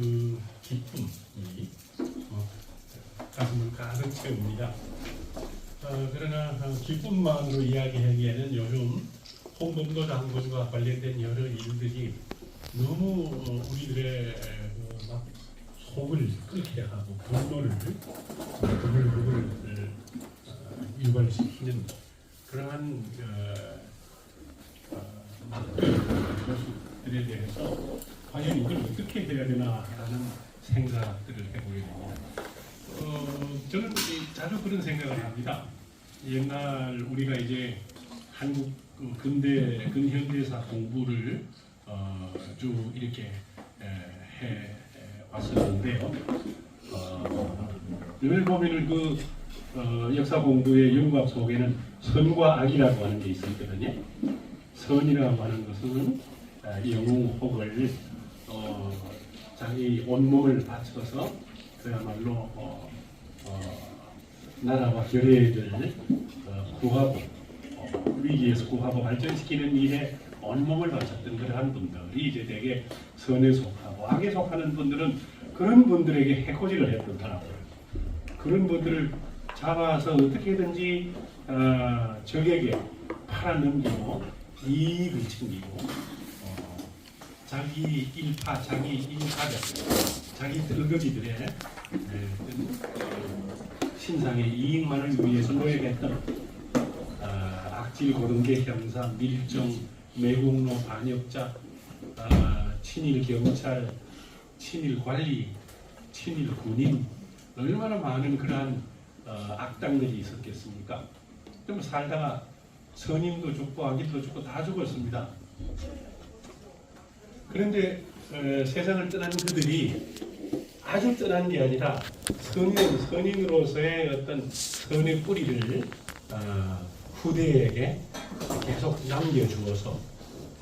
그 기쁨이 가슴을 가득 채웁니다. 그러나 기쁨만으로 이야기하기에는 요즘 홍범도 장군과 관련된 여러 일들이 너무 우리들의 막 속을 끓게 하고 분노를 부글부글 유발시키는 그러한 것들에 대해서 과연 이걸 어떻게 해야 되나라는 생각들을 해보게 됩니다. 저는 자주 그런 생각을 합니다. 옛날 우리가 이제 한국 근현대사 공부를 쭉 이렇게 해 왔었는데요. 늘 보면은 그 역사 공부의 윤곽 속에는 선과 악이라고 하는 게 있었거든요. 선이라고 하는 것은 영웅혹을 자기 온몸을 바쳐서 그야말로 나라와 결의를 구하고 위기에서 구하고 발전시키는 일에 온몸을 바쳤던 그러한 분들이 이제 대개 선에 속하고 악에 속하는 분들은 그런 분들에게 해코지를 했더라고요. 그런 분들을 잡아서 어떻게든지 적에게 팔아넘기고 이익을 챙기고 자기 일파들, 자기 뜰거지들의 신상의 이익만을 위해서 노력했던 악질 고등계 형사, 밀정, 매국노 반역자, 친일 경찰, 친일 관리, 친일 군인 얼마나 많은 그러한 악당들이 있었겠습니까? 좀 살다가 선임도 죽고 악인도 죽고 다 죽었습니다. 그런데 세상을 떠난 그들이 아주 떠난 게 아니라 선인으로서의 어떤 선의 뿌리를 후대에게 계속 남겨주어서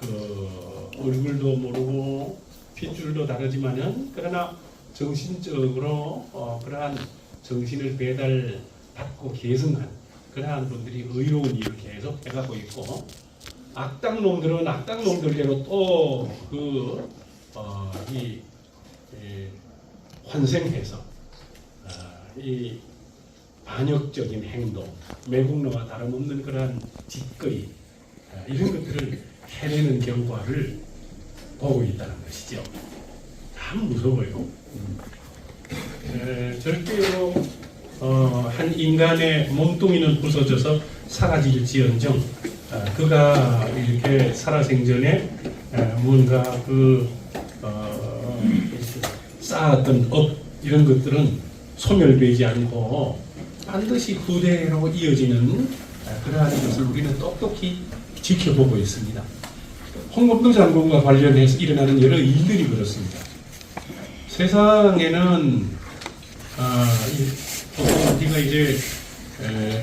그 얼굴도 모르고 핏줄도 다르지만은 그러나 정신적으로 그러한 정신을 배달받고 계승한 그러한 분들이 의로운 일을 계속 해가고 있고 악당놈들은 악당놈들대로 또 환생해서 이 반역적인 행동, 매국노와 다름없는 그러한 짓거리 이런 것들을 해내는 결과를 보고 있다는 것이죠. 참 무서워요. 절대로 한 인간의 몸뚱이는 부서져서 사라질지언정 그가 이렇게 살아생전에 뭔가 쌓았던 업 이런 것들은 소멸되지 않고 반드시 후대로 이어지는 그러한 것을 우리는 똑똑히 지켜보고 있습니다. 홍범도 장군과 관련해서 일어나는 여러 일들이 그렇습니다. 세상에는 우리가 이제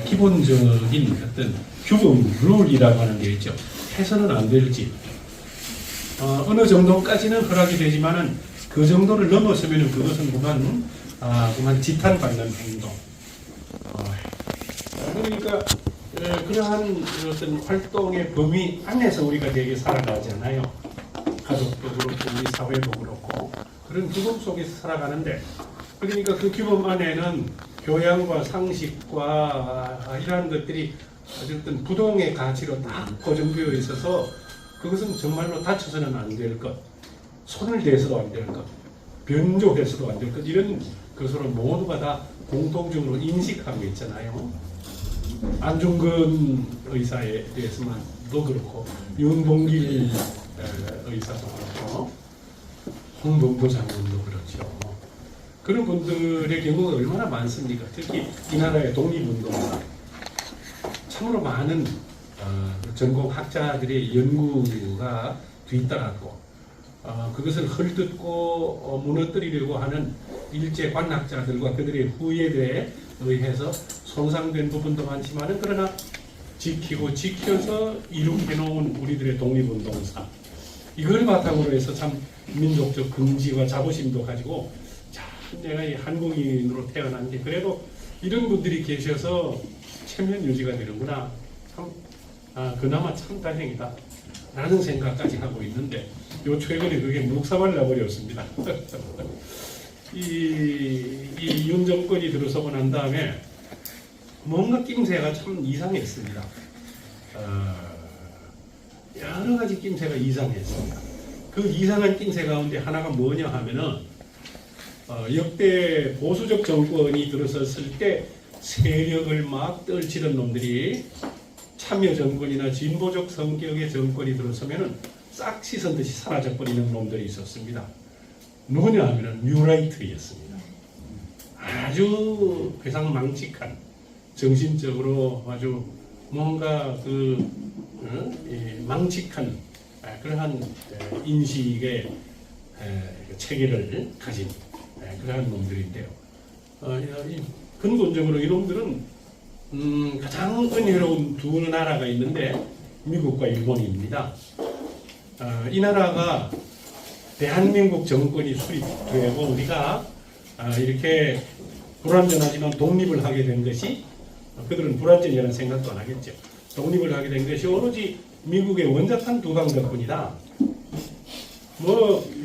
기본적인 어떤 규범, 룰이라고 하는 게 있죠. 해서는 안 될지 어느 정도까지는 허락이 되지만은 그 정도를 넘어서면은 그것은 그만 지탄받는 행동. 그러니까 그러한 어떤 활동의 범위 안에서 우리가 되게 살아가잖아요. 가족도 그렇고 우리 사회도 그렇고 그런 규범 속에서 살아가는데 그러니까 그 규범 안에는 교양과 상식과 이러한 것들이 어쨌든 부동의 가치로 딱 고정되어 있어서 그것은 정말로 다쳐서는 안 될 것, 손을 대서도 안 될 것, 변조해서도 안 될 것 이런 것으로 모두가 다 공통적으로 인식하고 있잖아요. 안중근 의사에 대해서만도 그렇고 윤봉길 의사도 그렇고 홍범도 장군도 그렇죠. 그런 분들의 경우가 얼마나 많습니까? 특히 이 나라의 독립운동가 참으로 많은 전공학자들의 연구가 뒤따랐고 그것을 헐뜯고 무너뜨리려고 하는 일제 관학자들과 그들의 후예들에 의해서 손상된 부분도 많지만은 그러나 지키고 지켜서 이룩해놓은 우리들의 독립운동사 이걸 바탕으로 해서 참 민족적 긍지와 자부심도 가지고 참 내가 이 한국인으로 태어난 게 그래도 이런 분들이 계셔서 체면 유지가 되는구나 참 그나마 참 다행이다 라는 생각까지 하고 있는데 요 최근에 그게 묵사발 나버렸습니다. 이 윤 정권이 들어서고 난 다음에 뭔가 낌새가 참 이상했습니다. 여러 가지 낌새가 이상했습니다. 그 이상한 낌새 가운데 하나가 뭐냐 하면은 역대 보수적 정권이 들어섰을 때 세력을 막 떨치던 놈들이 참여 정권이나 진보적 성격의 정권이 들어서면은 싹 씻은 듯이 사라져버리는 놈들이 있었습니다. 누구냐 하면은 뉴라이트였습니다. 아주 괴상망측한 정신적으로 아주 뭔가 망측한 그러한 인식의 체계를 가진 그러한 놈들인데요. 근본적으로 이놈들은 가장 은혜로운 두 나라가 있는데 미국과 일본입니다. 이 나라가 대한민국 정권이 수립되고 우리가 이렇게 불완전하지만 독립을 하게 된 것이 그들은 불완전이라는 생각도 안 하겠죠. 독립을 하게 된 것이 오로지 미국의 원자탄 두방 덕분이다.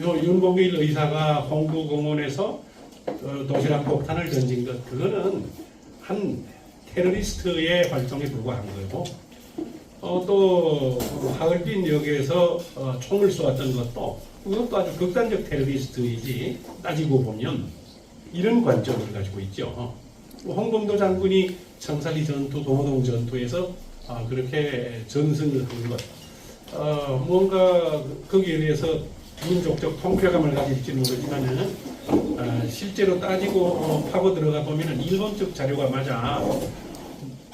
윤봉길 의사가 홍구공원에서 도시락 폭탄을 던진 것 그거는 한 테러리스트의 활동에 불과한 거고 또 하얼빈역에서 총을 쏘았던 것도 그것도 아주 극단적 테러리스트이지 따지고 보면 이런 관점을 가지고 있죠. 홍범도 장군이 청사리 전투, 도모동 전투에서 그렇게 전승을 한 것, 뭔가 거기에 대해서 민족적 통쾌감을 가질지는 모르지만은 실제로 따지고 파고 들어가 보면은 일본 쪽 자료가 맞아.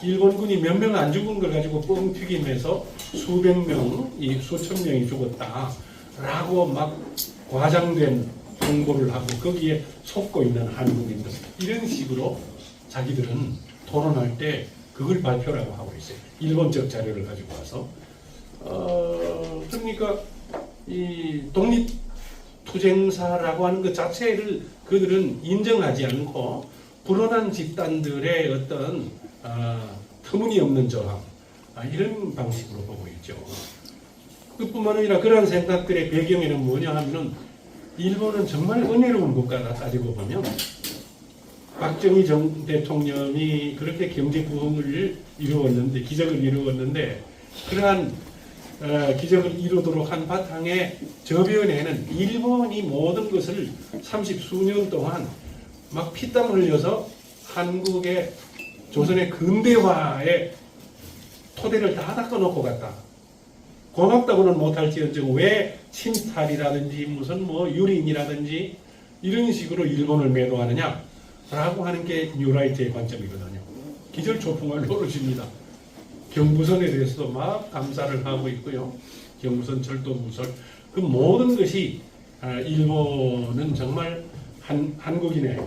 일본군이 몇 명 안 죽은 걸 가지고 뻥 튀기면서 수백 명, 수천 명이 죽었다라고 막 과장된 홍보를 하고 거기에 속고 있는 한국인들 이런 식으로 자기들은 토론할 때 그걸 발표라고 하고 있어요. 일본적 자료를 가지고 와서 그러니까 이 독립투쟁사라고 하는 것 자체를 그들은 인정하지 않고 불온한 집단들의 어떤 터무니없는 저항 이런 방식으로 보고 있죠. 그뿐만 아니라 그러한 생각들의 배경에는 뭐냐 하면은 일본은 정말 은혜로운 국가다 따지고 보면 박정희 전 대통령이 그렇게 경제 부흥을 이루었는데 기적을 이루었는데 그러한 기적을 이루도록 한 바탕에 저변에는 일본이 모든 것을 30수년 동안 막 피땀 흘려서 한국의 조선의 근대화의 토대를 다 닦아놓고 갔다. 고맙다고는 못할지언정 왜 침탈이라든지 무슨 유린이라든지 이런 식으로 일본을 매도하느냐 라고 하는 게 뉴라이트의 관점이거든요. 기절초풍할 노릇입니다. 경부선에 대해서도 막 감사를 하고 있고요. 경부선 철도부설 그 모든 것이 일본은 정말 한국인의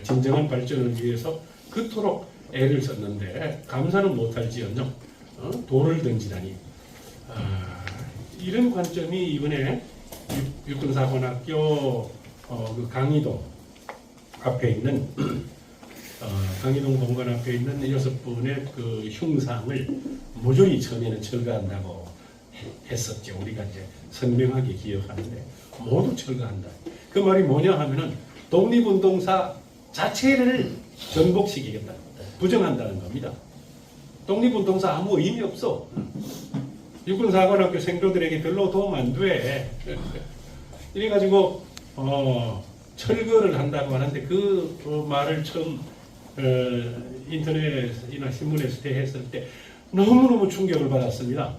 진정한 발전을 위해서 그토록 애를 썼는데 감사는 못할지언정 돌을 던지다니 이런 관점이 이번에 육군사관학교 그 강의동 앞에 있는 강의동 본관 앞에 있는 6분의 그 흉상을 모조리 처음에는 철거한다고 했었죠. 우리가 이제 선명하게 기억하는데 모두 철거한다. 그 말이 뭐냐 하면은 독립운동사 자체를 전복시키겠다. 부정한다는 겁니다. 독립운동사 아무 의미 없어. 육군사관학교 생도들에게 별로 도움 안 돼. 이래가지고 철거를 한다고 하는데 그 말을 처음 인터넷이나 신문에서 대했을 때 너무너무 충격을 받았습니다.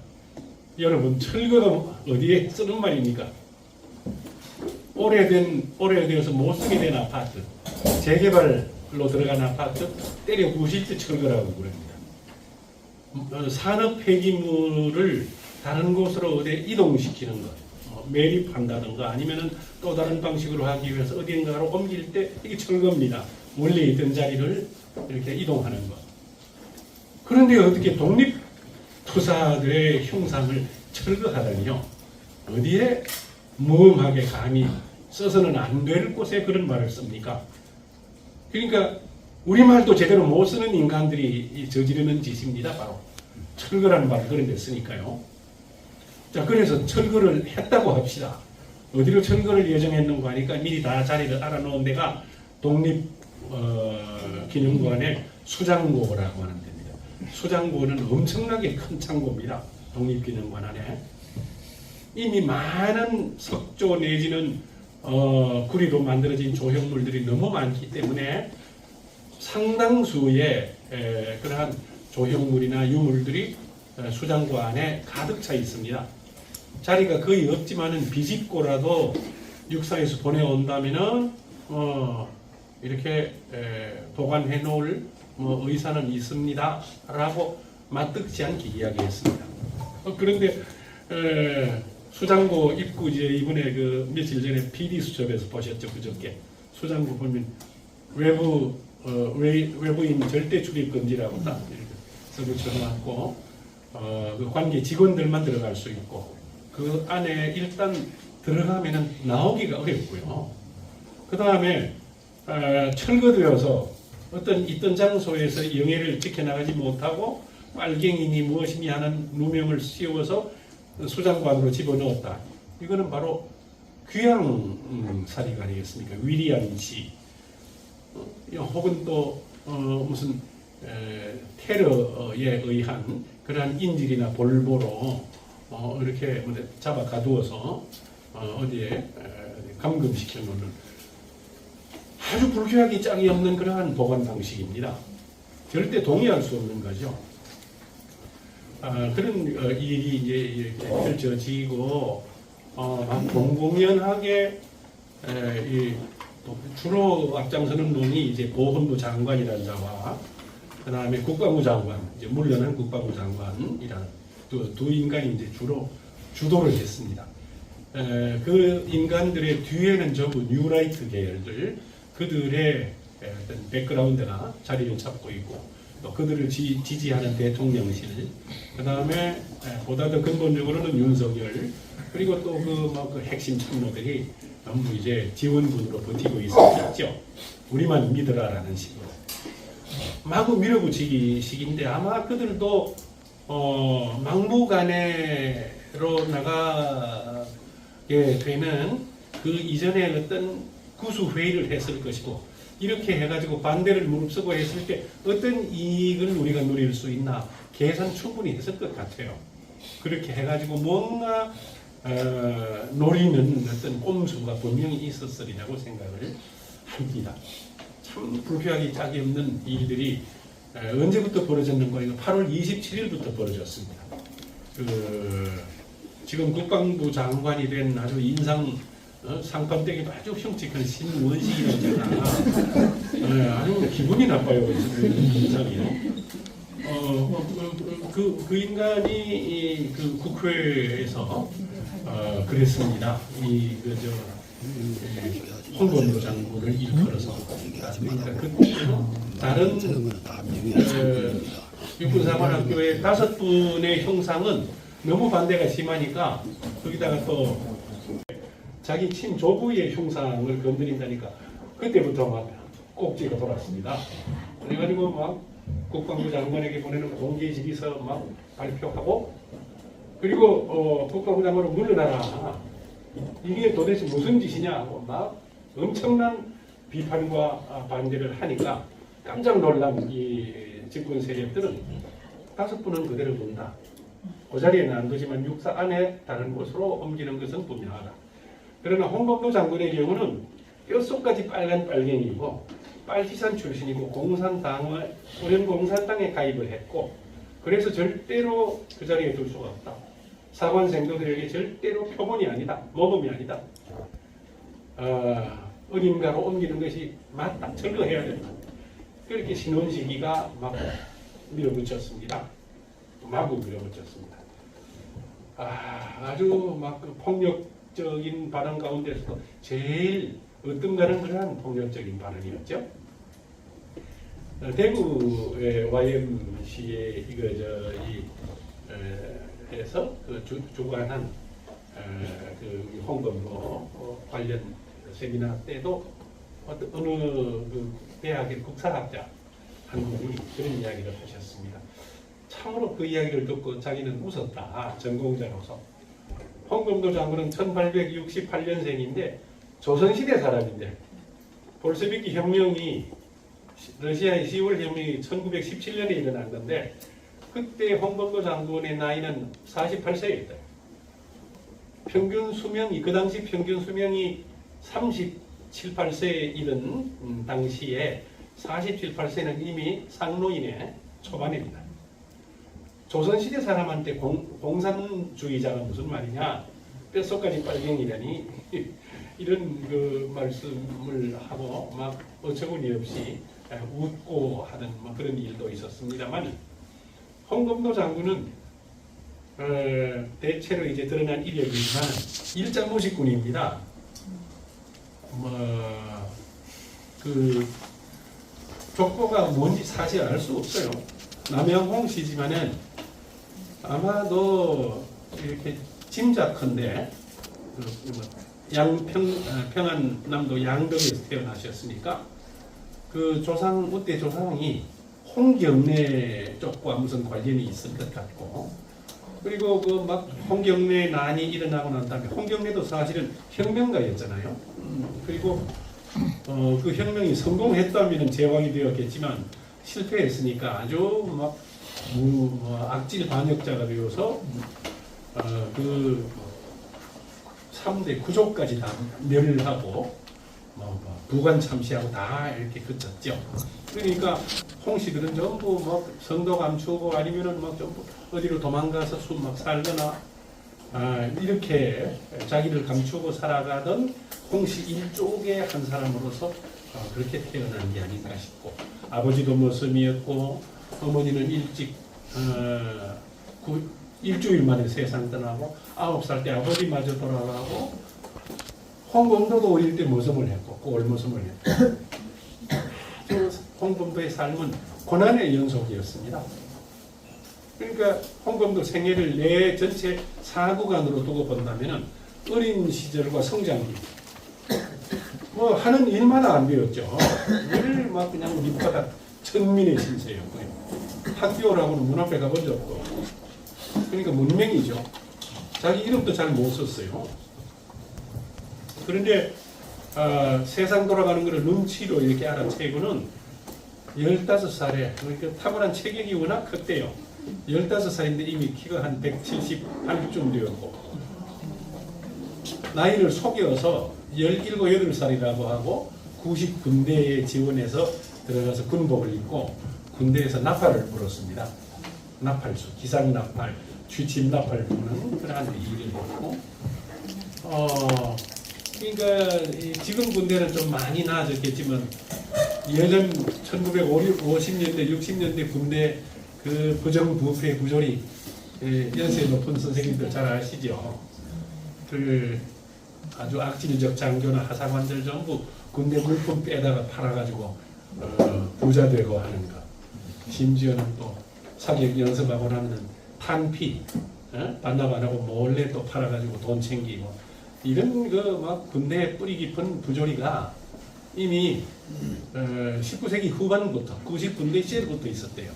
여러분 철거가 어디에 쓰는 말입니까? 오래되어서 못 쓰게 된 아파트, 재개발로 들어간 아파트 때려 부실 때 철거라고 그럽니다. 산업 폐기물을 다른 곳으로 어디 이동시키는 것, 매립한다든가 아니면은 또 다른 방식으로 하기 위해서 어딘가로 옮길 때 이게 철거입니다. 원래 있던 자리를 이렇게 이동하는 것. 그런데 어떻게 독립투사들의 흉상을 철거하다니요? 어디에 무엄하게 감히 써서는 안 될 곳에 그런 말을 씁니까? 그러니까 우리말도 제대로 못 쓰는 인간들이 저지르는 짓입니다. 바로 철거라는 말을 그런 데 쓰니까요. 자, 그래서 철거를 했다고 합시다. 어디로 철거를 예정했는가 하니까 미리 다 자리를 알아놓은 데가 독립기념관의 수장고라고 하는 데입니다. 수장고는 엄청나게 큰 창고입니다. 독립기념관 안에. 이미 많은 석조 내지는 구리로 만들어진 조형물들이 너무 많기 때문에 상당수의 그러한 조형물이나 유물들이 수장고 안에 가득 차 있습니다. 자리가 거의 없지만은 비집고라도 육사에서 보내온다면은 이렇게 보관해 놓을 의사는 있습니다라고 맞득지 않게 이야기했습니다. 그런데 수장고 입구 이제 이번에 그 며칠 전에 PD 수첩에서 보셨죠, 그저께 수장고 보면 외부인 절대 출입 금지라고 딱 이렇게 써붙여놨고 그 관계 직원들만 들어갈 수 있고 그 안에 일단 들어가면은 나오기가 어렵고요. 그 다음에 철거되어서 어떤 있던 장소에서 영해를 지켜나가지 못하고 빨갱이니 무엇이니 하는 누명을 씌워서 수장관으로 집어넣었다. 이거는 바로 귀양살이가 아니겠습니까? 위리안치 혹은 또 무슨 테러에 의한 그러한 인질이나 볼보로 이렇게 잡아 가두어서 어디에 감금시켜 놓는 아주 불쾌하기 짝이 없는 그러한 보관 방식입니다. 절대 동의할 수 없는 거죠. 그런 일이 이제 이렇게 펼쳐지고 공공연하게 주로 앞장서는 놈이 이제 보훈부 장관이라는 자와 그 다음에 국방부 장관, 이제 물러난 국방부 장관이라는 두 인간이 이제 주로 주도를 했습니다. 그 인간들의 뒤에는 전부 뉴라이트 계열들, 그들의 어떤 백그라운드나 자리를 잡고 있고, 또 그들을 지지하는 대통령실, 그 다음에 보다 더 근본적으로는 윤석열, 그리고 또 그 핵심 참모들이 전부 이제 지원군으로 버티고 있었죠. 우리만 믿으라라는 식으로. 마구 밀어붙이기 식인데 아마 그들도 막무가내로 나가게 되는 그 이전에 어떤 구수회의를 했을 것이고 이렇게 해가지고 반대를 무릅쓰고 했을 때 어떤 이익을 우리가 누릴 수 있나 계산 충분히 했을 것 같아요. 그렇게 해가지고 뭔가 노리는 어떤 꼼수가 분명히 있었으리라고 생각을 합니다. 참 불쾌하기 짝이 없는 일들이 언제부터 벌어졌는가? 이거 8월 27일부터 벌어졌습니다. 지금 국방부 장관이 된 아주 상판되기도 아주 흉측한 신원식이라는 자가 아주 기분이 나빠요. 인상이요. 그 인간이 그 국회에서 그랬습니다. 홍범도 장군을 일컬어서 다른 육군사관학교의 5분의 형상은 너무 반대가 심하니까 거기다가 또 자기 친조부의 형상을 건드린다니까 그때부터 막 꼭지가 돌았습니다. 그래가지고 막 국방부 장관에게 보내는 공개 질의서 막 발표하고 그리고 국방부 장관을 물러나라. 이게 도대체 무슨 짓이냐 하고 막 엄청난 비판과 반대를 하니까 깜짝 놀란 이 집권 세력들은 5분은 그대로 둔다. 그 자리에는 안 두지만 육사 안에 다른 곳으로 옮기는 것은 분명하다. 그러나 홍범도 장군의 경우는 뼛속까지 빨간 빨갱이고 빨치산 출신이고 소련 공산당에 가입을 했고 그래서 절대로 그 자리에 둘 수가 없다. 사관 생도들에게 절대로 표본이 아니다. 모범이 아니다. 어딘가로 옮기는 것이 맞다. 철거해야 된다. 그렇게 신원식이가 막 밀어붙였습니다. 마구 밀어붙였습니다. 아주 막 폭력적인 발언 가운데서도 제일 어떤가는 그러한 폭력적인 발언이었죠. 대구의 YMCA 해서 주관한 그 홍범도 관련 세미나 때도 어느 그 대학의 국사학자 한 분이 그런 이야기를 하셨습니다. 참으로 그 이야기를 듣고 자기는 웃었다. 전공자로서. 홍범도 장군은 1868년생인데 조선시대 사람인데 볼셰비키 혁명이 러시아의 10월 혁명이 1917년에 일어난 건데 그때 홍범도 장군의 나이는 48세였다. 평균 수명이 그 당시 평균 수명이 37, 8세에 이른 당시에 47, 8세는 이미 상노인의 초반입니다. 조선시대 사람한테 공산주의자가 무슨 말이냐, 뼛속까지 빨갱이라니 이런 그 말씀을 하고 막 어처구니 없이 웃고 하던 뭐 그런 일도 있었습니다만, 홍범도 장군은 대체로 이제 드러난 이력이지만 일자무식군입니다. 그 족보가 뭔지 사실 알 수 없어요. 남영홍 씨지만은 아마도 이렇게 짐작컨대 평안남도 양덕에서 태어나셨으니까 그 조상 그때 조상이 홍경래 쪽과 무슨 관련이 있을 것 같고, 그리고 그 막 홍경래 난이 일어나고 난 다음에 홍경래도 사실은 혁명가였잖아요. 그리고 그 혁명이 성공했다면 제왕이 되었겠지만 실패했으니까 아주 막 악질 반역자가 되어서 그 3대 구족까지 다 멸하고 부관 참시하고 다 이렇게 그쳤죠. 그러니까 홍씨들은 전부 막 성도 감추고 아니면은 막 전부 어디로 도망가서 막 살거나 이렇게 자기를 감추고 살아가던 홍씨 일족의 한 사람으로서 그렇게 태어난 게 아닌가 싶고, 아버지도 머슴이었고 어머니는 일찍 일주일 만에 세상 떠나고 9살 때 아버지마저 돌아가고, 홍범도도 어릴 때 머슴을 했고 꼴머슴을 했고 홍범도의 삶은 고난의 연속이었습니다. 그러니까 홍범도 생애를 내 전체 4구간으로 두고 본다면 어린 시절과 성장기 뭐 하는 일마다 안 배웠죠. 늘 막 그냥 밑바닥 천민의 신세였고요. 학교라고는 문 앞에 가본 적도 없고, 그러니까 문맹이죠. 자기 이름도 잘 못 썼어요. 그런데 세상 돌아가는 것을 눈치로 이렇게 알아채고는 15살에 그러니까 탁월한 체격이 워낙 컸대요. 15살인데 이미 키가 한 178쯤 되었고, 나이를 속여서 17, 8살이라고 하고 90 군대에 지원해서 들어가서 군복을 입고 군대에서 나팔을 불었습니다. 나팔수, 기상나팔, 취침나팔 부는 그러한 일을 했고, 그러니까 지금 군대는 좀 많이 나아졌겠지만 예전 1950년대, 60년대 군대 그 부정부패 부조리 연세 높은 선생님들 잘 아시죠? 그 아주 악질적 장교나 하사관들 전부 군대 물품 빼다가 팔아가지고 부자 되고 하는 거. 심지어는 또 사격 연습하고 나면 탄피 반납 안 하고 몰래 또 팔아가지고 돈 챙기고, 이런 그 막 군대의 뿌리 깊은 부조리가 이미 19세기 후반부터 90군대 시절부터 있었대요.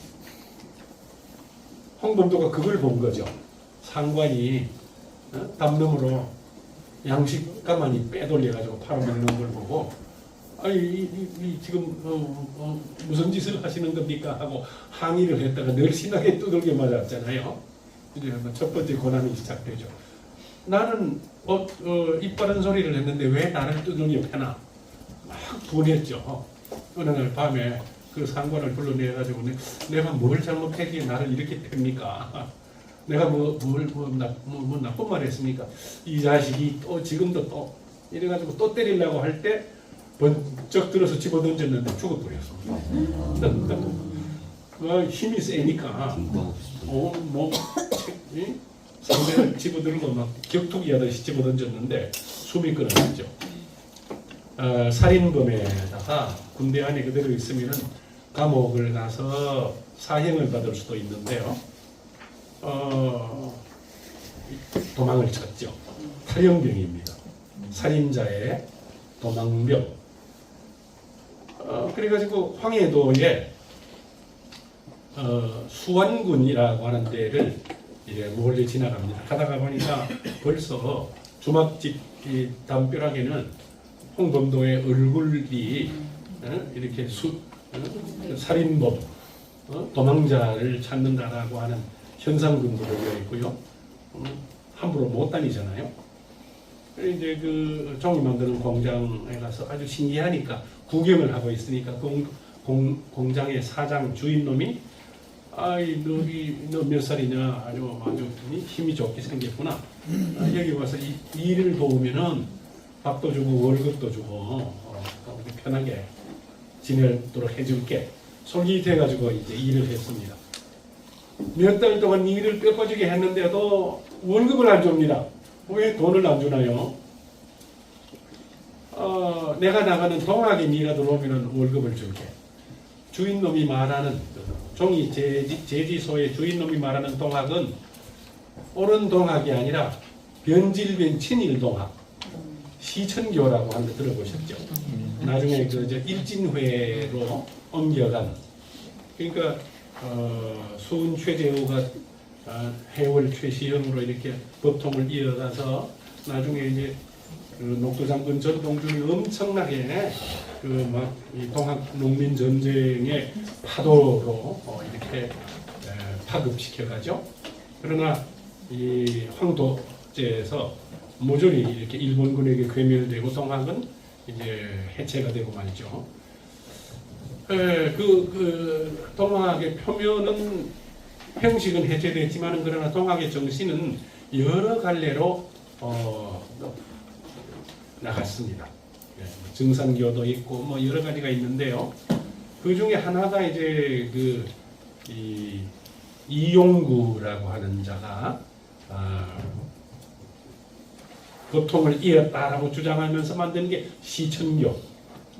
홍범도가 그걸 본 거죠. 상관이 담론으로 양식 가만히 빼돌려가지고 팔아먹는 걸 보고, 아니 지금 무슨 짓을 하시는 겁니까 하고 항의를 했다가 널씬하게 두들겨 맞았잖아요. 이제 첫 번째 고난이 시작되죠. 나는 입 바른 소리를 했는데 왜 나를 두들겨 패나 막 분했죠. 어느 날 밤에 그 상관을 불러내가지고 내가 뭘 잘못했기에 나를 이렇게 팹니까? 내가 뭐 나쁜 말 했습니까? 이 자식이 또 지금도 또 이래가지고 또 때리려고 할 때 번쩍 들어서 집어던졌는데 죽어버렸습니다. 힘이 세니까 상대를 집어들고 막 격투기 하듯이 집어던졌는데 숨이 끊어졌죠. 살인범에다가 군대 안에 그대로 있으면 감옥을 가서 사형을 받을 수도 있는데요. 도망을 쳤죠. 탈영병입니다. 살인자의 도망병. 그래가지고 황해도에 수완군이라고 하는 데를 이제 멀리 지나갑니다. 가다가 보니까 벌써 주막집 이 담벼락에는 홍범도의 얼굴이 이렇게 살인범, 도망자를 찾는다라고 하는 현상금으로 되어 있고요. 함부로 못 다니잖아요. 이제 그 종이 만드는 공장에 가서 아주 신기하니까 구경을 하고 있으니까 공장의 사장 주인놈이 아이 너 몇 살이냐 아주 힘이 좋게 생겼구나. 여기 와서 이 일을 도우면은 밥도 주고 월급도 주고 편하게 지내도록 해줄게. 솔깃해가지고 이제 일을 했습니다. 몇 달 동안 일을 뼈빠지게 했는데도 월급을 안 줍니다. 왜 돈을 안 주나요? 내가 나가는 동학에 네가 들어오면 월급을 줄게. 주인놈이 말하는 종이 제지소의 주인놈이 말하는 동학은 옳은 동학이 아니라 변질된 친일 동학, 시천교라고 하는 거 들어보셨죠? 나중에 그 일진회로 옮겨간. 그러니까 수은 최재우가 해월 최시형으로 이렇게 법통을 이어가서 나중에 이제 그 녹두장군 전동준이 엄청나게 그 막 이 동학 농민 전쟁의 파도로 이렇게 파급시켜가죠. 그러나 이 황도제에서 모조리 이렇게 일본군에게 괴멸되고 동학은 이제 해체가 되고 말이죠. 그 동학의 표면은 형식은 해체됐지만 그러나 동학의 정신은 여러 갈래로 나갔습니다. 증산교도 있고 뭐 여러 가지가 있는데요. 그 중에 하나가 이제 그 이용구라고 하는 자가 보통을 이었다라고 주장하면서 만든 게 시천교,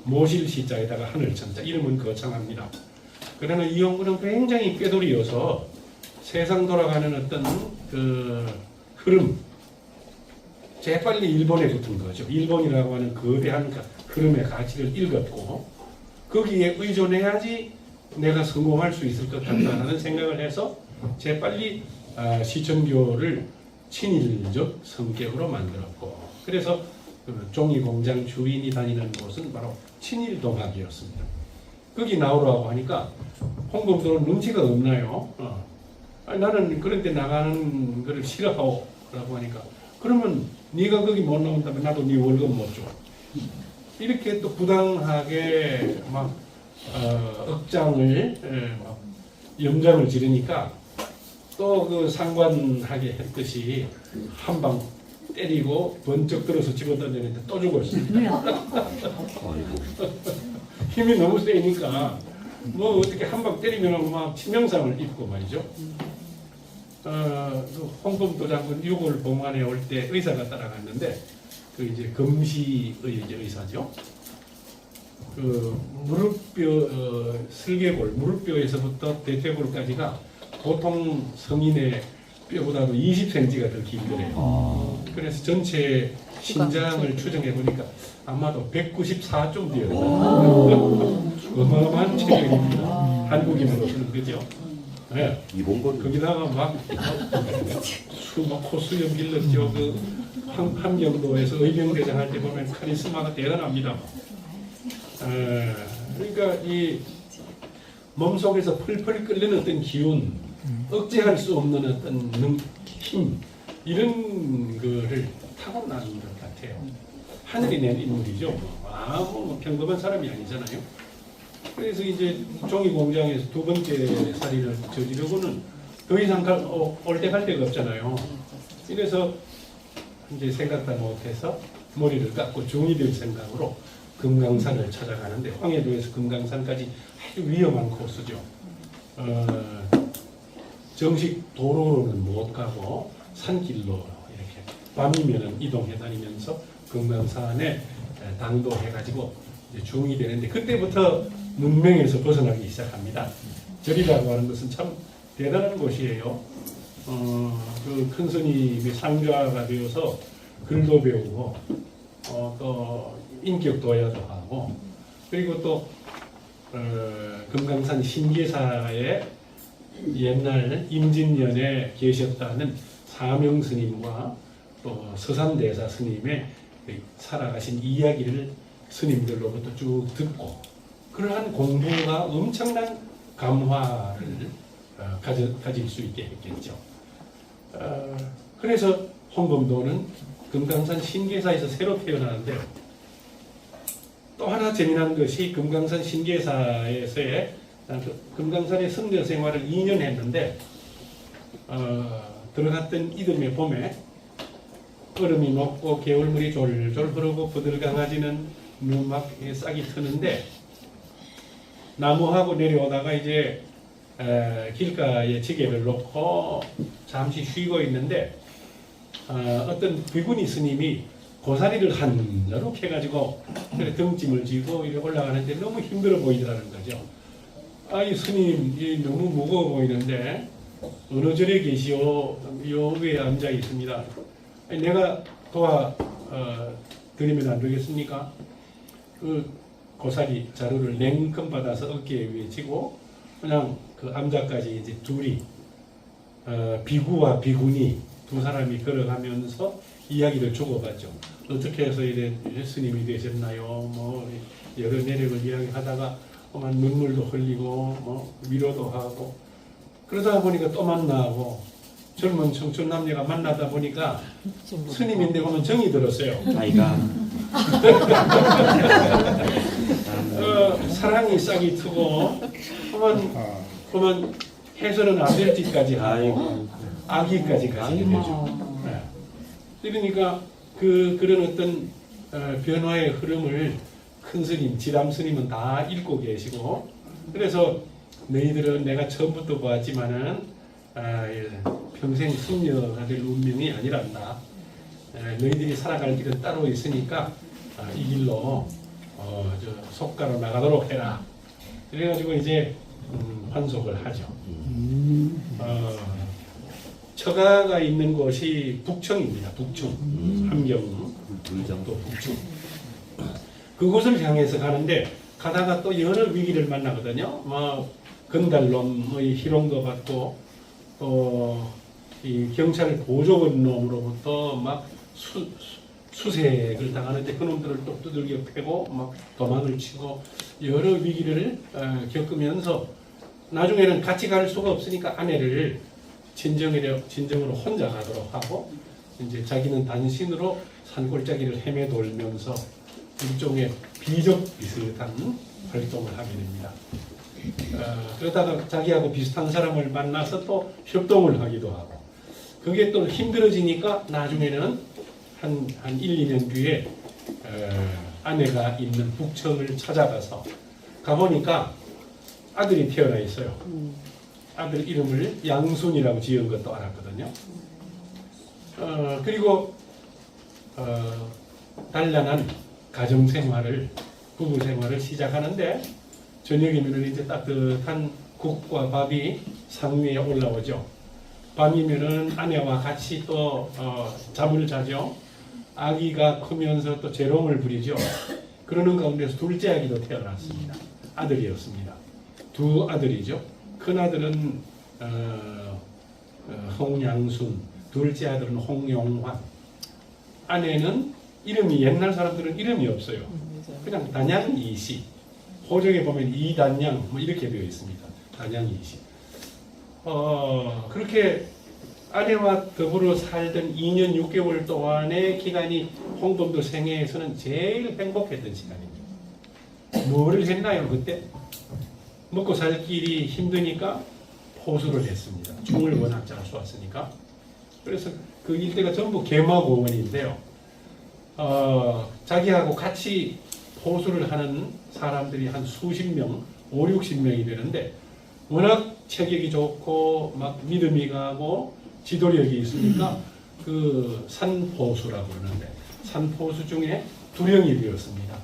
모실 시자에다가 하늘 천자, 이름은 거창합니다. 그러나 이용구는 굉장히 꾀돌이여서 세상 돌아가는 어떤 그 흐름, 재빨리 일본에 붙은 거죠. 일본이라고 하는 거대한 흐름의 가치를 읽었고 거기에 의존해야지 내가 성공할 수 있을 것 같다는 생각을 해서 재빨리 시천교를 친일적 성격으로 만들었고, 그래서 그 종이공장 주인이 다니는 곳은 바로 친일동학이었습니다. 거기 나오라고 하니까 홍범도는 눈치가 없나요? 나는 그런 데 나가는 거를 싫어하고 라고 하니까 그러면 네가 거기 못 나온다면 나도 네 월급 못 줘. 이렇게 또 부당하게 막 억장을 막 염장을 지르니까 또 그 상관하게 했듯이 한 방 때리고 번쩍 들어서 집어던지는데 또 죽었습니다. 힘이 너무 세니까 뭐 어떻게 한 방 때리면 막 치명상을 입고 말이죠. 그 홍범도 장군 6월 봉안에 올 때 의사가 따라갔는데 그 이제 금시의 의사죠. 그 무릎뼈 슬개골, 무릎뼈에서부터 대퇴골까지가 보통 성인의 뼈보다도 20cm가 더 길더래요. 그래서 전체 신장을 추정해 보니까 아마도 194좀 되어요. 어마어마한 체력입니다. 한국인으로서는 그죠. 네. 거기다가 막 코수염 길렀죠. 그 함경도에서 의병대장 할 때 보면 카리스마가 대단합니다. 그러니까 이 몸속에서 펄펄 끓는 어떤 기운, 억제할 수 없는 어떤 힘, 이런 거를 타고난 것 같아요. 하늘이 낸 인물이죠. 아무 평범한 사람이 아니잖아요. 그래서 이제 종이 공장에서 두 번째 살인을 저지르고는 더 이상 올 때 갈 데가 없잖아요. 이래서 이제 생각도 못해서 머리를 깎고 중이 될 생각으로 금강산을 찾아가는데, 황해도에서 금강산까지 아주 위험한 코스죠. 정식 도로로는 못 가고 산길로 이렇게 밤이면 이동해 다니면서 금강산에 당도해가지고 이제 중이 되는데, 그때부터 문명에서 벗어나기 시작합니다. 절이라고 하는 것은 참 대단한 곳이에요. 그 큰 스님이 상가가 되어서 글도 배우고 또 인격 도야도 하고, 그리고 또 금강산 신계사에 옛날 임진년에 계셨다는 사명 스님과 또 서산대사 스님의 살아가신 이야기를 스님들로부터 쭉 듣고 그러한 공부가 엄청난 감화를 가질 수 있게 했겠죠. 그래서 홍범도는 금강산 신계사에서 새로 태어나는데요. 또 하나 재미난 것이 금강산 신계사에서의 금강산의 성전 생활을 2년 했는데 들어갔던 이듬해 봄에 얼음이 녹고 개울물이 졸졸 흐르고 부들강아지는 누막에 싹이 트는데 나무하고 내려오다가 이제 길가에 지게를 놓고 잠시 쉬고 있는데 어떤 비구니 스님이 고사리를 한자로 해가지고 등짐을 지고 이렇게 올라가는데 너무 힘들어 보이더라는 거죠. 아이 스님 너무 무거워 보이는데 어느 절에 계시오? 요 위에 앉아 있습니다. 아니, 내가 도와 드리면 안 되겠습니까? 그 고사리 자루를 냉큼 받아서 어깨 위에 지고 그냥 그 암자까지 이제 둘이 비구와 비구니 두 사람이 걸어가면서 이야기를 주고받죠. 어떻게 해서 이래 스님이 되셨나요? 뭐 여러 내력을 이야기하다가 눈물도 흘리고 뭐 위로도 하고 그러다 보니까 또 만나고 젊은 청춘 남녀가 만나다 보니까 스님인데 보면 정이 들었어요. 아이가 사랑이 싹이 트고 그러면 해서는 안 될 짓까지 하고 악의까지 가지게 되죠. 네. 그러니까 그런 어떤 변화의 흐름을 큰 스님, 지람 스님은 다 읽고 계시고 그래서 너희들은 내가 처음부터 보았지만은 평생 승려가 될 운명이 아니란다. 너희들이 살아갈 길은 따로 있으니까 이 길로 속가로 나가도록 해라. 그래가지고 이제 환속을 하죠. 처가가 있는 곳이 북청입니다. 북청, 함경, 또 북청. 그곳을 향해서 가는데 가다가 또 여러 위기를 만나거든요. 뭐 건달놈, 뭐 희롱도 받고 이 경찰 보조원 놈으로부터 막 수색을 당하는데 그놈들을 또 두들겨 패고 막 도망을 치고 여러 위기를 겪으면서 나중에는 같이 갈 수가 없으니까 아내를 진정으로 혼자 가도록 하고 이제 자기는 단신으로 산골짜기를 헤매 돌면서 일종의 비적 비슷한 활동을 하게 됩니다. 그러다가 자기하고 비슷한 사람을 만나서 또 협동을 하기도 하고 그게 또 힘들어지니까 나중에는 한 1, 2년 뒤에 아내가 있는 북청을 찾아가서 가보니까 아들이 태어나 있어요. 아들 이름을 양순이라고 지은 것도 알았거든요. 그리고 단란한 가정생활을 부부생활을 시작하는데 저녁이면 이제 따뜻한 국과 밥이 상위에 올라오죠. 밤이면은 아내와 같이 또 잠을 자죠. 아기가 크면서 또 재롱을 부리죠. 그러는 가운데서 둘째 아기도 태어났습니다. 아들이었습니다. 두 아들이죠. 큰 아들은 홍양순, 둘째 아들은 홍용환. 아내는 이름이 옛날 사람들은 이름이 없어요. 그냥 단양이시. 호적에 보면 이단양 뭐 이렇게 되어 있습니다. 단양이시. 그렇게 아내와 더불어 살던 2년 6개월 동안의 기간이 홍범도 생애에서는 제일 행복했던 시간입니다. 뭐를 했나요 그때? 먹고 살 길이 힘드니까 포수를 했습니다. 총을 워낙 잘 쏘았으니까. 그래서 그 일대가 전부 개마고원인데요. 자기하고 같이 포수를 하는 사람들이 한 수십 명, 5, 60명이 되는데 워낙 체격이 좋고 막 믿음이 가고 지도력이 있으니까 그 산포수라고 그러는데 산포수 중에 두령이 되었습니다.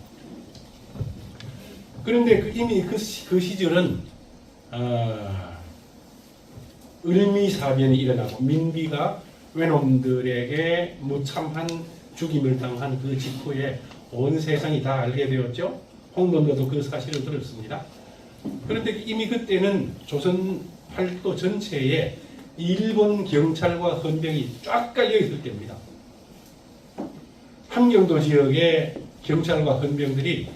그런데 이미 그 시절은 을미사변이 일어나고 민비가 외놈들에게 무참한 죽임을 당한 그 직후에 온 세상이 다 알게 되었죠. 홍범도도 그 사실을 들었습니다. 그런데 이미 그때는 조선 팔도 전체에 일본 경찰과 헌병이 쫙 깔려 있을 때입니다. 함경도 지역의 경찰과 헌병들이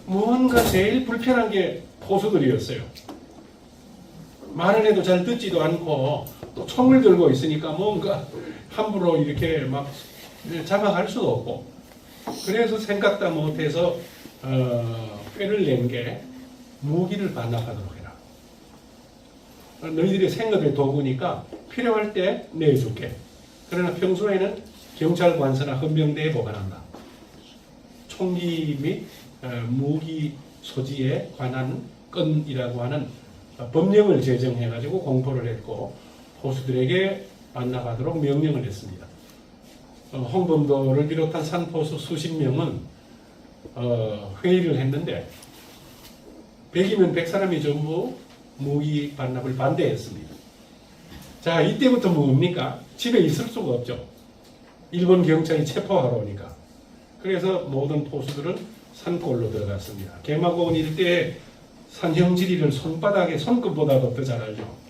뭔가 제일 불편한 게 포수들이었어요. 말을 해도 잘 듣지도 않고 또 총을 들고 있으니까 뭔가 함부로 이렇게 막 잡아갈 수도 없고, 그래서 생각도 못해서 꾀를 낸 게 무기를 반납하도록 해라. 너희들의 생업의 도구니까 필요할 때 내줄게. 그러나 평소에는 경찰 관서나 헌병대에 보관한다. 총기 및 무기 소지에 관한 건이라고 하는 법령을 제정해가지고 공포를 했고, 포수들에게 반납하도록 명령을 했습니다. 홍범도를 비롯한 산포수 수십 명은 회의를 했는데 100이면 100사람이 전부 무기 반납을 반대했습니다. 자, 이때부터 뭡니까? 집에 있을 수가 없죠. 일본 경찰이 체포하러 오니까. 그래서 모든 포수들은 산골로 들어갔습니다. 개마고원 일대에 산형지리를 손바닥에 손끝보다도 더 잘 알죠.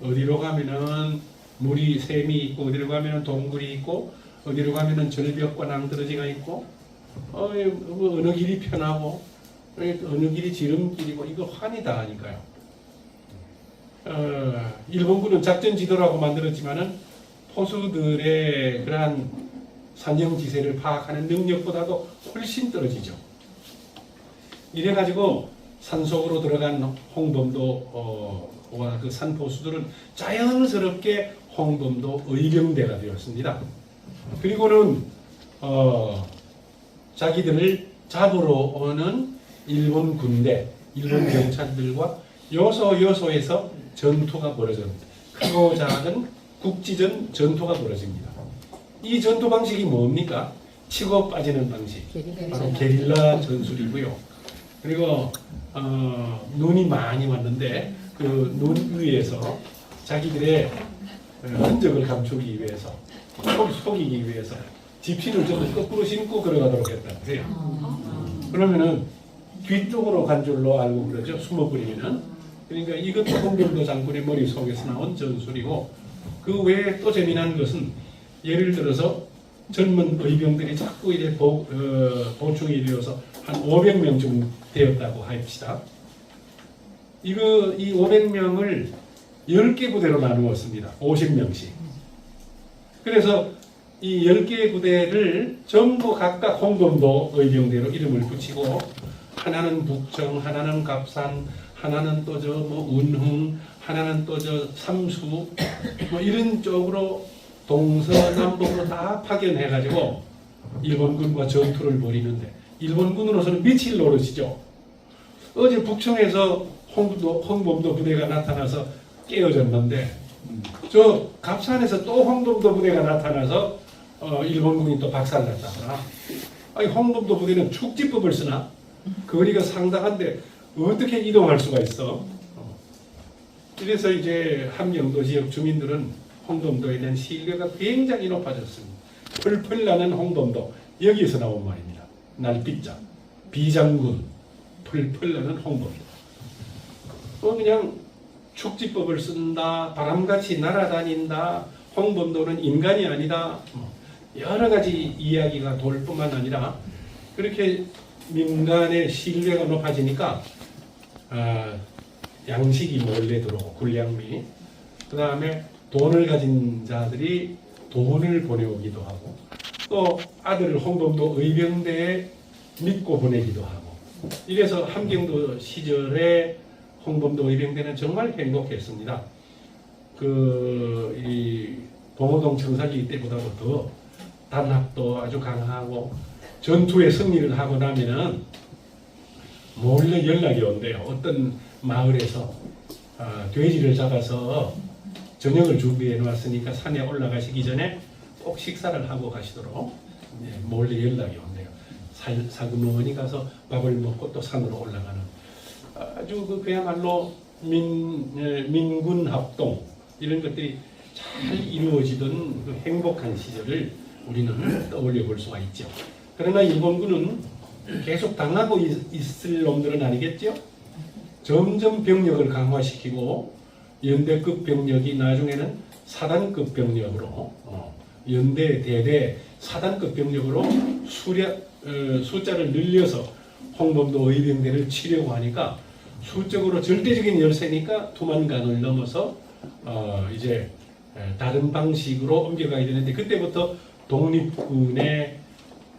어디로 가면은 물이 샘이 있고, 어디로 가면은 동굴이 있고, 어디로 가면은 절벽과 낭떠러지가 있고, 어느 길이 편하고, 어느 길이 지름길이고, 이거 환이다 하니까요. 일본군은 작전 지도라고 만들었지만은 포수들의 그러한 산형지세를 파악하는 능력보다도 훨씬 떨어지죠. 이래가지고 산속으로 들어간 홍범도와 그 산포수들은 자연스럽게 홍범도 의병대가 되었습니다. 그리고는 자기들을 잡으러 오는 일본 군대, 일본 경찰들과 요소에서 전투가 벌어집니다. 크고 작은 국지전 전투가 벌어집니다. 이 전투 방식이 뭡니까? 치고 빠지는 방식. 바로 게릴라 전술이고요. 그리고 눈이 많이 왔는데 그 눈 위에서 자기들의 흔적을 감추기 위해서, 속이기 위해서 지피를 좀 거꾸로 신고 걸어가도록 했다고요. 그러면은 뒤쪽으로 간 줄로 알고 그러죠. 숨어버리면은. 그러니까 이것도 홍범도 장군의 머릿속에서 나온 전술이고, 그 외에 또 재미난 것은 예를 들어서 젊은 의병들이 자꾸 이제 보충이 되어서 한 500명쯤 되었다고 합시다. 이 500명을 10개 부대로 나누었습니다. 50명씩. 그래서 이 10개의 부대를 전부 각각 홍범도 의병대로 이름을 붙이고, 하나는 북청, 하나는 갑산, 하나는 또 운흥, 하나는 또 삼수, 이런 쪽으로 동서남북으로 다 파견해가지고 일본군과 전투를 벌이는데, 일본군으로서는 미칠 노릇이죠. 어제 북청에서 홍범도 부대가 나타나서 깨어졌는데, 저 갑산에서 또 홍범도 부대가 나타나서 일본군이 또 박살났다거나, 아니 홍범도 부대는 축지법을 쓰나? 거리가 상당한데 어떻게 이동할 수가 있어? 그래서 이제 함경도 지역 주민들은 홍범도에 대한 신뢰가 굉장히 높아졌습니다. 펄펄 나는 홍범도, 여기에서 나온 말입니다. 날빛자, 비장군, 펄펄 나는 홍범도. 그냥 축지법을 쓴다, 바람같이 날아다닌다, 홍범도는 인간이 아니다, 여러 가지 이야기가 돌 뿐만 아니라, 그렇게 민간의 신뢰가 높아지니까 양식이 몰래 들어오고, 군량미, 그 다음에 돈을 가진 자들이 돈을 보내오기도 하고, 또 아들을 홍범도 의병대에 믿고 보내기도 하고, 이래서 함경도 시절에 홍범도 의병대는 정말 행복했습니다. 이 봉오동 청사기 때보다도 더 단합도 아주 강하고, 전투에 승리를 하고 나면은 몰래 연락이 온대요. 어떤 마을에서 돼지를 잡아서 저녁을 준비해 놨으니까 산에 올라가시기 전에 꼭 식사를 하고 가시도록 몰래 연락이 온대요. 살그머니 가서 밥을 먹고 또 산으로 올라가는, 아주 그야말로 민군 합동, 이런 것들이 잘 이루어지던 그 행복한 시절을 우리는 떠올려 볼 수가 있죠. 그러나 일본군은 계속 당하고 있을 놈들은 아니겠죠. 점점 병력을 강화시키고 연대급 병력이 나중에는 사단급 병력으로 연대, 대대, 사단급 병력으로 숫자를 늘려서 홍범도 의병대를 치려고 하니까 수적으로 절대적인 열세니까 두만강을 넘어서 이제 다른 방식으로 옮겨가야 되는데 그때부터 독립군의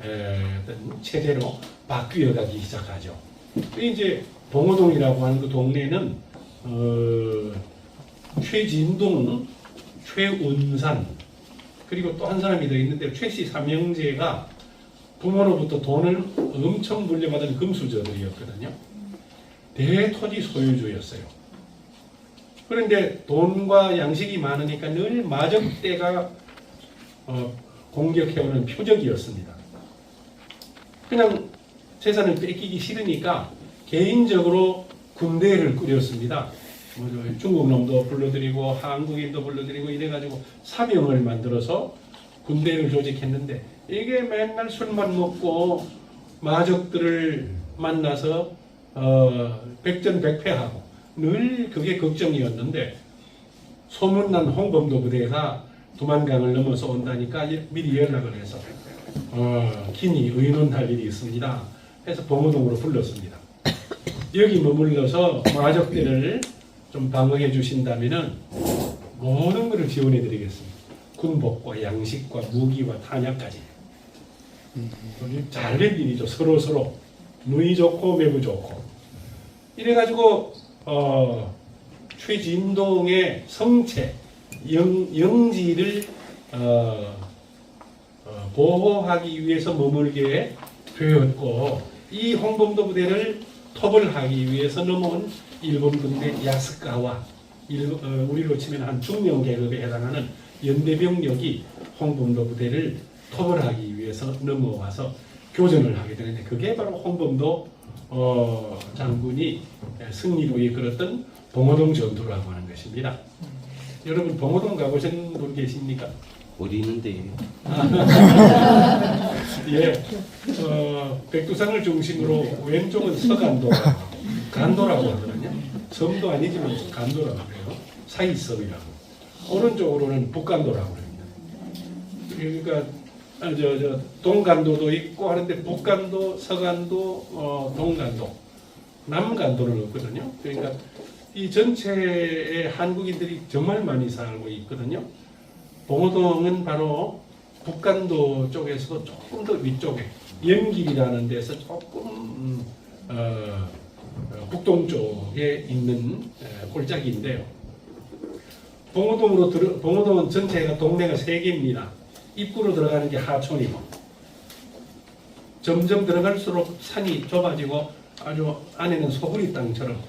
어떤 체제로 바뀌어가기 시작하죠. 이제 봉오동이라고 하는 그 동네는 최진동, 최운산 그리고 또 한 사람이 더 있는데 최씨 삼형제가 부모로부터 돈을 엄청 물려받은 금수저들이었거든요. 대토지 소유주였어요. 그런데 돈과 양식이 많으니까 늘 마적대가 공격해오는 표적이었습니다. 그냥 재산을 뺏기기 싫으니까 개인적으로 군대를 꾸렸습니다. 중국 놈도 불러들이고 한국인도 불러들이고 이래가지고 사병을 만들어서 군대를 조직했는데 이게 맨날 술만 먹고 마적들을 만나서 백전백패하고 늘 그게 걱정이었는데 소문난 홍범도 부대가 두만강을 넘어서 온다니까 미리 연락을 해서 긴히 의논할 일이 있습니다. 해서 봉오동으로 불렀습니다. 여기 머물러서 마적대를 좀 방어해 주신다면은 모든 것을 지원해 드리겠습니다. 군복과 양식과 무기와 탄약까지. 잘된 일이죠. 서로 누이 좋고 매부 좋고. 이래가지고 최진동의 성체 영지를 보호하기 위해서 머물게 되었고 이 홍범도 부대를 토벌하기 위해서 넘어온 일본 군대 야스카와 우리로 치면 한 중령 계급에 해당하는 연대병력이 홍범도 부대를 토벌하기 위해서 넘어와서 교전을 하게 되는데 그게 바로 홍범도 장군이 승리로 이끌었던 봉오동 전투라고 하는 것입니다. 여러분 봉오동 가보신 분 계십니까? 어디 있는데? 예, 백두산을 중심으로 왼쪽은 서간도라고 간도라고 하거든요. 섬도 아니지만 간도라고 해요. 사이섬이라고. 오른쪽으로는 북간도라고 합니다. 그러니까 동간도도 있고 하는데 북간도, 서간도, 동간도, 남간도는 없거든요. 그러니까 이 전체에 한국인들이 정말 많이 살고 있거든요. 봉오동은 바로 북간도 쪽에서 조금 더 위쪽에 연길이라는 데서 조금 북동쪽에 있는 골짜기인데요. 봉오동은 전체가 동네가 3개입니다. 입구로 들어가는 게 하촌이고 점점 들어갈수록 산이 좁아지고 아주 안에는 소굴이 땅처럼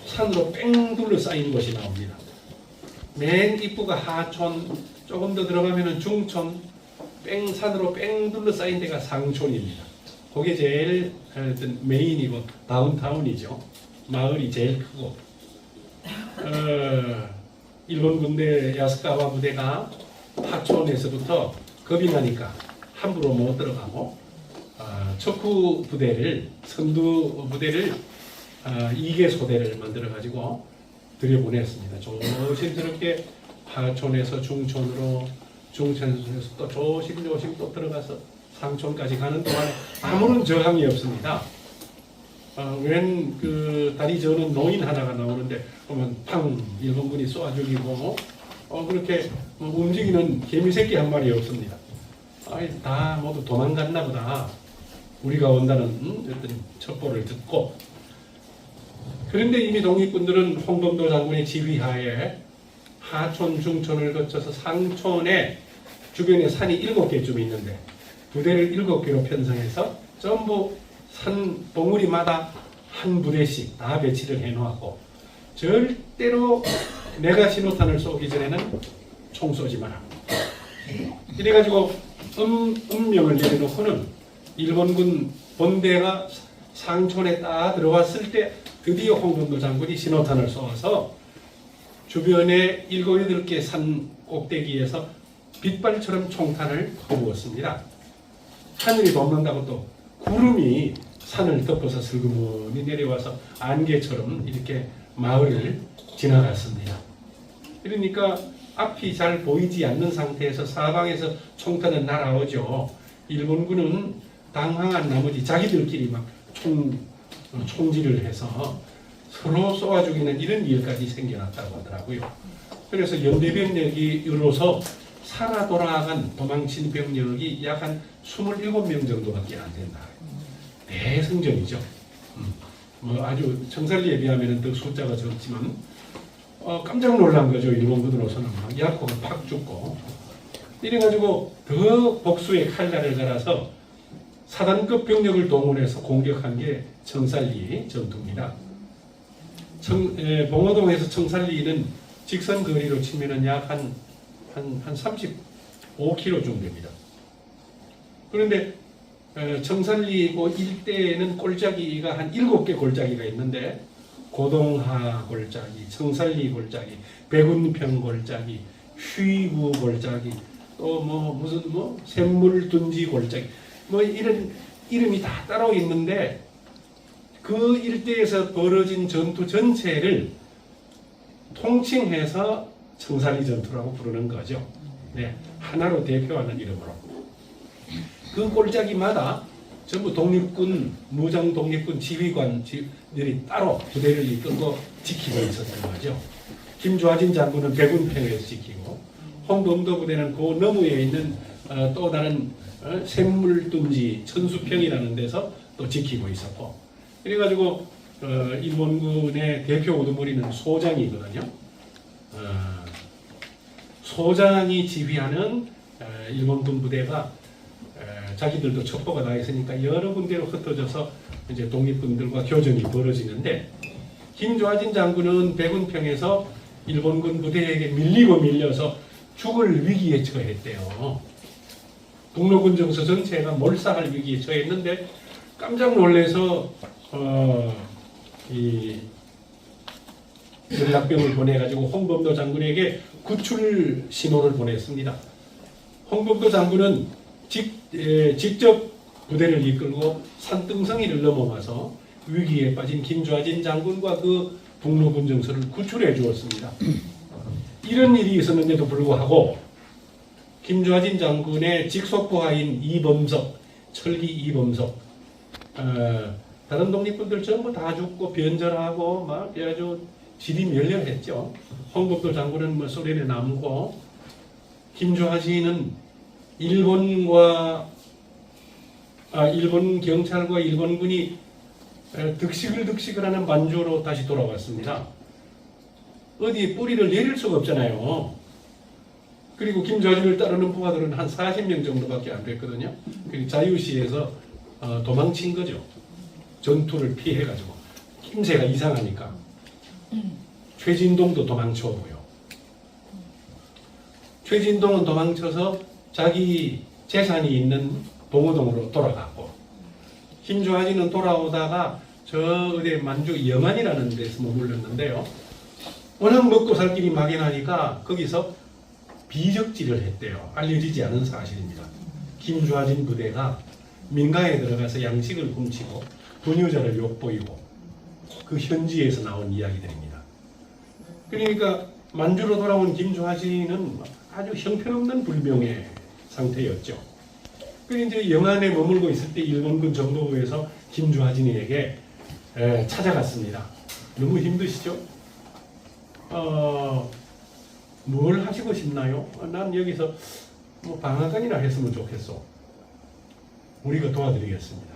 산으로 뺑 둘러싸인 곳이 나옵니다. 맨 입구가 하촌, 조금 더 들어가면 중촌, 산으로 뺑 둘러싸인 데가 상촌입니다. 그게 제일 메인이고 다운타운이죠. 마을이 제일 크고 일본 군대 야스카와 부대가 하촌에서부터 겁이 나니까 함부로 못 들어가고 척후 부대를 선두 부대를 2개 소대를 만들어 가지고 들여보냈습니다. 조심스럽게 하촌에서 중촌으로 중촌에서 또 조심조심 또 들어가서 상촌까지 가는 동안에 아무런 저항이 없습니다. 웬 그 다리 저는 노인 하나가 나오는데 보면 팡 일본군이 쏘아 죽이고 그렇게 움직이는 개미새끼 한 마리 없습니다. 다 모두 도망갔나 보다. 우리가 온다는 어떤 첩보를 듣고 그런데 이미 독립군들은 홍범도 장군의 지휘하에 하촌, 중촌을 거쳐서 상촌에 주변에 산이 7개쯤 있는데 부대를 7개로 편성해서 전부 산 봉우리마다 한 부대씩 다 배치를 해놓았고 절대로 내가 신호탄을 쏘기 전에는 총 쏘지 마라. 이래가지고 음명을 내려놓고는 일본군 본대가 상촌에 딱 들어왔을 때 드디어 홍범도 장군이 신호탄을 쏘아서 주변에 7, 8개 산 꼭대기에서 빗발처럼 총탄을 퍼부었습니다. 하늘이 덮는다고 또 구름이 산을 덮어서 슬그머니 내려와서 안개처럼 이렇게 마을을 지나갔습니다. 그러니까 앞이 잘 보이지 않는 상태에서 사방에서 총탄은 날아오죠. 일본군은 당황한 나머지 자기들끼리 막 총질을 해서 서로 쏘아 죽이는 이런 일까지 생겨났다고 하더라고요. 그래서 연대병력이 이로서 살아 돌아간 도망친 병력이 약 한 27명 정도밖에 안 된다. 대승전이죠. 뭐 아주 청산리에 비하면 더 숫자가 적지만 깜짝 놀란 거죠. 일본군으로서는 막 야코가 팍 죽고 이래가지고 더 복수의 칼날을 갈아서 사단급 병력을 동원해서 공격한 게 청산리 전투입니다. 봉오동에서 청산리는 직선 거리로 치면은 약 한 35km 정도 됩니다. 그런데 청산리 그 일대에는 골짜기가 한 7개 골짜기가 있는데 고동하 골짜기, 청산리 골짜기, 백운평 골짜기, 휘구 골짜기, 또 무슨 샘물둔지 골짜기, 이런 이름이 다 따로 있는데 그 일대에서 벌어진 전투 전체를 통칭해서 청산리 전투라고 부르는 거죠. 네, 하나로 대표하는 이름으로. 그 골짜기마다 전부 독립군, 무장 독립군 지휘관들이 따로 부대를 이끌고 지키고 있었던 거죠. 김좌진 장군은 백운평에서 지키고, 홍범도 부대는 그 너머에 있는 또 다른 샘물둔지 천수평이라는 데서 또 지키고 있었고, 그래가지고 일본군의 대표 우두머리는 소장이거든요. 소장이 지휘하는 일본군 부대가 자기들도 첩보가 나 있으니까 여러 군데로 흩어져서 이제 독립군들과 교전이 벌어지는데, 김좌진 장군은 백운평에서 일본군 부대에게 밀려서 죽을 위기에 처했대요. 북로군 정서 전체가 몰살할 위기에 처했는데 깜짝 놀래서 이 연락병을 보내가지고 홍범도 장군에게 구출 신호를 보냈습니다. 홍범도 장군은 직접 부대를 이끌고 산등성이를 넘어가서 위기에 빠진 김좌진 장군과 그 북로군 정서를 구출해 주었습니다. 이런 일이 있었는데도 불구하고 김좌진 장군의 직속 부하인 이범석, 철기 이범석, 다른 독립군들 전부 다 죽고 변절하고 막 아주 질이 멸렬했죠. 홍범도 장군은 소련에 남고, 김좌진은 일본 경찰과 일본군이 득식을 하는 만주로 다시 돌아왔습니다. 어디 뿌리를 내릴 수가 없잖아요. 그리고 김좌진을 따르는 부하들은 한 40명 정도밖에 안 됐거든요. 그리고 자유시에서 도망친 거죠. 전투를 피해가지고. 김새가 이상하니까. 최진동도 도망쳐오고요. 최진동은 도망쳐서 자기 재산이 있는 봉오동으로 돌아갔고, 김좌진은 돌아오다가 저 어디 만주 영안이라는 데서 머물렀는데요. 워낙 먹고 살 길이 막연하니까 거기서 비적질을 했대요. 알려지지 않은 사실입니다. 김좌진 부대가 민가에 들어가서 양식을 훔치고 분유자를 욕보이고, 그 현지에서 나온 이야기들입니다. 그러니까 만주로 돌아온 김좌진은 아주 형편없는 불명의 상태였죠. 그 이제 영안에 머물고 있을 때 일본군 정보부에서 김좌진에게 찾아갔습니다. 너무 힘드시죠? 뭘 하시고 싶나요? 난 여기서 방앗간이나 했으면 좋겠어. 우리가 도와드리겠습니다.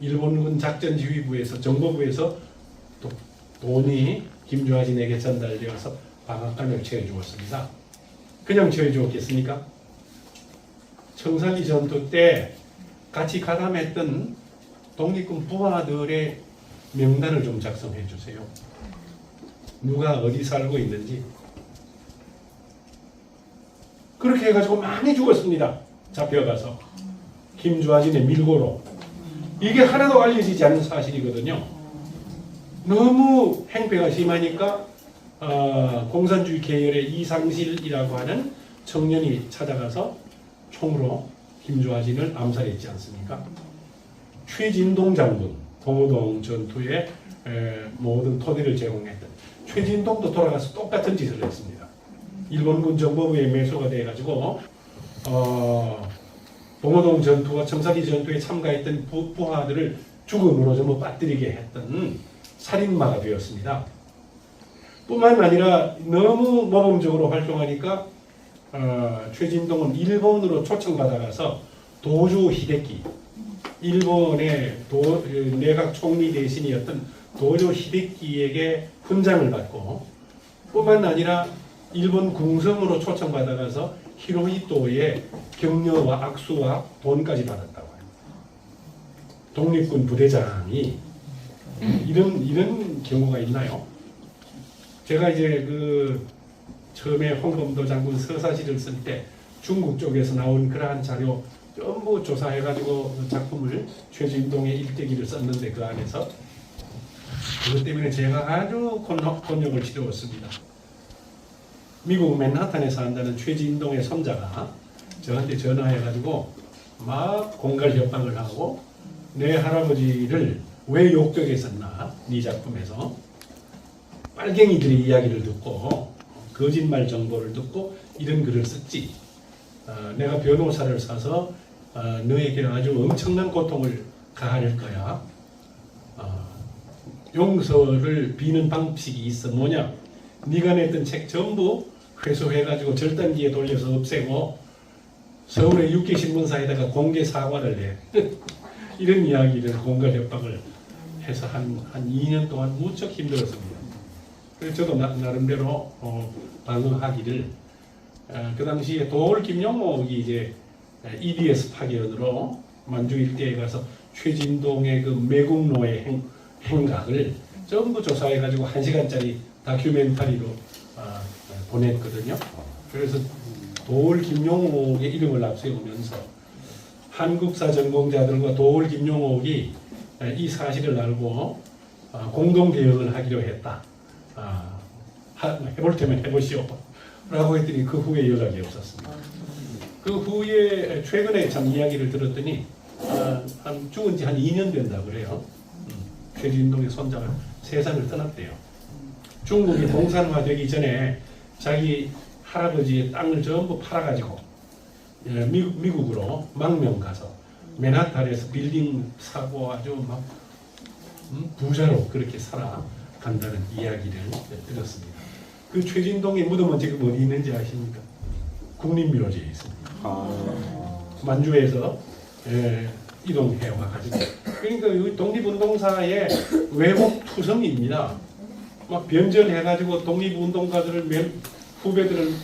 일본군 작전지휘부에서, 정보부에서 돈이 김좌진에게 전달되어서 방앗간을 채워주었습니다. 그냥 채워주었겠습니까? 청산리 전투 때 같이 가담했던 독립군 부하들의 명단을 좀 작성해 주세요. 누가 어디 살고 있는지. 그렇게 해가지고 많이 죽었습니다. 잡혀가서. 김좌진의 밀고로. 이게 하나도 알려지지 않는 사실이거든요. 너무 행패가 심하니까 공산주의 계열의 이상실이라고 하는 청년이 찾아가서 총으로 김좌진을 암살했지 않습니까? 최진동 장군, 봉오동 전투에 모든 토대를 제공했던 최진동도 돌아가서 똑같은 짓을 했습니다. 일본군 정보부에 매수가 돼가지고 봉오동 전투와 청사리 전투에 참가했던 부하들을 죽음으로 전부 빠뜨리게 했던 살인마가 되었습니다. 뿐만 아니라 너무 모범적으로 활동하니까 최진동은 일본으로 초청받아가서 도조 히데키, 일본의 내각 총리 대신이었던 도조 히데키에게 훈장을 받고, 뿐만 아니라 일본 궁성으로 초청받아가서 히로히토의 격려와 악수와 돈까지 받았다고 합니다. 독립군 부대장이 이런 경우가 있나요? 제가 이제 처음에 홍범도 장군 서사시를 쓸 때 중국 쪽에서 나온 그러한 자료 전부 조사해가지고 작품을 최진동의 일대기를 썼는데, 그 안에서 그것 때문에 제가 아주 곤욕을 치르었습니다. 미국 맨하탄에 산다는 최진동의 손자가 저한테 전화해가지고 막 공갈 협박을 하고, 내 할아버지를 왜 욕되게 썼나, 네 작품에서 빨갱이들의 이야기를 듣고 거짓말 정보를 듣고 이런 글을 썼지. 내가 변호사를 사서 너에게 아주 엄청난 고통을 가할 거야. 용서를 비는 방식이 있어. 뭐냐? 네가 냈던 책 전부 회수해가지고 절단기에 돌려서 없애고 서울의 육계신문사에다가 공개 사과를 해. 이런 이야기를 공갈 협박을 해서 한 2년 동안 무척 힘들었습니다. 그래서 저도 나름대로 방어하기를, 그 당시에 도올 김용옥이 이제 EBS 파견으로 만주 일대에 가서 최진동의 그 매국노의 행각을 전부 조사해가지고 1시간짜리 다큐멘터리로 보냈거든요. 그래서 도올 김용옥의 이름을 앞세우면서 한국사 전공자들과 도올 김용옥이 이 사실을 알고 공동 대응을 하기로 했다. 해볼 테면 해보시오 라고 했더니 그 후에 연락이 없었습니다. 그 후에 최근에 참 이야기를 들었더니 죽은 지 한 2년 된다고 그래요. 최진동의 손자가 세상을 떠났대요. 중국이 공산화되기 전에 자기 할아버지의 땅을 전부 팔아가지고 미국으로 망명 가서 맨하탄에서 빌딩 사고 아주 막 부자로 그렇게 살아간다는 이야기를 들었습니다. 그 최진동의 무덤은 지금 어디 있는지 아십니까? 국립묘지에 있습니다. 만주에서 이동해 와가지고, 그러니까 이 독립운동사의 외국 투성이입니다. 막 변절해가지고 독립운동가들을 후배들을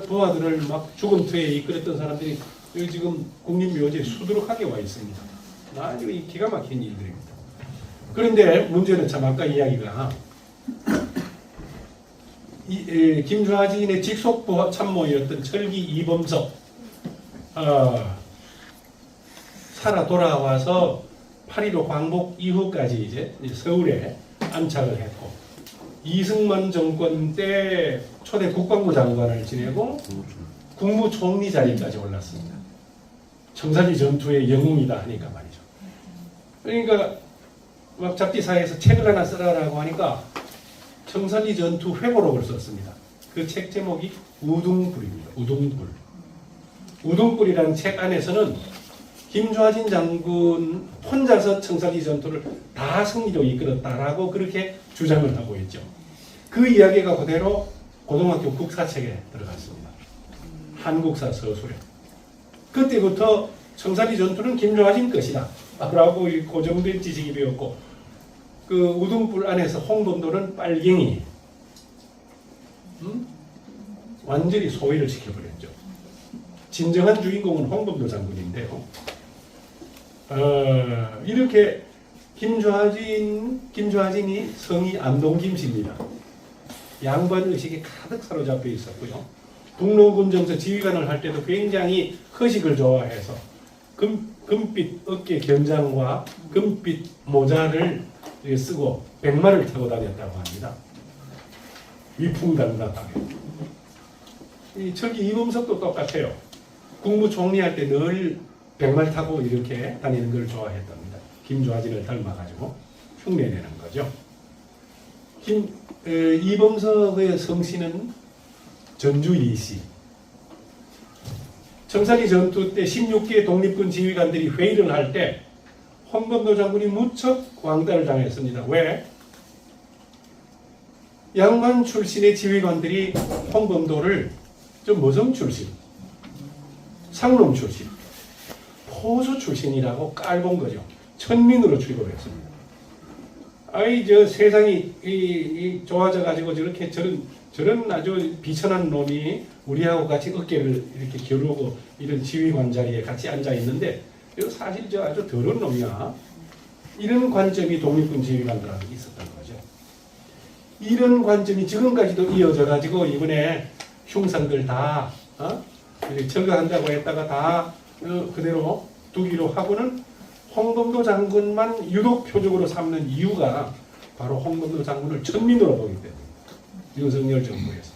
부하들을 막 죽음터에 이끌었던 사람들이 여기 지금 국립묘지에 수두룩하게 와 있습니다. 아주 기가 막힌 일들입니다. 그런데 문제는 참 아까 이야기가 김좌진의 직속부 참모였던 철기 이범석 살아 돌아와서 8.15 광복 이후까지 이제 서울에 안착을 했고, 이승만 정권 때 초대 국방부 장관을 지내고 국무총리 자리까지 올랐습니다. 청사리 전투의 영웅이다 하니까 말이죠. 그러니까 막 잡지사에서 책을 하나 쓰라라고 하니까 청사리 전투 회고록을 썼습니다. 그 책 제목이 우둥불입니다. 우둥불. 우둥불이라는 책 안에서는 김좌진 장군 혼자서 청사리 전투를 다 승리로 이끌었다라고 그렇게 주장을 하고 있죠. 그 이야기가 그대로 고등학교 국사책에 들어갔습니다. 한국사 서술에. 그때부터 청사리 전투는 김좌진 것이다 라고 고정된 지식이 되었고, 그 우등불 안에서 홍범도는 빨갱이, 완전히 소외를 시켜버렸죠. 진정한 주인공은 홍범도 장군인데요. 이렇게 김좌진이 성이 안동김씨입니다. 양반 의식에 가득 사로잡혀 있었고요. 북로군정서 지휘관을 할 때도 굉장히 허식을 좋아해서 금빛 어깨 견장과 금빛 모자를 쓰고 백마를 타고 다녔다고 합니다. 위풍당당하게. 이 철기 이범석도 똑같아요. 국무총리 할 때 늘 백말 타고 이렇게 다니는 걸 좋아했답니다. 김좌진을 닮아가지고 흉내내는 거죠. 이범석의 성씨는 전주 이씨. 청산리 전투 때 16개 독립군 지휘관들이 회의를 할 때 홍범도 장군이 무척 왕따를 당했습니다. 왜? 양반 출신의 지휘관들이 홍범도를 좀 모성 출신, 상놈 출신, 포수 출신이라고 깔본 거죠. 천민으로 취급했습니다. 아이 저 세상이 좋아져 가지고 저렇게 저런 아주 비천한 놈이 우리하고 같이 어깨를 이렇게 겨루고 이런 지휘관 자리에 같이 앉아 있는데 이거 사실 저 아주 더러운 놈이야. 이런 관점이 독립군 지휘관들한테 있었던 거죠. 이런 관점이 지금까지도 이어져 가지고 이번에 흉상들 다 철거한다고 했다가 다 그대로 두기로 하고는 홍범도 장군만 유독 표적으로 삼는 이유가 바로 홍범도 장군을 천민으로 보기 때문에 윤석열 정부에서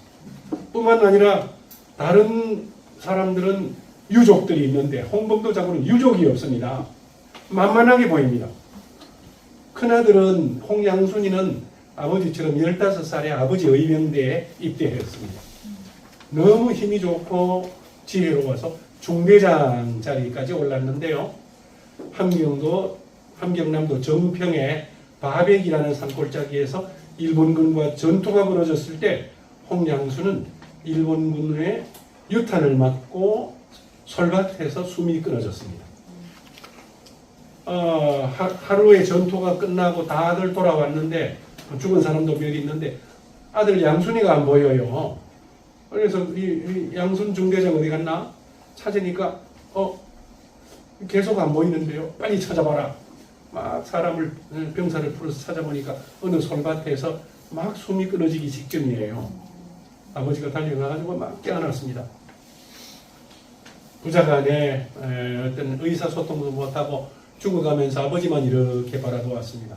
뿐만 아니라 다른 사람들은 유족들이 있는데 홍범도 장군은 유족이 없습니다. 만만하게 보입니다. 큰아들은 홍양순이는 아버지처럼 15살에 아버지 의병대에 입대했습니다. 너무 힘이 좋고 지혜로워서 중대장 자리까지 올랐는데요. 함경남도 정평에 바백이라는 산골짜기에서 일본군과 전투가 벌어졌을 때 홍양수는 일본군의 유탄을 맞고 솔밭에서 숨이 끊어졌습니다. 하루의 전투가 끝나고 다들 돌아왔는데 죽은 사람도 몇 있는데 아들 양순이가 안 보여요. 그래서 이 양순 중대장 어디 갔나? 찾으니까 계속 안 보이는데요. 빨리 찾아봐라. 막 사람을 병사를 풀어서 찾아보니까 어느 솔밭에서 막 숨이 끊어지기 직전이에요. 아버지가 달려가가지고 막 깨어났습니다. 부자간에 어떤 의사소통도 못하고 죽어가면서 아버지만 이렇게 바라보았습니다.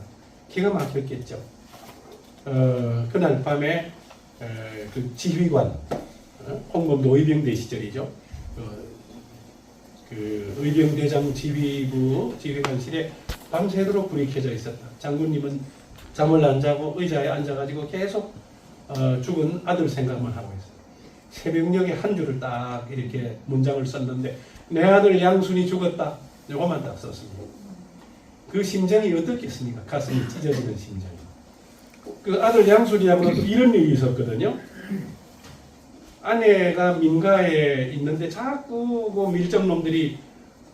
기가 막혔겠죠. 그날 밤에 그 지휘관 홍범도 의병대 시절이죠. 그 의병대장 지휘부 지휘관실에 밤새도록 불이 켜져 있었다. 장군님은 잠을 안 자고 의자에 앉아가지고 계속 죽은 아들 생각만 하고 있어요. 새벽녘에 한 줄을 딱 이렇게 문장을 썼는데 내 아들 양순이 죽었다. 이거만 딱 썼습니다. 그 심정이 어떻겠습니까? 가슴이 찢어지는 심정. 그 아들 양순이하고는 또 이런 일이 있었거든요. 아내가 민가에 있는데 자꾸 그 밀정놈들이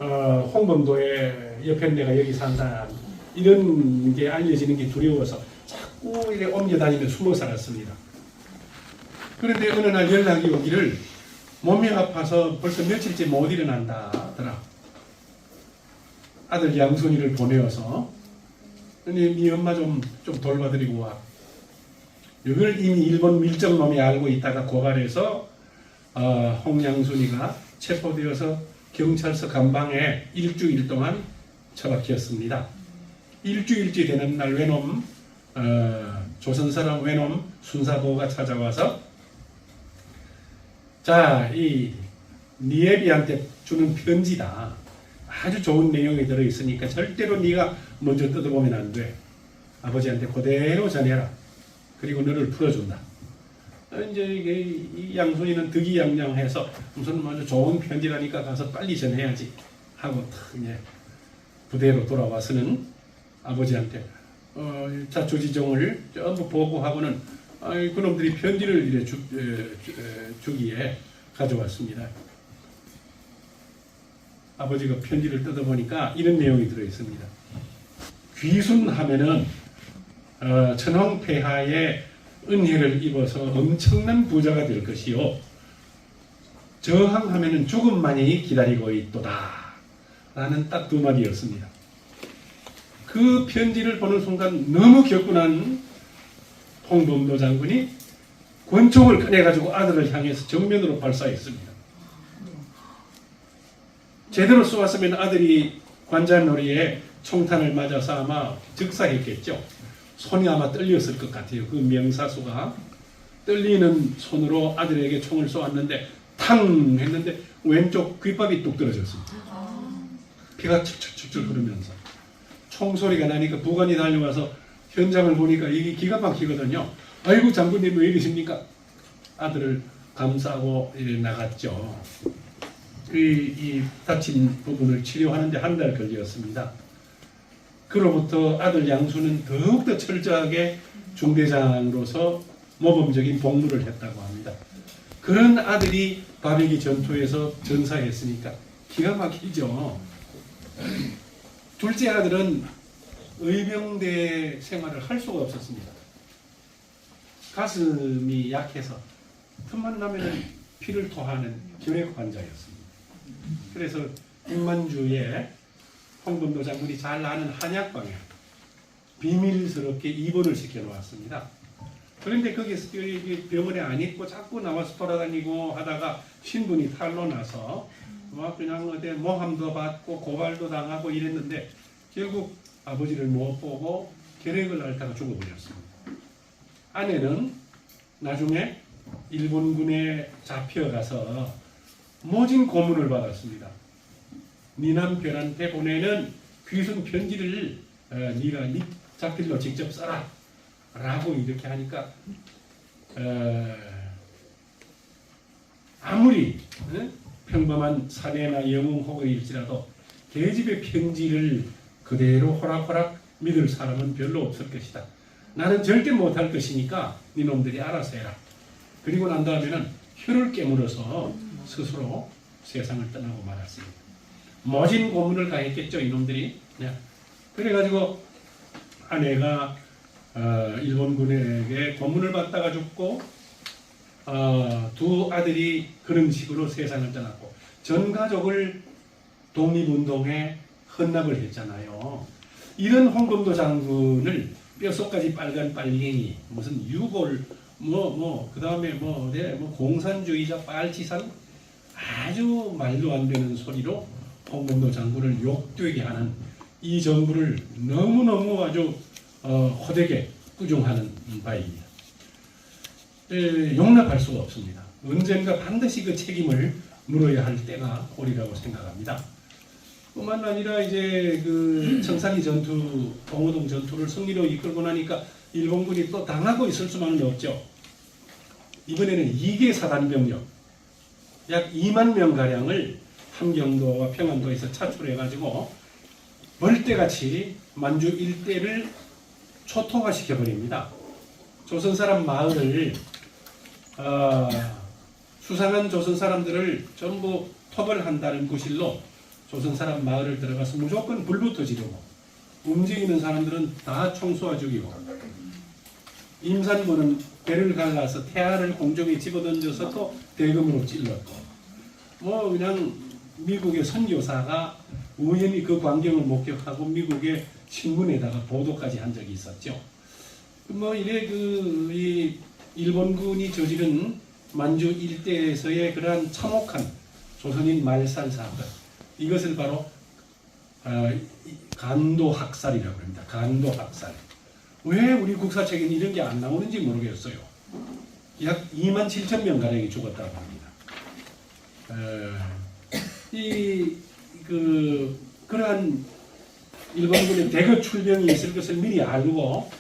홍범도에 옆에 내가 여기 산다 이런 게 알려지는 게 두려워서 자꾸 이렇게 옮겨다니며 숨어 살았습니다. 그런데 어느 날 연락이 오기를 몸이 아파서 벌써 며칠째 못 일어난다 하더라. 아들 양순이를 보내어서 근데 네 엄마 좀 돌봐드리고 와. 이걸 이미 일본 밀정놈이 알고 있다가 고발해서 홍양순이가 체포되어서 경찰서 감방에 일주일 동안 처박혔습니다. 일주일째 되는 날 외놈 조선사람 외놈 순사보가 찾아와서 자, 이 니에비한테 주는 편지다. 아주 좋은 내용이 들어있으니까 절대로 네가 먼저 뜯어보면 안 돼. 아버지한테 그대로 전해라. 그리고 너를 풀어준다. 이제 이 양순이는 득이양양해서 무슨 아주 좋은 편지라니까 가서 빨리 전해야지 하고 이제 부대로 돌아와서는 아버지한테 자초지종을 전부 보고하고는 그놈들이 편지를 이래 주기에 가져왔습니다. 아버지가 편지를 뜯어보니까 이런 내용이 들어있습니다. 귀순하면은 천황폐하의 은혜를 입어서 엄청난 부자가 될 것이요. 저항하면은 죽음만이 기다리고 있도다. 라는 딱 두 마디였습니다. 그 편지를 보는 순간 너무 격분한 홍범도 장군이 권총을 꺼내가지고 아들을 향해서 정면으로 발사했습니다. 제대로 쏘았으면 아들이 관자놀이에 총탄을 맞아서 아마 즉사했겠죠. 손이 아마 떨렸을 것 같아요. 그 명사수가 떨리는 손으로 아들에게 총을 쏘았는데 탕 했는데 왼쪽 귓밥이 뚝 떨어졌습니다. 피가 척척척척 흐르면서 총소리가 나니까 부관이 달려와서 현장을 보니까 이게 기가 막히거든요. 아이고 장군님 왜 이러십니까? 아들을 감싸고 나갔죠. 이 다친 부분을 치료하는데 한 달 걸렸습니다. 그로부터 아들 양수는 더욱더 철저하게 중대장으로서 모범적인 복무를 했다고 합니다. 그런 아들이 바베기 전투에서 전사했으니까 기가 막히죠. 둘째 아들은 의병대 생활을 할 수가 없었습니다. 가슴이 약해서 틈만 나면 피를 토하는 결핵 환자였습니다. 그래서 임만주에 홍범도 장군이 잘 아는 한약방에 비밀스럽게 입원을 시켜놓았습니다. 그런데 거기서 병원에 안 있고 자꾸 나와서 돌아다니고 하다가 신분이 탈로 나서 막 그냥 어디 모함도 받고 고발도 당하고 이랬는데 결국 아버지를 못 보고 결핵을 앓다가 죽어버렸습니다. 아내는 나중에 일본군에 잡혀가서 모진 고문을 받았습니다. 네 남편한테 보내는 귀순 편지를 네가 네 자필로 직접 써라 라고 이렇게 하니까 아무리 평범한 사내나 영웅 호거일지라도 계집의 편지를 그대로 호락호락 믿을 사람은 별로 없을 것이다. 나는 절대 못할 것이니까 니놈들이 알아서 해라. 그리고 난 다음에는 혀를 깨물어서 스스로 세상을 떠나고 말았습니다. 모진 고문을 가했겠죠, 이놈들이. 네. 그래가지고 아내가 일본군에게 고문을 받다가 죽고 두 아들이 그런 식으로 세상을 떠났고 전 가족을 독립운동에 헌납을 했잖아요. 이런 홍범도 장군을 뼛속까지 빨간 빨갱이 무슨 유골 그 다음에 공산주의자 빨치산 아주 말도 안 되는 소리로 홍범도 장군을 욕되게 하는 이 정부를 너무너무 아주 호되게 꾸중하는 바입니다. 용납할 수가 없습니다. 언젠가 반드시 그 책임을 물어야 할 때가 오리라고 생각합니다. 뿐만 아니라 이제 그 청산리 전투, 봉오동 전투를 승리로 이끌고 나니까 일본군이 또 당하고 있을 수만은 없죠. 이번에는 2개 사단병력 약 2만 명가량을 함경도와 평안도에서 차출해가지고 벌떼같이 만주 일대를 초토화시켜버립니다. 조선 사람 마을을 수상한 조선 사람들을 전부 토벌한다는 구실로 조선 사람 마을을 들어가서 무조건 불부터 지르고 움직이는 사람들은 다 총쏘아 죽이고 임산부는 배를 갈라서 태아를 공중에 집어던져서 또 대금으로 찔렀고 그냥 미국의 선교사가 우연히 그 광경을 목격하고 미국의 신문에다가 보도까지 한 적이 있었죠. 이래 이 일본군이 저지른 만주 일대에서의 그러한 참혹한 조선인 말살 사건, 이것을 바로 간도학살이라고 합니다. 간도학살. 왜 우리 국사책에는 이런 게 안 나오는지 모르겠어요. 약 2만 7천 명 가량이 죽었다고 합니다. 그러한 일본군의 대거 출병이 있을 것을 미리 알고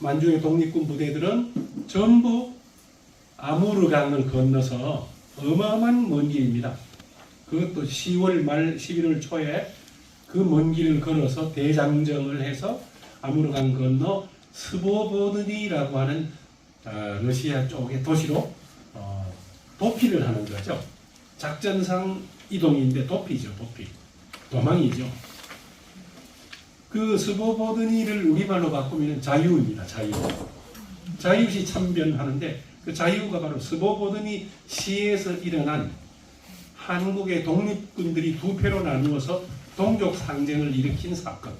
만주의 독립군 부대들은 전부 아무르강을 건너서 어마어마한 먼 길입니다. 그것도 10월 말 11월 초에 그 먼 길을 걸어서 대장정을 해서 아무르강 건너 스보보드니라고 하는 러시아 쪽의 도시로 도피를 하는 거죠. 작전상 이동인데 도피죠. 도피. 도망이죠. 그 스보보드니를 우리말로 바꾸면 자유입니다. 자유. 자유시 참변하는데 그 자유가 바로 스보보드니 시에서 일어난 한국의 독립군들이 두 패로 나누어서 동족 상쟁을 일으킨 사건.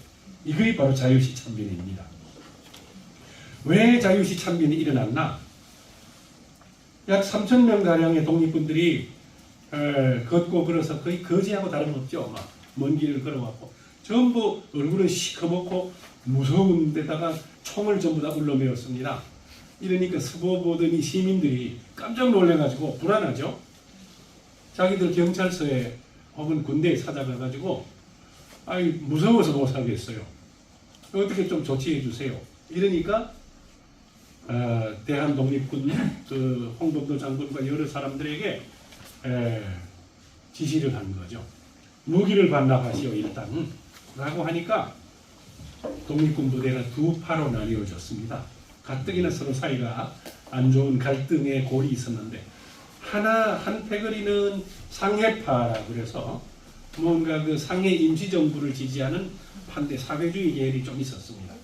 이것이 바로 자유시 참변입니다. 왜 자유시 참변이 일어났나? 약 3,000명 가량의 독립군들이 걷고 걸어서 거의 거지하고 다름없죠. 먼 길을 걸어왔고 전부 얼굴은 시커멓고 무서운 데다가 총을 전부 다 울러매었습니다. 이러니까 스보보드니 시민들이 깜짝 놀래가지고 불안하죠. 자기들 경찰서에 혹은 군대에 찾아가가지고 무서워서 못 살겠어요. 어떻게 좀 조치해 주세요. 이러니까 대한독립군 그 홍범도 장군과 여러 사람들에게 지시를 한 거죠. 무기를 반납하시오 일단 라고 하니까 독립군 부대가 두 파로 나뉘어졌습니다. 가뜩이나 서로 사이가 안 좋은 갈등의 골이 있었는데 한 패거리는 상해파라 그래서 뭔가 그 상해 임시정부를 지지하는 반대 사회주의 계열이 좀 있었습니다.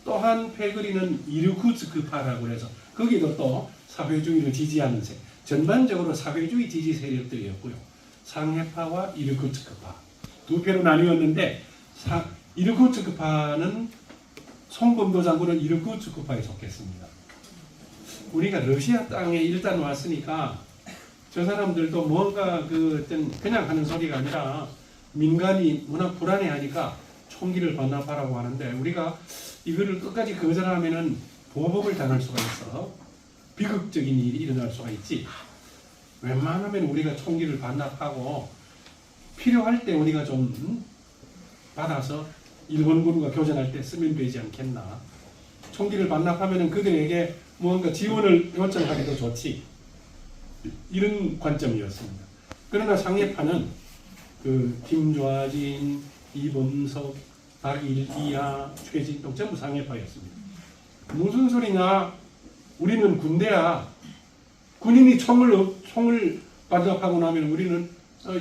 또 한 패거리는 이르쿠츠크파라고 해서 거기도 또 사회주의를 지지하는 전반적으로 사회주의 지지 세력들이었고요. 상해파와 이르쿠츠크파 두 패로 나뉘었는데 이르쿠츠크파는 송범도 장군은 이르쿠츠크파에 속했습니다. 우리가 러시아 땅에 일단 왔으니까 저 사람들도 뭔가 그냥 하는 소리가 아니라 민간이 워낙 불안해하니까 총기를 반납하라고 하는데 우리가 이거를 끝까지 거절하면은 보복을 당할 수가 있어. 비극적인 일이 일어날 수가 있지. 웬만하면 우리가 총기를 반납하고 필요할 때 우리가 좀 받아서 일본군과 교전할 때 쓰면 되지 않겠나. 총기를 반납하면은 그들에게 무언가 지원을 요청하기도 좋지. 이런 관점이었습니다. 그러나 상해파는 그 김좌진, 이범석, 박일기야, 최진동 전부 상해파였습니다. 무슨 소리냐? 우리는 군대야. 군인이 총을 반납하고 나면 우리는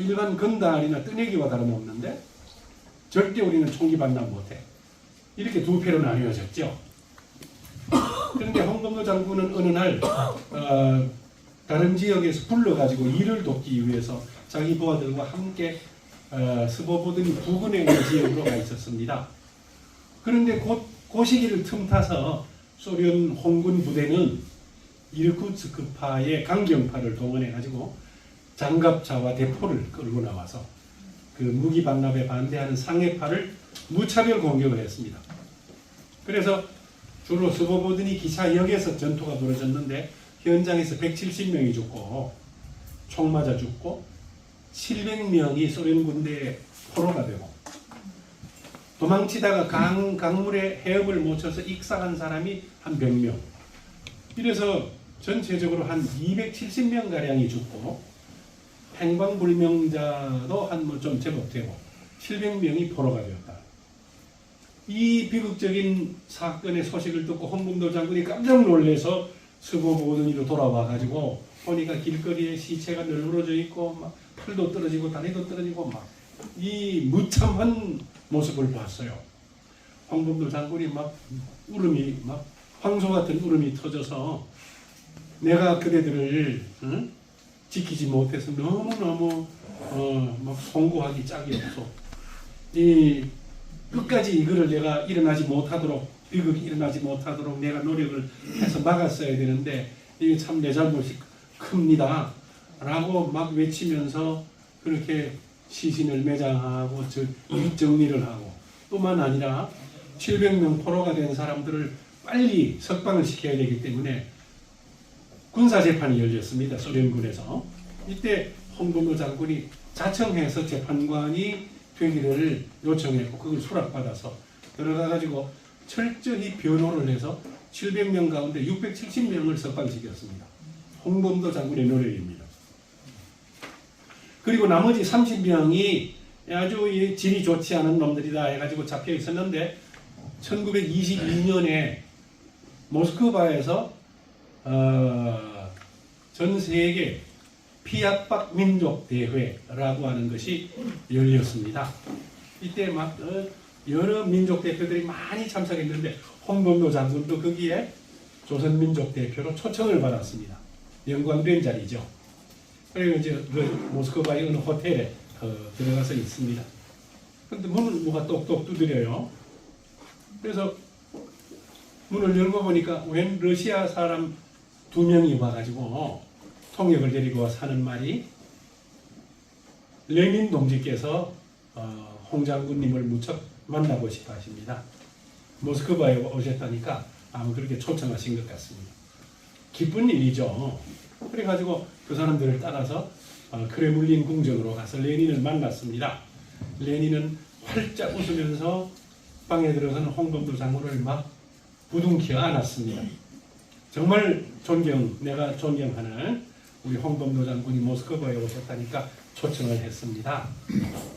일반 건달이나 뜨내기와 다름없는데 절대 우리는 총기 반납 못해. 이렇게 두 패로 나뉘어졌죠. 그런데 홍범도 장군은 어느 날 다른 지역에서 불러가지고 일을 돕기 위해서 자기 부하들과 함께 스보보드니 부근에 있는 지역으로 가 있었습니다. 그런데 그 시기를 틈타서 소련 홍군 부대는 이르쿠츠크파의 강경파를 동원해가지고 장갑차와 대포를 끌고 나와서 그 무기 반납에 반대하는 상해파를 무차별 공격을 했습니다. 그래서 주로 스보보드니 기차역에서 전투가 벌어졌는데 현장에서 170명이 죽고 총 맞아 죽고 700명이 소련 군대에 포로가 되고 도망치다가 강물에 헤엄을 못 쳐서 익사한 사람이 한 100명. 이래서 전체적으로 한 270명 가량이 죽고 행방불명자도 한 뭐 좀 제법 되고 700명이 포로가 되었다. 이 비극적인 사건의 소식을 듣고 홍범도 장군이 깜짝 놀라서 스보보드니로 돌아와 가지고 보니까 길거리에 시체가 널브러져 있고 막 팔도 떨어지고 다리도 떨어지고 막 이 무참한 모습을 봤어요. 홍범도 장군이 막 울음이 막 황소 같은 울음이 터져서 내가 그대들을 지키지 못해서 너무너무 막 송구하기 짝이 없어. 이 끝까지 이거를 내가 일어나지 못하도록 비극이 일어나지 못하도록 내가 노력을 해서 막았어야 되는데 이게 참 내 잘못이 큽니다 라고 막 외치면서 그렇게 시신을 매장하고 정리를 하고 뿐만 아니라 700명 포로가 된 사람들을 빨리 석방을 시켜야 되기 때문에 군사재판이 열렸습니다. 소련군에서. 이때 홍범도 장군이 자청해서 재판관이 되기를 요청했고 그걸 수락받아서 들어가가지고 철저히 변호를 해서 700명 가운데 670명을 석방시켰습니다. 홍범도 장군의 노력입니다. 그리고 나머지 30명이 아주 질이 좋지 않은 놈들이다 해가지고 잡혀 있었는데 1922년에 모스크바에서 전 세계 피압박 민족 대회라고 하는 것이 열렸습니다. 이때 막 여러 민족 대표들이 많이 참석했는데 홍범도 장군도 거기에 조선민족 대표로 초청을 받았습니다. 영광된 자리죠. 그리고 이제 모스크바의 어느 호텔에 들어가서 있습니다. 그런데 문을 누가 똑똑 두드려요. 그래서 문을 열고 보니까 웬 러시아 사람 2명이 와가지고 통역을 데리고 와서 하는 말이 레닌 동지께서 홍 장군님을 무척 만나고 싶어 하십니다. 모스크바에 오셨다니까 아마 그렇게 초청하신 것 같습니다. 기쁜 일이죠. 그래가지고 그 사람들을 따라서 크레물린 궁전으로 가서 레닌을 만났습니다. 레닌은 활짝 웃으면서 방에 들어서는 홍범도 장군을 막 부둥켜 안았습니다. 정말 내가 존경하는 우리 홍범도 장군이 모스크바에 오셨다니까 초청을 했습니다.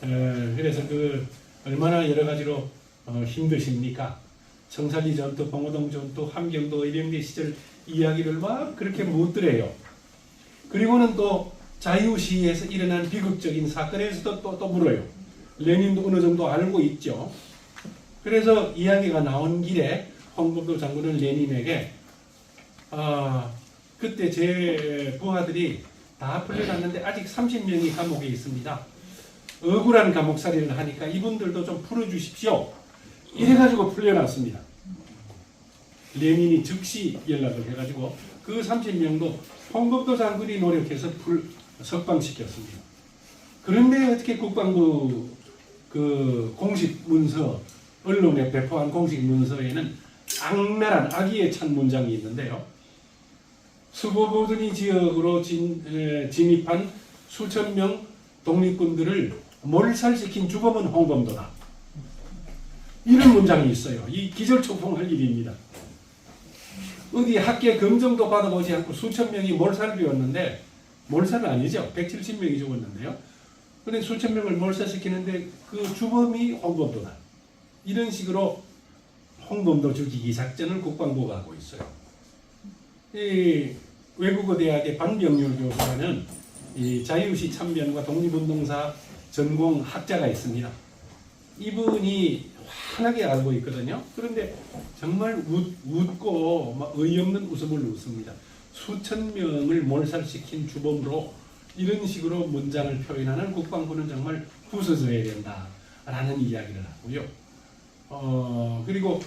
그래서 얼마나 여러 가지로 힘드십니까? 청산리 전투, 봉오동 전투, 함경도 의병대 시절 이야기를 막 그렇게 묻더래요. 그리고는 또 자유시에서 일어난 비극적인 사건에서도 또 물어요. 레닌도 어느 정도 알고 있죠. 그래서 이야기가 나온 길에 홍범도 장군은 레닌에게 그때 제 부하들이 다 풀려났는데 아직 30명이 감옥에 있습니다. 억울한 감옥살이를 하니까 이분들도 좀 풀어주십시오. 이래가지고 풀려났습니다. 레닌이 즉시 연락을 해가지고 그 30명도 홍범도 장군이 노력해서 석방시켰습니다. 그런데 어떻게 국방부 공식 문서, 언론에 배포한 공식 문서에는 악랄한 악의에 찬 문장이 있는데요. 수보보든이 지역으로 진입한 수천 명 독립군들을 몰살시킨 주범은 홍범도다. 이런 문장이 있어요. 이 기절초풍할 일입니다. 어디 학계 검정도 받아보지 않고 수천 명이 몰살되었는데, 몰살은 아니죠. 170명이 죽었는데요. 그런데 수천 명을 몰살시키는데 그 주범이 홍범도다. 이런 식으로 홍범도 죽이기 작전을 국방부가 하고 있어요. 이 외국어 대학의 반병률 교수라는 이 자유시 참변과 독립운동사 전공 학자가 있습니다. 이분이 환하게 알고 있거든요. 그런데 정말 웃고 막 어이없는 웃음을 웃습니다. 수천 명을 몰살시킨 주범으로 이런 식으로 문장을 표현하는 국방부는 정말 부서져야 된다라는 이야기를 하고요. 그리고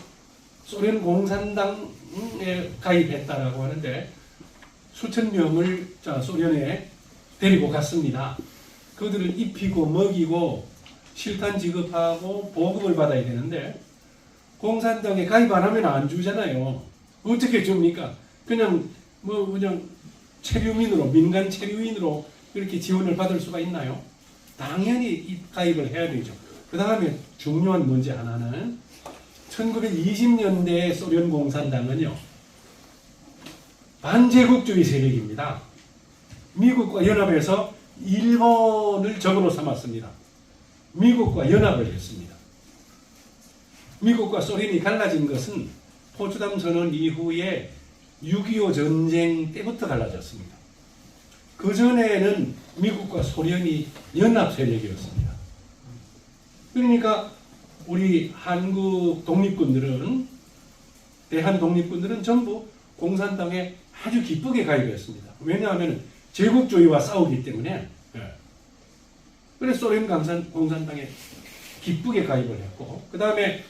소련 공산당에 가입했다라고 하는데 수천 명을 소련에 데리고 갔습니다. 그들을 입히고 먹이고 실탄 지급하고 보급을 받아야 되는데 공산당에 가입 안 하면 안 주잖아요. 어떻게 줍니까? 그냥 체류민으로, 민간 체류인으로 이렇게 지원을 받을 수가 있나요? 당연히 가입을 해야 되죠. 그 다음에 중요한 문제 하나는 1920년대 소련 공산당은요, 반제국주의 세력입니다. 미국과 연합해서 일본을 적으로 삼았습니다. 미국과 연합을 했습니다. 미국과 소련이 갈라진 것은 포츠담 선언 이후에 6.25 전쟁 때부터 갈라졌습니다. 그 전에는 미국과 소련이 연합 세력이었습니다. 그러니까 우리 한국 독립군들은, 대한 독립군들은 전부 공산당에 아주 기쁘게 가입했습니다. 왜냐하면 제국주의와 싸우기 때문에. 그래서 소련 공산당에 기쁘게 가입을 했고, 그 다음에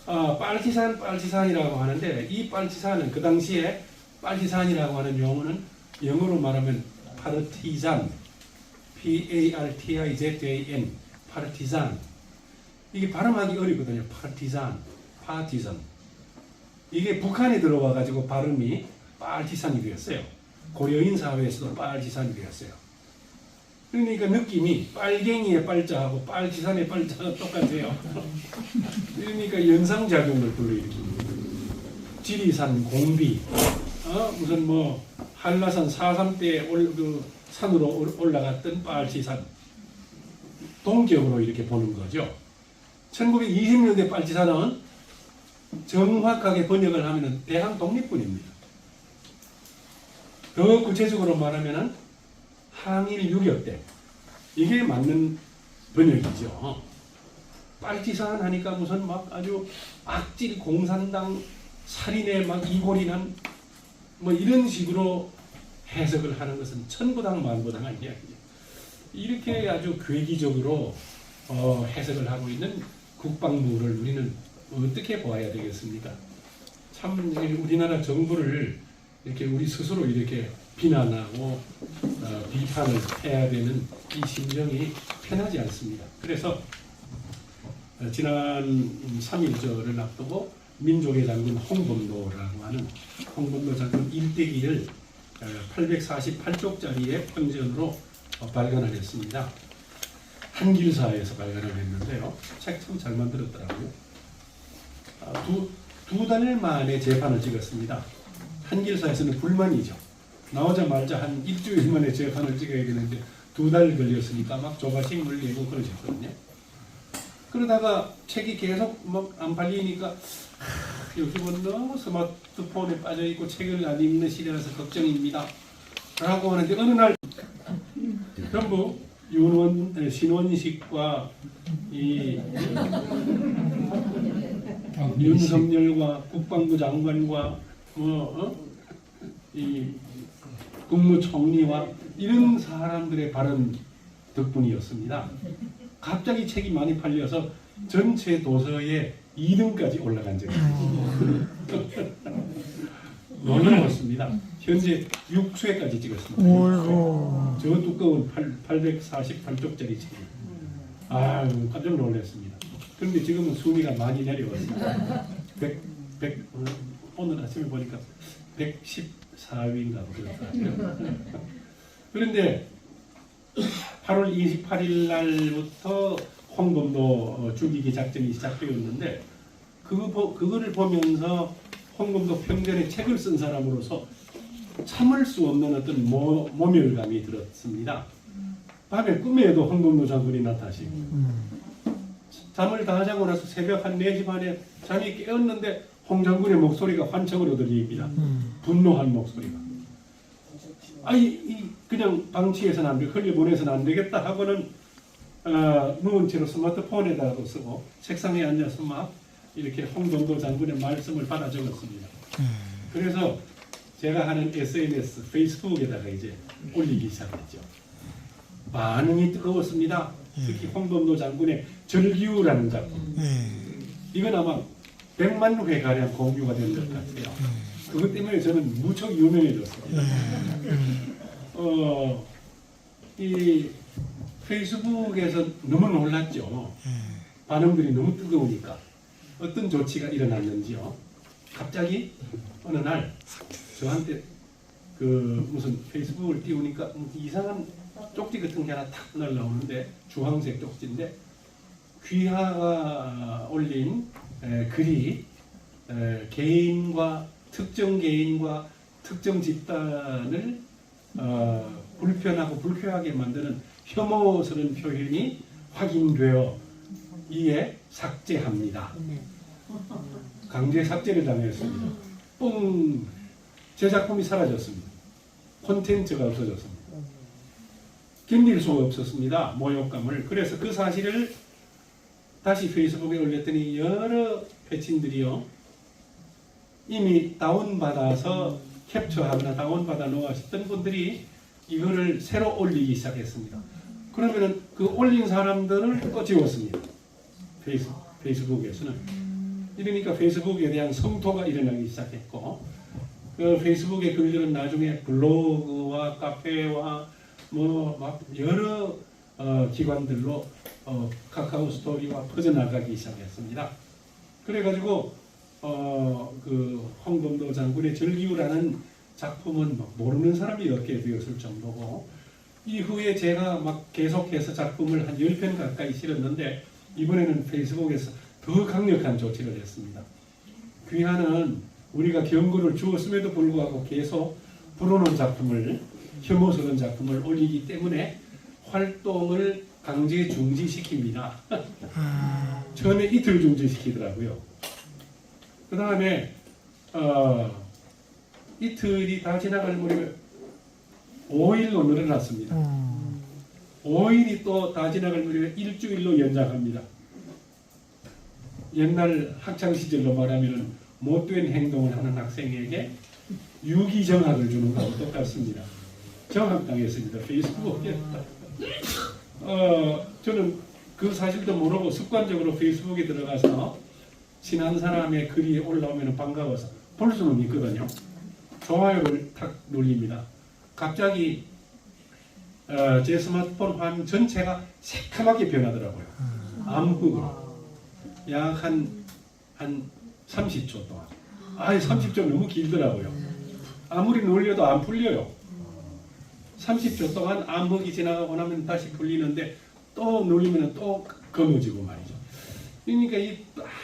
빨치산이라고 하는데, 이 빨치산은 그 당시에 빨치산이라고 하는 용어는 영어로 말하면 파르티잔, P-A-R-T-I-Z-A-N, 파르티잔. 이게 발음하기 어렵거든요. 파티잔. 이게 북한에 들어와 가지고 발음이 빨치산이 되었어요. 고려인 사회에서도 빨치산이 되었어요. 그러니까 느낌이 빨갱이의 빨자하고 빨치산의 빨자가 똑같아요. 그러니까 연상작용을 불러일으킵니다. 지리산 공비, 무슨 한라산 4.3 때 산으로 올라갔던 빨치산, 동격으로 이렇게 보는 거죠. 1920년대 빨치산은 정확하게 번역을 하면 대한 독립군입니다. 더 구체적으로 말하면 항일 유격 때, 이게 맞는 번역이죠. 빨치산 하니까 무슨 아주 악질 공산당 살인에 이골이난 이런 식으로 해석을 하는 것은 천부당 만부당한 이야기죠. 이렇게 아주 괴기적으로 해석을 하고 있는 국방부를 우리는 어떻게 보아야 되겠습니까? 참 우리나라 정부를 이렇게 우리 스스로 이렇게 비난하고 비판을 해야 되는 이 심정이 편하지 않습니다. 그래서 지난 3.1절을 앞두고 민족의 장군 홍범도라고 하는 홍범도 장군 일대기를 848쪽짜리의 편전으로 발간을 했습니다. 한길사에서 발간을 했는데요. 책 참 잘 만들었더라고요. 2달 만에 재판을 찍었습니다. 한길사에서는 불만이죠. 나오자마자 한 일주일 만에 재판을 찍어야 되는데 2달 걸렸으니까 막 조바심 물리고 그러셨거든요. 그러다가 책이 계속 막 안 팔리니까 요즘은 너무 스마트폰에 빠져있고 책을 안 읽는 시대라서 걱정입니다 라고 하는데, 어느 날 전부 신원식과 이 윤석열과 국방부 장관과 이 국무총리와 이런 사람들의 발언 덕분이었습니다. 갑자기 책이 많이 팔려서 전체 도서의 2등까지 올라간 적이 있습니다. 놀라웠습니다. 현재 6쇄까지 찍었습니다. 저 두꺼운 848쪽짜리 책이. 깜짝 놀랐습니다. 그런데 지금은 순위가 많이 내려왔습니다. 오늘 아침에 보니까 114위인가 그렇더라고요. 그런데 8월 28일 날부터 홍범도 죽이기 작전이 시작되었는데, 그거를 보면서 홍범도 평전에 책을 쓴 사람으로서 참을 수 없는 어떤 모멸감이 들었습니다. 밤에 꿈에도 홍범도 장군이 나타나시고, 잠을 다 자고 나서 새벽 한 4시 반에 잠이 깨었는데 홍 장군의 목소리가 환청으로 들립니다. 분노한 목소리가. 그냥 방치해서는 안 되고 흘려보내서는 안 되겠다 하고는 누운 채로 스마트폰에다가도 쓰고 책상에 앉아서 막 이렇게 홍범도 장군의 말씀을 받아 적었습니다. 그래서 제가 하는 SNS, 페이스북에다가 이제 올리기 시작했죠. 반응이 뜨거웠습니다. 특히 홍범도 장군의 절기우라는 작품. 이건 아마 100만 회가량 공유가 된 것 같아요. 그것 때문에 저는 무척 유명해졌어요. 이 페이스북에서 너무 놀랐죠. 반응들이 너무 뜨거우니까. 어떤 조치가 일어났는지요. 갑자기 어느 날 저한테 무슨 페이스북을 띄우니까 이상한 쪽지 같은 게 하나 탁 날라오는데, 주황색 쪽지인데 귀하가 올린 글이 특정 개인과 특정 집단을 불편하고 불쾌하게 만드는 혐오스러운 표현이 확인되어 이에 삭제합니다. 강제 삭제를 당했습니다. 제 작품이 사라졌습니다. 콘텐츠가 없어졌습니다. 견딜 수가 없었습니다. 모욕감을. 그래서 그 사실을 다시 페이스북에 올렸더니 여러 패친들이요, 이미 다운받아서 캡처하거나 다운받아 놓으셨던 분들이 이거를 새로 올리기 시작했습니다. 그러면은 그 올린 사람들을 또 지웠습니다. 페이스북에서는. 이러니까 페이스북에 대한 성토가 일어나기 시작했고, 그 페이스북의 글들은 나중에 블로그와 카페와 막 여러 기관들로 카카오 스토리와 퍼져나가기 시작했습니다. 그래가지고 그 홍범도 장군의 절기우라는 작품은 막 모르는 사람이 없게 되었을 정도고, 이후에 제가 막 계속해서 작품을 한 10편 가까이 실었는데, 이번에는 페이스북에서 더 강력한 조치를 했습니다. 귀하는 우리가 경고를 주었음에도 불구하고 계속 불어놓은 작품을, 혐오스러운 작품을 올리기 때문에 활동을 강제 중지시킵니다. 처음에 이틀 중지시키더라고요. 그 다음에 이틀이 다 지나갈 무렵에 5일로 늘어났습니다. 5일이 또 다 지나갈 무렵에 일주일로 연장합니다. 옛날 학창시절로 말하면 못된 행동을 하는 학생에게 유기정학을 주는 거하고 똑같습니다. 정학당했습니다. 페이스북에. 저는 그 사실도 모르고 습관적으로 페이스북에 들어가서 친한 사람의 글이 올라오면 반가워서 볼 수는 있거든요. 좋아요를 탁 눌립니다. 갑자기 제 스마트폰 화면 전체가 새카맣게 변하더라고요. 암흑으로. 약 한 30초 동안. 30초 너무 길더라고요. 아무리 놀려도 안 풀려요. 30초 동안 암흑이 지나가고 나면 다시 풀리는데 또 눌리면 또 검어지고 말이죠. 그러니까 이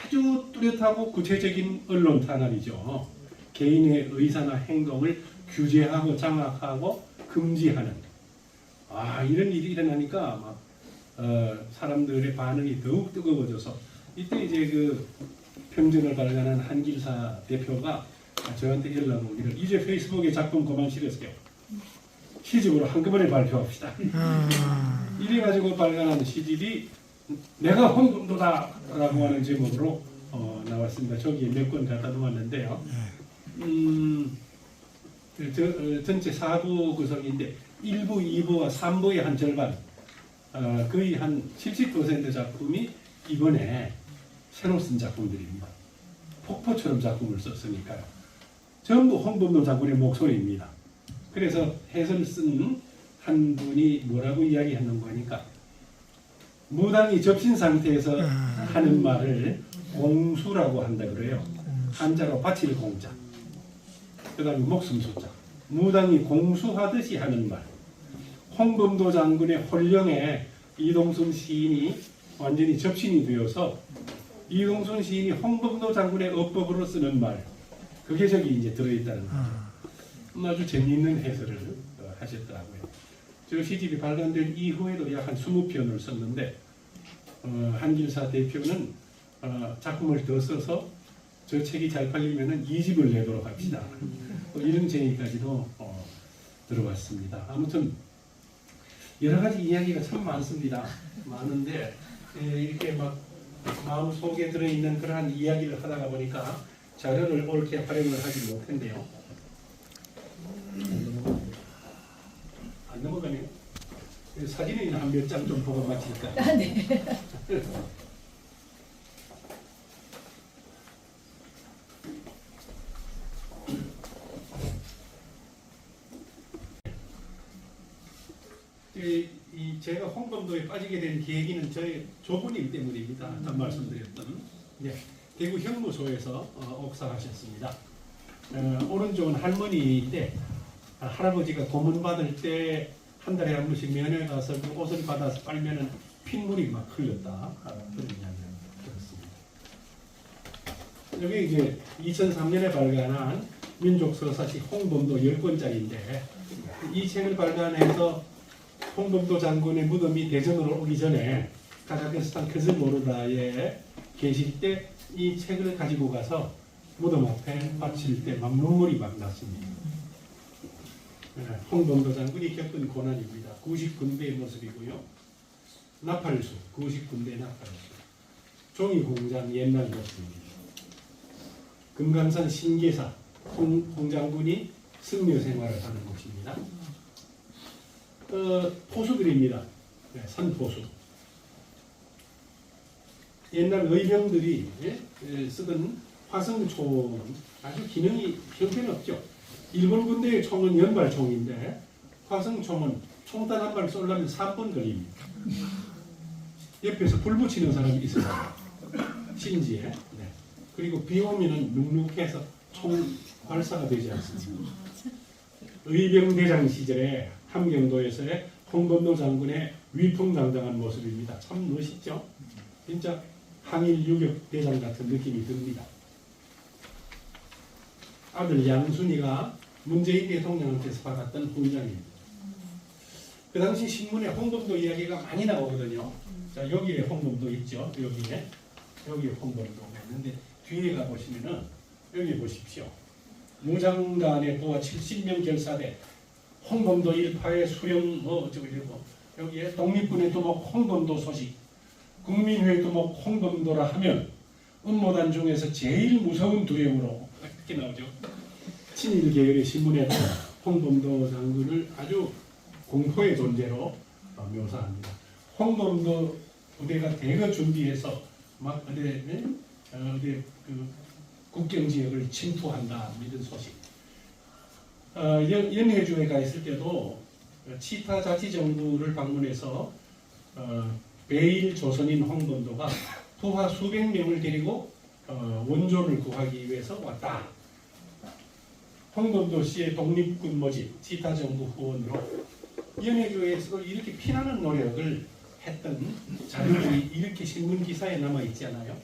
아주 뚜렷하고 구체적인 언론 탄압이죠. 개인의 의사나 행동을 규제하고 장악하고 금지하는 이런 일이 일어나니까 막 사람들의 반응이 더욱 뜨거워져서 이때 이제 그 평전을 발간한 한길사 대표가 저한테 연락 오기를 이제 페이스북에 작품 그만 실으세요. 시집으로 한꺼번에 발표합시다. 이래가지고 발간한 시집이 내가 홍범도다라고 하는 제목으로 나왔습니다. 저기에 몇 권 갖다 놓았는데요. 전체 4부 구성인데 1부, 2부와 3부의 한 절반 거의 한 70% 작품이 이번에 새로 쓴 작품들입니다. 폭포처럼 작품을 썼으니까요. 전부 홍범도 장군의 목소리입니다. 그래서 해설을 쓴 한 분이 뭐라고 이야기했는가 하니까 무당이 접신 상태에서 하는 말을 공수라고 한다 그래요. 한자로 바칠 공자. 그 다음에 목숨 소자. 무당이 공수하듯이 하는 말. 홍범도 장군의 홀령에 이동순 시인이 완전히 접신이 되어서 이동순 시인이 홍범도 장군의 어법으로 쓰는 말. 그게 저기 이제 들어있다는 거죠. 아주 재미있는 해설을 하셨더라고요. 저 시집이 발간된 이후에도 약 한 20편을 썼는데 한길사 대표는 작품을 더 써서 저 책이 잘 팔리면 2집을 내도록 합시다. 이런 제의까지도 들어왔습니다. 아무튼 여러 가지 이야기가 참 많습니다. 많은데 이렇게 막 마음속에 들어있는 그러한 이야기를 하다가 보니까 자료를 옳게 활용을 하지 못했네요. 안 넘어가네요. 사진이나 한 몇 장 좀 보고 마칠까요? 네. 제가 홍범도에 빠지게 된 계기는 저의 조부님 때문입니다. 아까 말씀드렸던 대구 형무소에서 옥사하셨습니다. 오른쪽은 할머니인데 할아버지가 고문 받을 때 한 달에 한 번씩 면회 가서 그 옷을 받아서 빨면은 핏물이 막 흘렸다 그런 이야기를 들었습니다. 여기 이제 2003년에 발간한 민족서사시 홍범도 10권짜리인데 이 책을 발간해서 홍범도 장군의 무덤이 대전으로 오기 전에 카자흐스탄 크즈모르다에 계실 때 이 책을 가지고 가서 무덤 앞에 바칠 때 막 눈물이 막 났습니다. 홍범도 장군이 겪은 고난입니다. 90군대의 모습이고요. 나팔수, 90군대 나팔수. 종이공장 옛날 모습입니다. 금강산 신계사, 홍 장군이 승려 생활을 하는 곳입니다. 포수들입니다. 산포수. 옛날 의병들이 쓰던 화성총은 아주 기능이 형편없죠. 일본 군대의 총은 연발총인데 화성총은 총단 한 발 쏠려면 3분 걸립니다. 옆에서 불 붙이는 사람이 있어요. 신지에. 네. 그리고 비 오면은 눅눅해서 총 발사가 되지 않습니다. 의병대장 시절에 함경도에서의 홍범도 장군의 위풍당당한 모습입니다. 참 멋있죠? 진짜 항일 유격 대장 같은 느낌이 듭니다. 아들 양순이가 문재인 대통령한테서 받았던 훈장입니다. 그 당시 신문에 홍범도 이야기가 많이 나오거든요. 자, 여기에 홍범도 있죠. 여기에 홍범도가 있는데 뒤에 가보시면은 여기 보십시오. 무장단의 부하 70명 결사대 홍범도 일파의 수령 어쩌고 이러고 여기에 독립군의 두목 홍범도 소식 국민회 두목 홍범도라 하면 음모단 중에서 제일 무서운 두려움으로 이렇게 나오죠. 친일 계열의 신문에도 홍범도 장군을 아주 공포의 존재로 묘사합니다. 홍범도 부대가 대거 준비해서 막 어디 그 국경 지역을 침투한다 이런 소식. 연해주에 가 있을 때도 치타 자치정부를 방문해서 베일 조선인 홍범도가 부하 수백 명을 데리고 원조를 구하기 위해서 왔다. 홍범도 씨의 독립군 모집, 치타 정부 후원으로 연해주에서도 이렇게 피나는 노력을 했던 자료들이 이렇게 신문 기사에 남아 있지 않아요?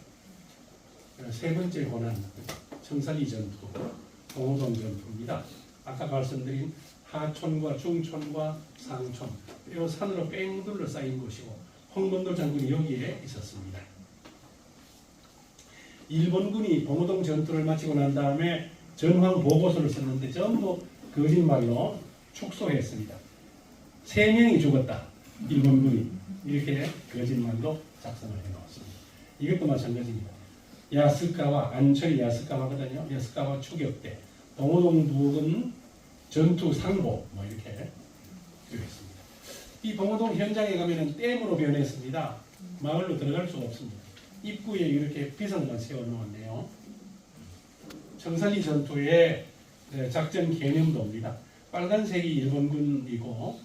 세 번째 고난 청산리 전투, 봉오동 전투입니다. 아까 말씀드린 하촌과 중촌과 상촌, 이 산으로 뺑 둘러싸인 곳이고 홍범도 장군이 여기에 있었습니다. 일본군이 봉오동 전투를 마치고 난 다음에 전황 보고서를 썼는데 전부 거짓말로 축소했습니다. 3명이 죽었다. 일본군이 이렇게 거짓말로 작성을 해놓았습니다. 이것도 마찬가지입니다. 야스카와 안철이 야스카와거든요. 야스카와 추격대, 봉오동 부근 전투 상보 뭐 이렇게 되어 있습니다. 이 봉오동 현장에 가면은 댐으로 변했습니다. 마을로 들어갈 수가 없습니다. 입구에 이렇게 비석만 세워놓았네요. 청산리 전투의 작전 개념도입니다. 빨간색이 일본군이고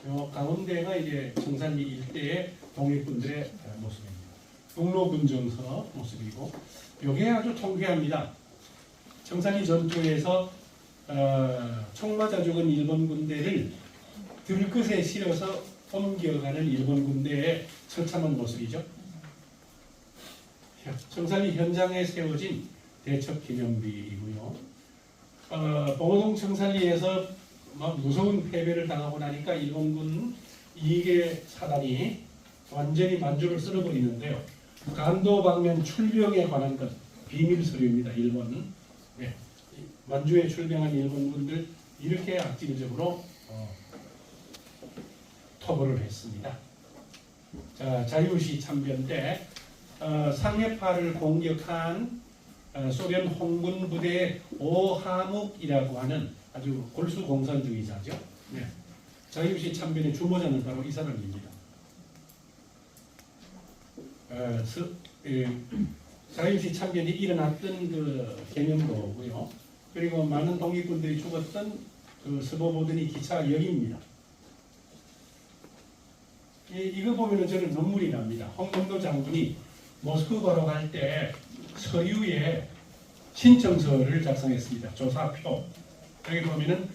요 가운데가 이제 청산리 일대의 독립군들의 모습입니다. 동로군정서 모습이고 요게 아주 통쾌합니다. 청산리 전투에서 총 맞아 죽은 일본 군대를 들끝에 실어서 옮겨가는 일본 군대의 처참한 모습이죠. 청산리 현장에 세워진 대첩 기념비이고요. 봉오동 청산리에서 막 무서운 패배를 당하고 나니까 일본군 2개 사단이 완전히 만주를 쓸어버리는데요. 간도 방면 출병에 관한 것 비밀 서류입니다. 일본 만주에 출병한 일본군들 이렇게 악질적으로 토벌을 했습니다. 자, 자유시 참변 때 상해파를 공격한 소련 홍군 부대의 오하묵이라고 하는 아주 골수 공산주의자죠. 네. 자유시 참변의 주모자는 바로 이 사람입니다. 자유시 참변이 일어났던 그 개념도고요. 그리고 많은 독립군들이 죽었던 그 스보보드니 기차역입니다. 이거 보면은 저는 눈물이 납니다. 홍범도 장군이 모스크바로 갈 때 서류에 신청서를 작성했습니다. 조사표. 여기 보면은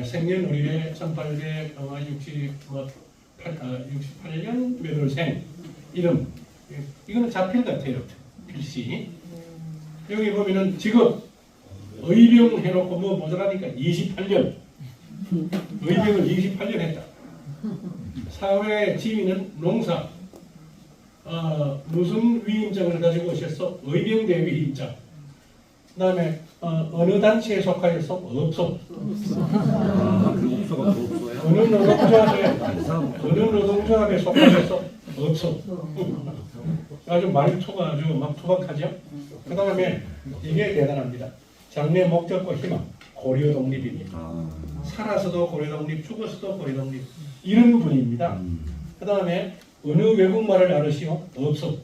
생년월일에 1868년 몇 월생 이름 이거는 자필 같아요. 필시. 여기 보면은 직업 의병 해놓고 뭐 모자라니까 28년 의병을 28년 했다. 사회 지위는 농사. 무슨 위임장을 가지고 오셨어? 의병대 위임장. 그 다음에 어느 단체에 속하였어? 없어. 어느 노동조합에 속하였어? 없어. 아주 말투가 아주 막 투박하죠. 그 다음에 이게 대단합니다. 장래 목적과 희망 고려 독립입니다. 살아서도 고려 독립, 죽어서도 고려 독립 이런 분입니다. 그 다음에 어느 외국말을 알으시오? 없어.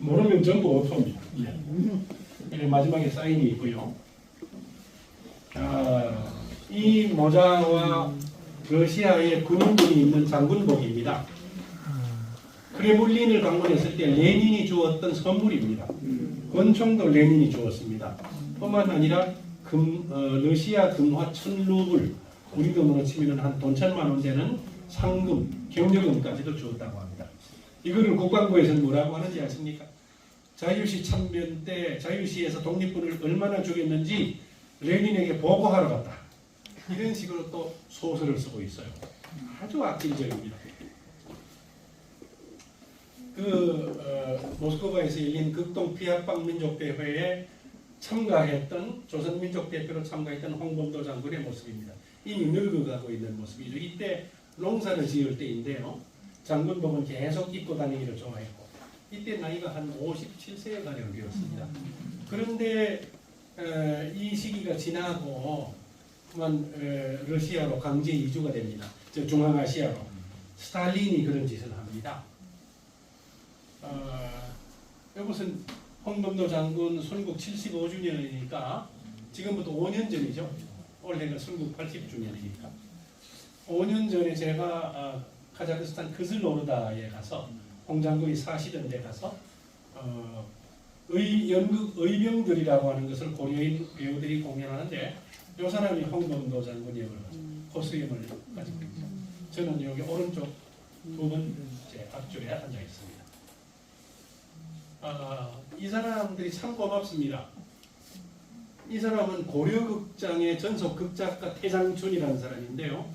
모르면 전부 없습니다. 마지막에 사인이 있고요. 이 모자와 러시아의 군인들이 입는 장군복입니다. 크레물린을 방문했을 때 레닌이 주었던 선물입니다. 권총도 레닌이 주었습니다. 뿐만 아니라 러시아 금화 1000루블 우리 돈으로 치면 한 돈 1000만 원 되는 상금, 경력금까지도 주었다고 합니다. 이거를 국방부에서는 뭐라고 하는지 아십니까? 자유시 참변 때 자유시에서 독립군을 얼마나 죽였는지 레닌에게 보고하러 갔다. 이런 식으로 또 소설을 쓰고 있어요. 아주 악질적입니다. 모스크바에서 열린 극동 피아방 민족대회에 참가했던 조선민족대표로 참가했던 홍범도 장군의 모습입니다. 이미 늙어가고 있는 모습이죠. 이때 농사를 지을 때인데요. 장군복은 계속 입고 다니기를 좋아했고 이때 나이가 한 57세에 가량 되었습니다. 그런데 이 시기가 지나고 러시아로 강제 이주가 됩니다. 중앙아시아로. 스탈린이 그런 짓을 합니다. 이것은 홍범도 장군 순국 75주년이니까 지금부터 5년 전이죠. 올해가 순국 80주년이니까 5년 전에 제가 카자흐스탄 크슬노르다에 가서 홍 장군이 사시던 데 가서 연극 의병들이라고 하는 것을 고려인 배우들이 공연하는데 이 사람이 홍범도 장군 역을 호수염을 가지고 있죠. 저는 여기 오른쪽 두 번째 앞줄에 앉아 있습니다. 이 사람들이 참 고맙습니다. 이 사람은 고려극장의 전속 극작가 태장춘이라는 사람인데요.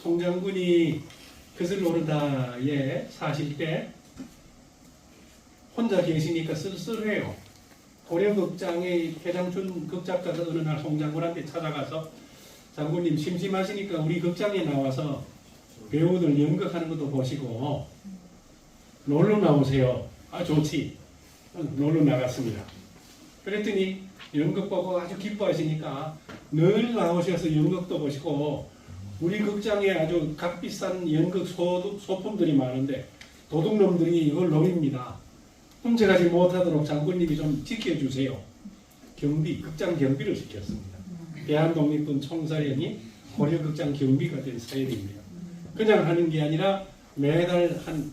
홍 장군이 그슬 오르다에 사실 때 혼자 계시니까 쓸쓸해요. 고려극장의 태장춘 극작가가 어느 날 홍 장군한테 찾아가서 장군님 심심하시니까 우리 극장에 나와서 배우들 연극하는 것도 보시고 놀러 나오세요. 아 좋지. 놀러 나갔습니다. 그랬더니 연극 보고 아주 기뻐하시니까 늘 나오셔서 연극도 보시고 우리 극장에 아주 값비싼 연극 소품들이 많은데 도둑놈들이 이걸 노립니다. 훔쳐가지 못하도록 장군님이 좀 지켜주세요. 경비, 극장 경비를 시켰습니다. 대한독립군 총사령이 고려극장 경비가 된 사연입니다. 그냥 하는 게 아니라 매달 한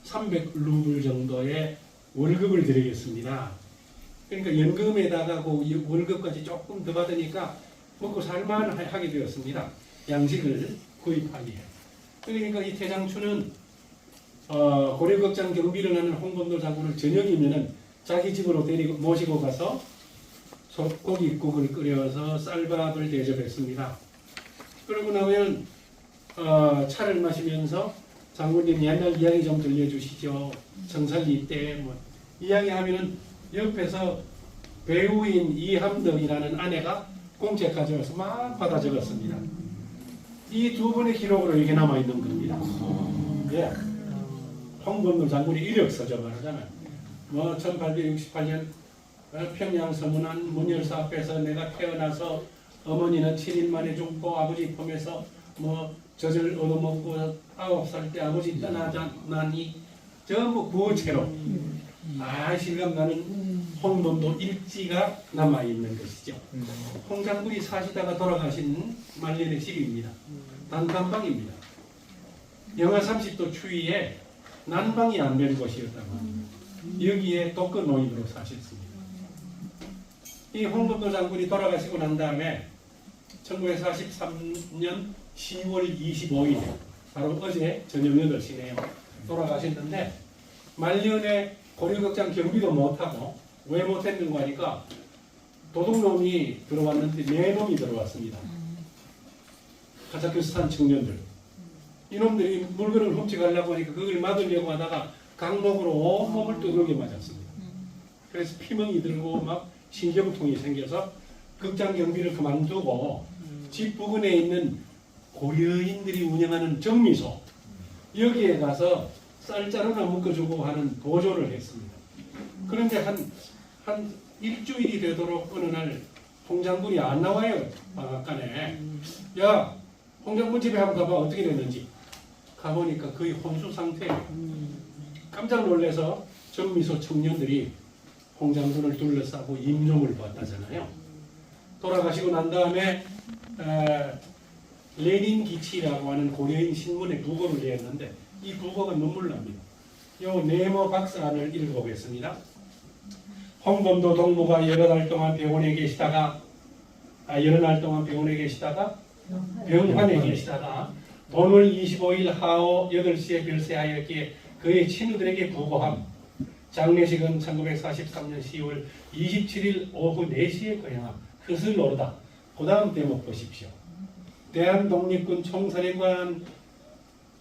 300루블 정도의 월급을 드리겠습니다. 그러니까 연금에다가 그 월급까지 조금 더 받으니까 먹고 살만하게 되었습니다. 양식을 구입하기에. 그러니까 이 태장춘은 고려극장 경비를 하는 홍범도 장군을 저녁이면은 자기 집으로 모시고 가서 고깃국을 끓여서 쌀밥을 대접했습니다. 그러고 나면 차를 마시면서 장군님 옛날 이야기 좀 들려주시죠. 정살리 때 뭐 이야기하면은 옆에서 배우인 이함덕이라는 아내가 공책 가져와서 막 받아 적었습니다. 이 두 분의 기록으로 이게 남아 있는 겁니다. 예. 홍범도 장군이 이력서죠 말하자면 뭐 1868년 평양 서문안 문열사 앞에서 내가 태어나서 어머니는 7일 만에 죽고 아버지 품에서 뭐 젖을 얻어먹고 9살 때 아버지 떠나자니 전부 구어체로 실감나는 홍범도 일지가 남아있는 것이죠. 홍 장군이 사시다가 돌아가신 말년의 집입니다. 단칸방입니다. 영하 30도 추위에 난방이 안 된 곳이었다고 합니다. 여기에 독거 노인으로 사셨습니다. 이 홍범도 장군이 돌아가시고 난 다음에 1943년 10월 25일 바로 어제 저녁 8시네요. 돌아가셨는데 말년에 고려극장 경비도 못하고 왜 못했는가 하니까 도둑놈이 들어왔는데 4놈이 들어왔습니다. 카자흐스탄 청년들. 이놈들이 물건을 훔쳐가려고 하니까 그걸 막으려고 하다가 강목으로 온몸을 두들겨 맞았습니다. 그래서 피멍이 들고 막 신경통이 생겨서 극장 경비를 그만두고 집 부근에 있는 고려인들이 운영하는 정미소 여기에 가서 쌀자루나 묶어주고 하는 보조를 했습니다. 그런데 한 일주일이 되도록 어느 날 홍장군이 안 나와요. 방앗간에. 야, 홍장군 집에 한번 가봐. 어떻게 됐는지. 가보니까 거의 혼수 상태예요. 깜짝 놀라서 정미소 청년들이 홍장군을 둘러싸고 임종을 받다잖아요. 돌아가시고 난 다음에 레닌 기치라고 하는 고려인 신문에 부고를 내었는데 이 부고가 눈물 납니다. 요 네모 박사안을 읽어보겠습니다. 홍범도 동무가 여러 달 동안 병원에 계시다가 병환에 계시다가 오늘 25일 하오 8시에 별세하였기에 그의 친구들에게 부고함. 장례식은 1943년 10월 27일 오후 4시에 거행함. 그것을 오르다. 그 다음 대목 보십시오. 대한독립군 총사령관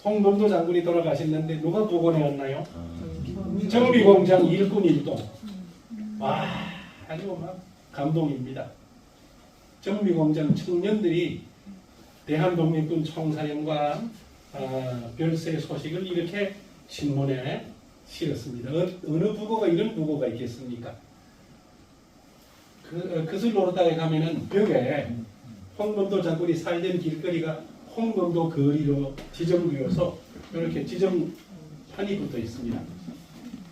홍범도 장군이 돌아가셨는데 누가 부고내었나요? 정비공장 일꾼 일동. 와, 아주 막 감동입니다. 정비공장 청년들이 대한독립군 총사령관 별세 소식을 이렇게 신문에 실었습니다. 어느 부고가 이런 부고가 있겠습니까? 그것을 오르다에 가면은 벽에 홍범도 장군이 살던 길거리가 홍범도 거리로 지정되어서 이렇게 지정판이 붙어 있습니다.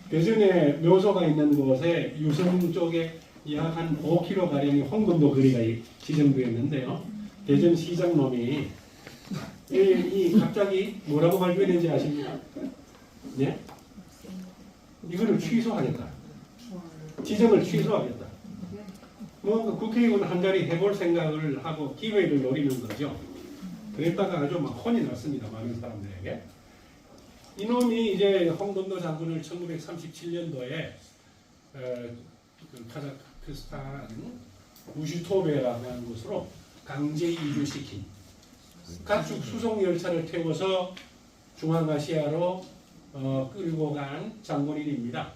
대전에 묘소가 있는 곳에 유성 쪽에 약 한 5km 가량의 홍범도 거리가 지정되어 있는데요. 대전시장 놈이 이 갑자기 뭐라고 발표했는지 아십니까? 네? 이거를 취소하겠다. 지정을 취소하겠다. 뭐 국회의원 한 자리 해볼 생각을 하고 기회를 노리는 거죠. 그랬다가 아주 막 혼이 났습니다. 많은 사람들에게. 이놈이 이제 홍범도 장군을 1937년도에 그 카자흐스탄 우슈토베라고 하는 곳으로 강제 이주시킨 가축 수송 열차를 태워서 중앙아시아로 끌고 간 장본인입니다.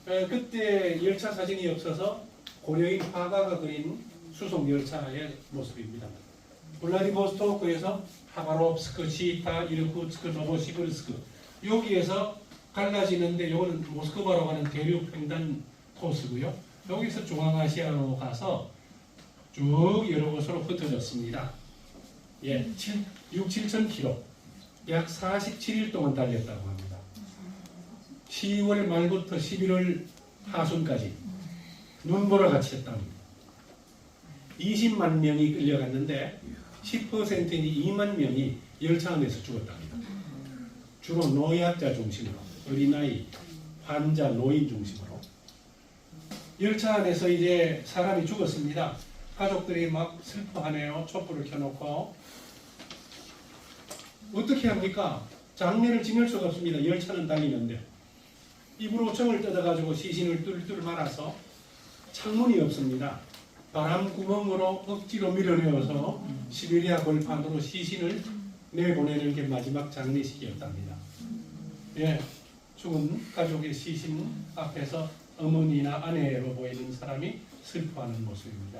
그때 열차 사진이 없어서 고려인 화가가 그린 수송 열차의 모습입니다. 블라디보스토크에서 하바롭스크, 치타, 이르쿠츠크, 노보시비르스크 여기에서 갈라지는데 요거는 모스크바로 가는 대륙 횡단 코스고요. 여기서 중앙아시아로 가서 쭉 여러 곳으로 흩어졌습니다. 예, 6, 7천 킬로, 약 47일 동안 달렸다고 합니다. 10월 말부터 11월 하순까지 눈보라 같이 했답니다. 20만 명이 끌려갔는데 10%인 2만 명이 열차 안에서 죽었답니다. 주로 노약자 중심으로, 어린아이, 환자, 노인 중심으로. 열차 안에서 이제 사람이 죽었습니다. 가족들이 막 슬퍼하네요. 촛불을 켜놓고. 어떻게 합니까? 장례를 지낼 수가 없습니다. 열차는 달리는데. 입으로 정을 뜯어가지고 시신을 뚫뚫 말아서 창문이 없습니다. 바람 구멍으로 억지로 밀어내어서 시베리아 걸판으로 시신을 내보내는 게 마지막 장례식이었답니다. 예, 죽은 가족의 시신 앞에서 어머니나 아내로 보이는 사람이 슬퍼하는 모습입니다.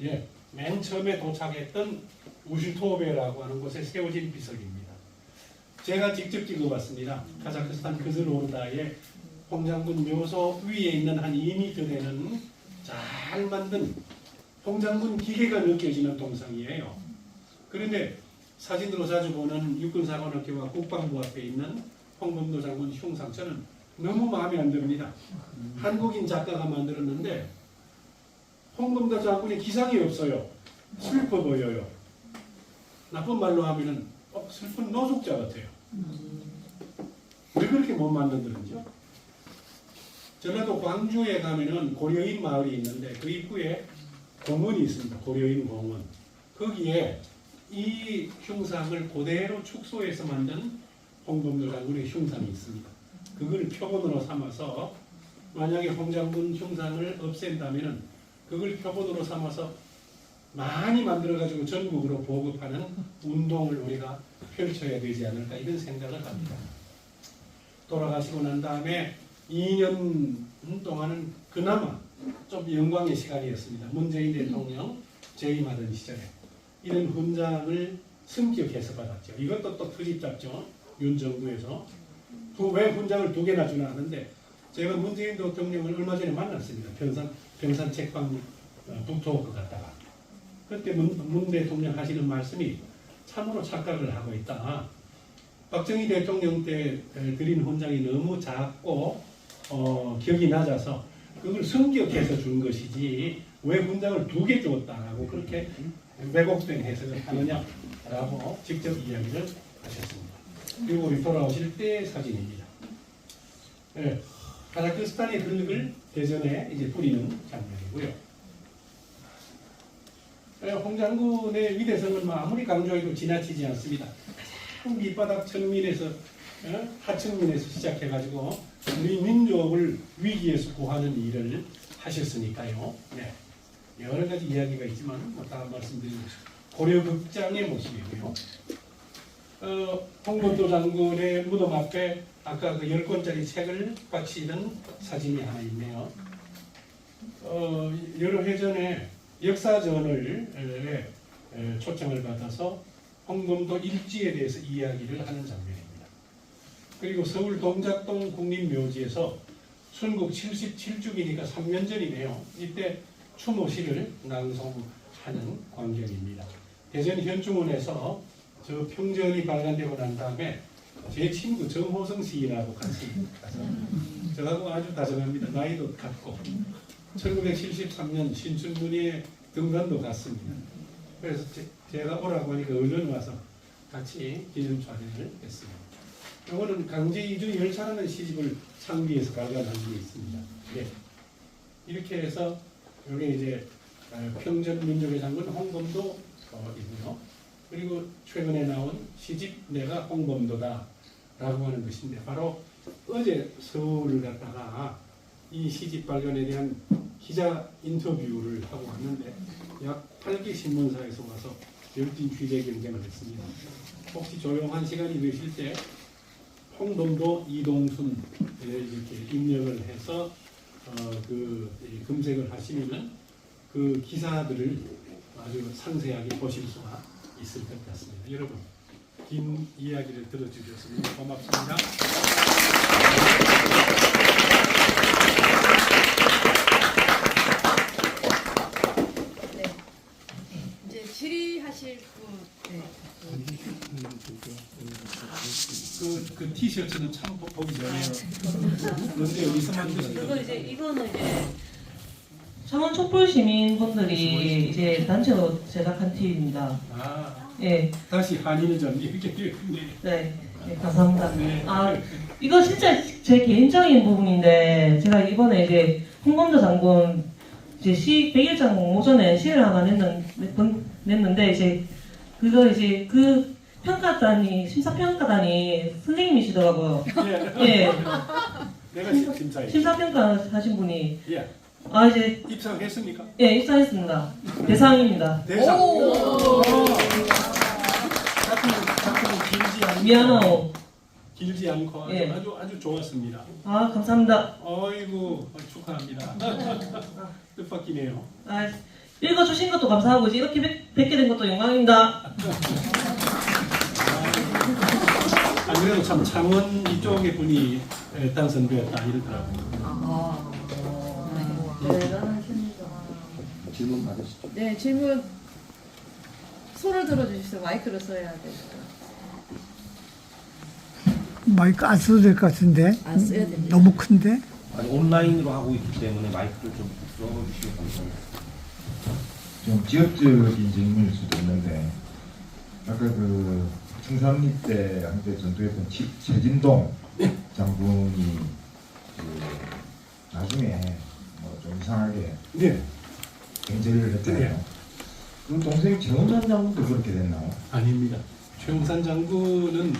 예, 맨 처음에 도착했던 우슈토베라고 하는 곳에 세워진 비석입니다. 제가 직접 찍어봤습니다. 카자흐스탄 그즈로르다의 홍장군 묘소 위에 있는 한 2m 되는 잘 만든 홍장군 기계가 느껴지는 동상이에요. 그런데 사진으로 자주 보는 육군사관학교와 국방부 앞에 있는 홍범도 장군 흉상 저는 너무 마음에 안 듭니다. 한국인 작가가 만들었는데 홍범도 장군의 기상이 없어요. 슬퍼 보여요. 나쁜 말로 하면은 슬픈 노숙자 같아요. 왜 그렇게 못 만든다는지요? 전라도 광주에 가면은 고려인 마을이 있는데 그 입구에 공원이 있습니다. 고려인 공원. 거기에 이 흉상을 그대로 축소해서 만든 홍범도 장군의 흉상이 있습니다. 그걸 표본으로 삼아서 만약에 홍장군 흉상을 없앤다면은 그걸 표본으로 삼아서 많이 만들어가지고 전국으로 보급하는 운동을 우리가 펼쳐야 되지 않을까 이런 생각을 합니다. 돌아가시고 난 다음에 2년 동안은 그나마 좀 영광의 시간이었습니다. 문재인 대통령 재임하던 시절에 이런 훈장을 승격해서 받았죠. 이것도 또 트집 잡죠. 윤 정부에서. 왜 훈장을 2개나 주나 하는데 제가 문재인 대통령을 얼마 전에 만났습니다. 평산 책방 북토크 갔다가 그때 문 대통령 하시는 말씀이 참으로 착각을 하고 있다. 박정희 대통령 때 드린 훈장이 너무 작고 격이 낮아서 그걸 승격해서 준 것이지 왜 훈장을 2개 줬다라고 그렇게 왜곡된 해석을 하느냐라고 직접 이야기를 하셨습니다. 그리고 우리 돌아오실 때 사진입니다. 네, 카자흐스탄의 흙을 대전에 이제 뿌리는 장면이고요. 홍 장군의 위대성은 아무리 강조해도 지나치지 않습니다. 가장 밑바닥 천민에서 하층민에서 시작해가지고 우리 민족을 위기에서 구하는 일을 하셨으니까요. 네. 여러 가지 이야기가 있지만 다 말씀드리겠습니다. 고려극장의 모습이고요. 홍범도 장군의 무덤 앞에 아까 그 10권짜리 책을 바치는 사진이 하나 있네요. 여러 회전에 역사전을 초청을 받아서 홍범도 일지에 대해서 이야기를 하는 장면입니다. 그리고 서울 동작동 국립묘지에서 순국 77주기니까 3년 전이네요. 이때 추모시를 낭송하는 광경입니다. 대전 현충원에서 저 평전이 발간되고 난 다음에 제 친구 정호성 시인하고 같이 가서 저하고 아주 다정합니다. 나이도 같고 1973년 신춘문예 등단도 갔습니다. 그래서 제가 오라고 하니까 얼른 와서 같이 기념 촬영을 했습니다. 이거는 강제 이주 열차라는 시집을 창비해서 발간한 게 있습니다. 네. 이렇게 해서 이게 이제 평전 민족의 장군 홍범도이고요. 그리고 최근에 나온 시집 내가 홍범도다 라고 하는 것인데 바로 어제 서울을 갔다가 이 시집 발견에 대한 기자 인터뷰를 하고 왔는데 약 8개 신문사에서 와서 열띤 취재 경쟁을 했습니다. 혹시 조용한 시간이 되실 때 홍범도 이동순 이렇게 입력을 해서 검색을 하시면 그 기사들을 아주 상세하게 보실 수가 있을 것 같습니다. 여러분 긴 이야기를 들어주셨습니다. 고맙습니다. 네. 이제 질의하실 분. 네. 그 티셔츠는 참 보기 전에요. 그런데 어디서 만드신 그거 거예요? 이제 이거는 이제 창원 촛불 시민분들이 이제 단체로 제작한 티입니다. 아, 예, 다시 한인전 이렇게 되었네. 네, 네, 감사합니다. 네. 아, 이거 진짜 제 개인적인 부분인데 제가 이번에 이제 홍범도 장군 이제 시 100일장 공모전에 시를 하나 냈는데 이제 그거 이제 그 평가단이 심사평가단이 선생님이시더라고요. 예. 예, 내가 심사해. 심사평가 하신 분이 예. 아 이제 입상했습니까? 예 입사했습니다. 대상입니다. 대상. 오. 작품은 길지 않고 미안하오. 길지 않고 예. 아주 좋았습니다. 아 감사합니다. 어이구 축하합니다. 뜻밖이네요. 아 읽어주신 것도 감사하고 이제 이렇게 뵙게 된 것도 영광입니다. 안 그래도 참 창원 이쪽의 분이 당선되었다 이러더라고요. 아. 대단하십니다. 질문 받으시죠. 네, 질문 손을 들어주십시오. 마이크를 써야 돼요. 마이크 안 써도 될 것 같은데 안 써야 됩니다. 너무 큰데. 아니, 온라인으로 하고 있기 때문에 마이크를 좀 써주시기 바랍니다. 좀 지역적인 질문일 수도 있는데 아까 그 충삼리 때 한때 전투했던 최진동 장군이 그 나중에 뭐 좀 이상하게 네. 경제를 했잖아요. 네. 그 동생이 최원산 장군도 그렇게 됐나요? 아닙니다. 최용산 장군은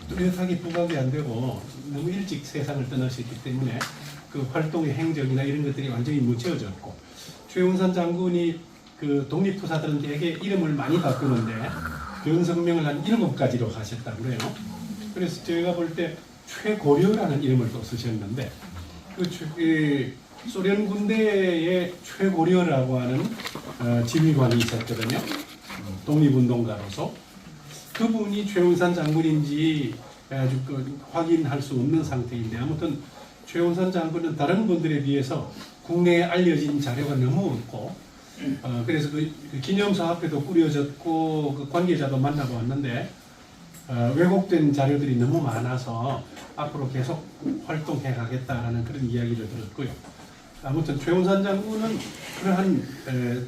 뚜렷하게 부각이 안 되고 너무 일찍 세상을 떠나셨기 때문에 그 활동의 행적이나 이런 것들이 완전히 묻혀졌고 최용산 장군이 그 독립투사들한테 이름을 많이 바꾸는데 변성명을 한 7가지로 가셨다고 그래요. 그래서 제가 볼 때 최고려라는 이름을 또 쓰셨는데 그 소련 군대의 최고려라고 하는 지휘관이 있었거든요. 독립운동가로서 그분이 최운산 장군인지 아주 확인할 수 없는 상태인데 아무튼 최운산 장군은 다른 분들에 비해서 국내에 알려진 자료가 너무 없고 그래서 그 기념사업회도 꾸려졌고 그 관계자도 만나고 왔는데 왜곡된 자료들이 너무 많아서 앞으로 계속 활동해 가겠다라는 그런 이야기를 들었고요. 아무튼 최운산 장군은 그러한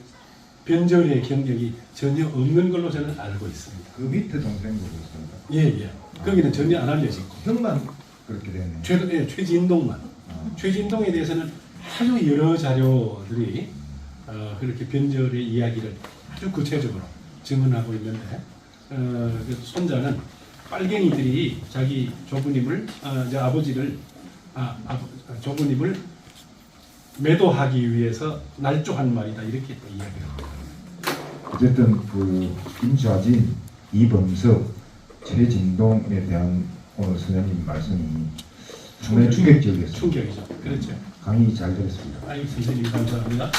변절의 경력이 전혀 없는 걸로 저는 알고 있습니다. 그 밑에 동생도 그렇습니다. 예. 거기는 전혀 안 알려지고 형만 그렇게 됐네요. 최진동만. 최진동에 대해서는 아주 여러 자료들이 그렇게 변절의 이야기를 아주 구체적으로 증언하고 있는데 그 손자는 빨갱이들이 자기 조부님을 아버지를 조부님을 매도하기 위해서 날조한 말이다 이렇게 또 이야기를 합니다. 어쨌든 그 김좌진, 이범석, 최진동에 대한 오늘 선생님 말씀이 상당히 충격적이었습니다. 충격이죠. 그렇죠. 강의 잘 들었습니다. 아이 선생님 감사합니다.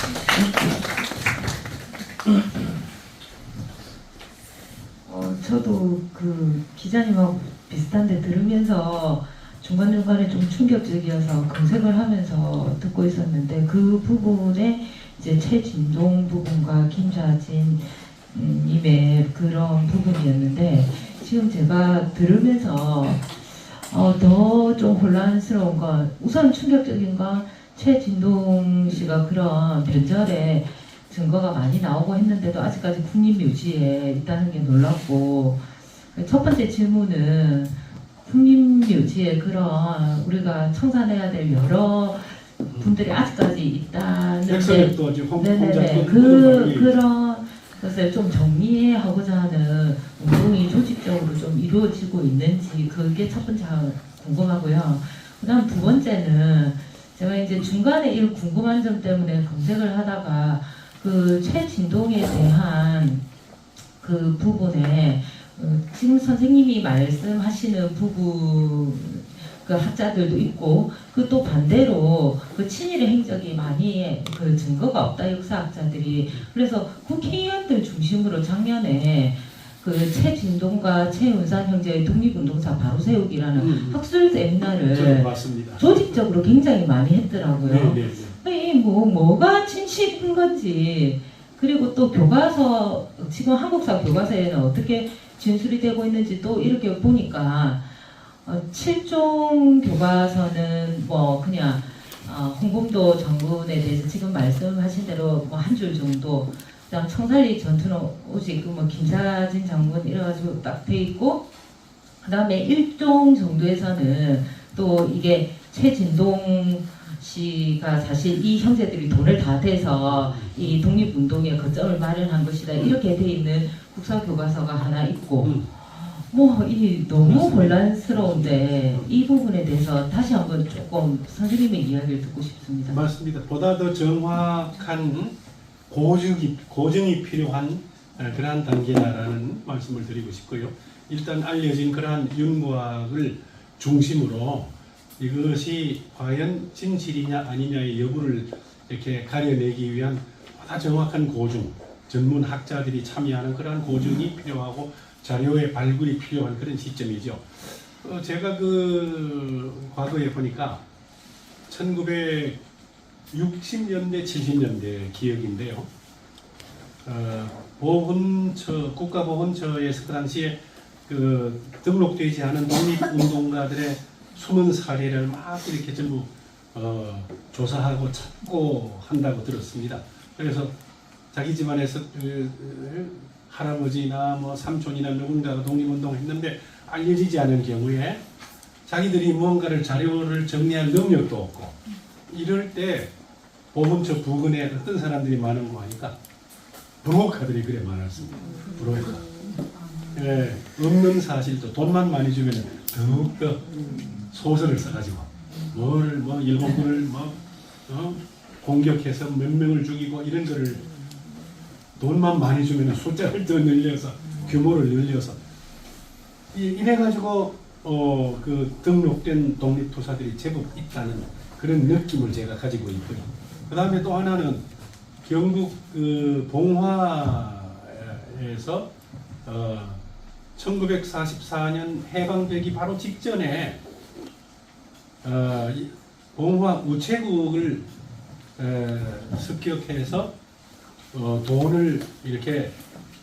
저도 그 기자님하고 비슷한데 들으면서 중간중간에 좀 충격적이어서 검색을 하면서 듣고 있었는데 그 부분에 이제 최진동 부분과 김좌진 님의 그런 부분이었는데 지금 제가 들으면서 더 좀 혼란스러운 건 우선 충격적인 건 최진동 씨가 그런 변절에 증거가 많이 나오고 했는데도 아직까지 국립묘지에 있다는 게 놀랍고 첫 번째 질문은 국립묘지에 그런 우리가 청산해야 될 여러 분들이 아직까지 있다는 백설도 아주 네네네 그런 것을 좀 정리하고자 하는 운동이 조직적으로 좀 이루어지고 있는지 그게 첫 번째 궁금하고요. 그다음 두 번째는 제가 이제 중간에 이런 궁금한 점 때문에 검색을 하다가 그 최진동에 대한 그 부분에 지금 선생님이 말씀하시는 부분 그 학자들도 있고 그 또 반대로 그 친일의 행적이 많이 그 증거가 없다 역사학자들이 그래서 국회의원들 중심으로 작년에 그 최진동과 최은산 형제의 독립운동사 바로 세우기라는 학술 저는 세미나를 맞습니다. 조직적으로 굉장히 많이 했더라고요. 네네. 이 뭐가 진실인 건지 그리고 또 교과서 지금 한국사 교과서에는 어떻게 진술이 되고 있는지 또 이렇게 보니까 7종 교과서는 뭐 그냥 홍범도 장군에 대해서 지금 말씀하신 대로 뭐 한 줄 정도 그다음 청산리 전투는 오직 뭐 김사진 장군 이래가지고 딱 돼 있고 그다음에 1종 정도에서는 또 이게 최진동 씨가 사실 이 형제들이 돈을 다 대서 이 독립운동의 거점을 마련한 것이다 이렇게 돼 있는 국사교과서가 하나 있고 뭐 이 너무 맞습니다. 혼란스러운데 이 부분에 대해서 다시 한번 조금 선생님의 이야기를 듣고 싶습니다. 맞습니다. 보다 더 정확한 고증이 필요한 그러한 단계라는 말씀을 드리고 싶고요. 일단 알려진 그러한 윤무학을 중심으로 이것이 과연 진실이냐 아니냐의 여부를 이렇게 가려내기 위한 보다 정확한 고증, 전문 학자들이 참여하는 그러한 고증이 필요하고 자료의 발굴이 필요한 그런 시점이죠. 제가 그 과거에 보니까 1960년대, 70년대 기억인데요. 보훈처, 국가보훈처에서 그 당시에 그 등록되지 않은 독립운동가들의 숨은 사례를 막 이렇게 전부 조사하고 찾고 한다고 들었습니다. 그래서 자기 집안에서 할아버지나 뭐 삼촌이나 누군가가 독립운동했는데 알려지지 않은 경우에 자기들이 무언가를 자료를 정리할 능력도 없고 이럴 때 보훈처 부근에 어떤 사람들이 많은 거 아니까 브로커들이 그래 많았습니다. 브로커. 예, 없는 사실도 돈만 많이 주면 더욱더 소설을 써가지고 뭐 일본군을 공격해서 몇 명을 죽이고 이런 거를 돈만 많이 주면 숫자를 더 늘려서 규모를 늘려서 이래가지고 그 등록된 독립투사들이 제법 있다는 그런 느낌을 제가 가지고 있고요. 그 다음에 또 하나는 경북 그 봉화에서 1944년 해방되기 바로 직전에 봉화 우체국을 습격해서 돈을 이렇게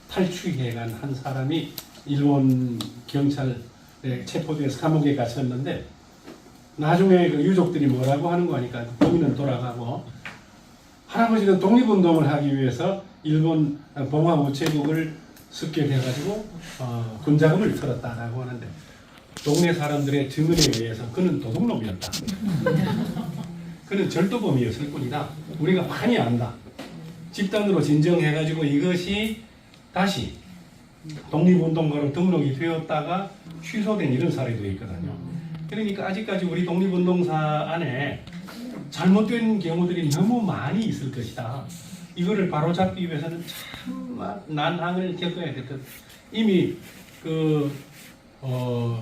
탈취해간 한 사람이 일본 경찰에 체포돼서 감옥에 갇혔는데 나중에 그 유족들이 뭐라고 하는 거 하니까 본인은 돌아가고 할아버지는 독립운동을 하기 위해서 일본 봉화 우체국을 습격해가지고 군자금을 털었다라고 하는데 동네 사람들의 증언에 의해서 그는 도둑놈이었다. 그는 절도범이었을 뿐이다. 우리가 많이 안다. 집단으로 진정해가지고 이것이 다시 독립운동가로 등록이 되었다가 취소된 이런 사례도 있거든요. 그러니까 아직까지 우리 독립운동사 안에 잘못된 경우들이 너무 많이 있을 것이다. 이거를 바로잡기 위해서는 참 난항을 겪어야 됐거든. 이미 그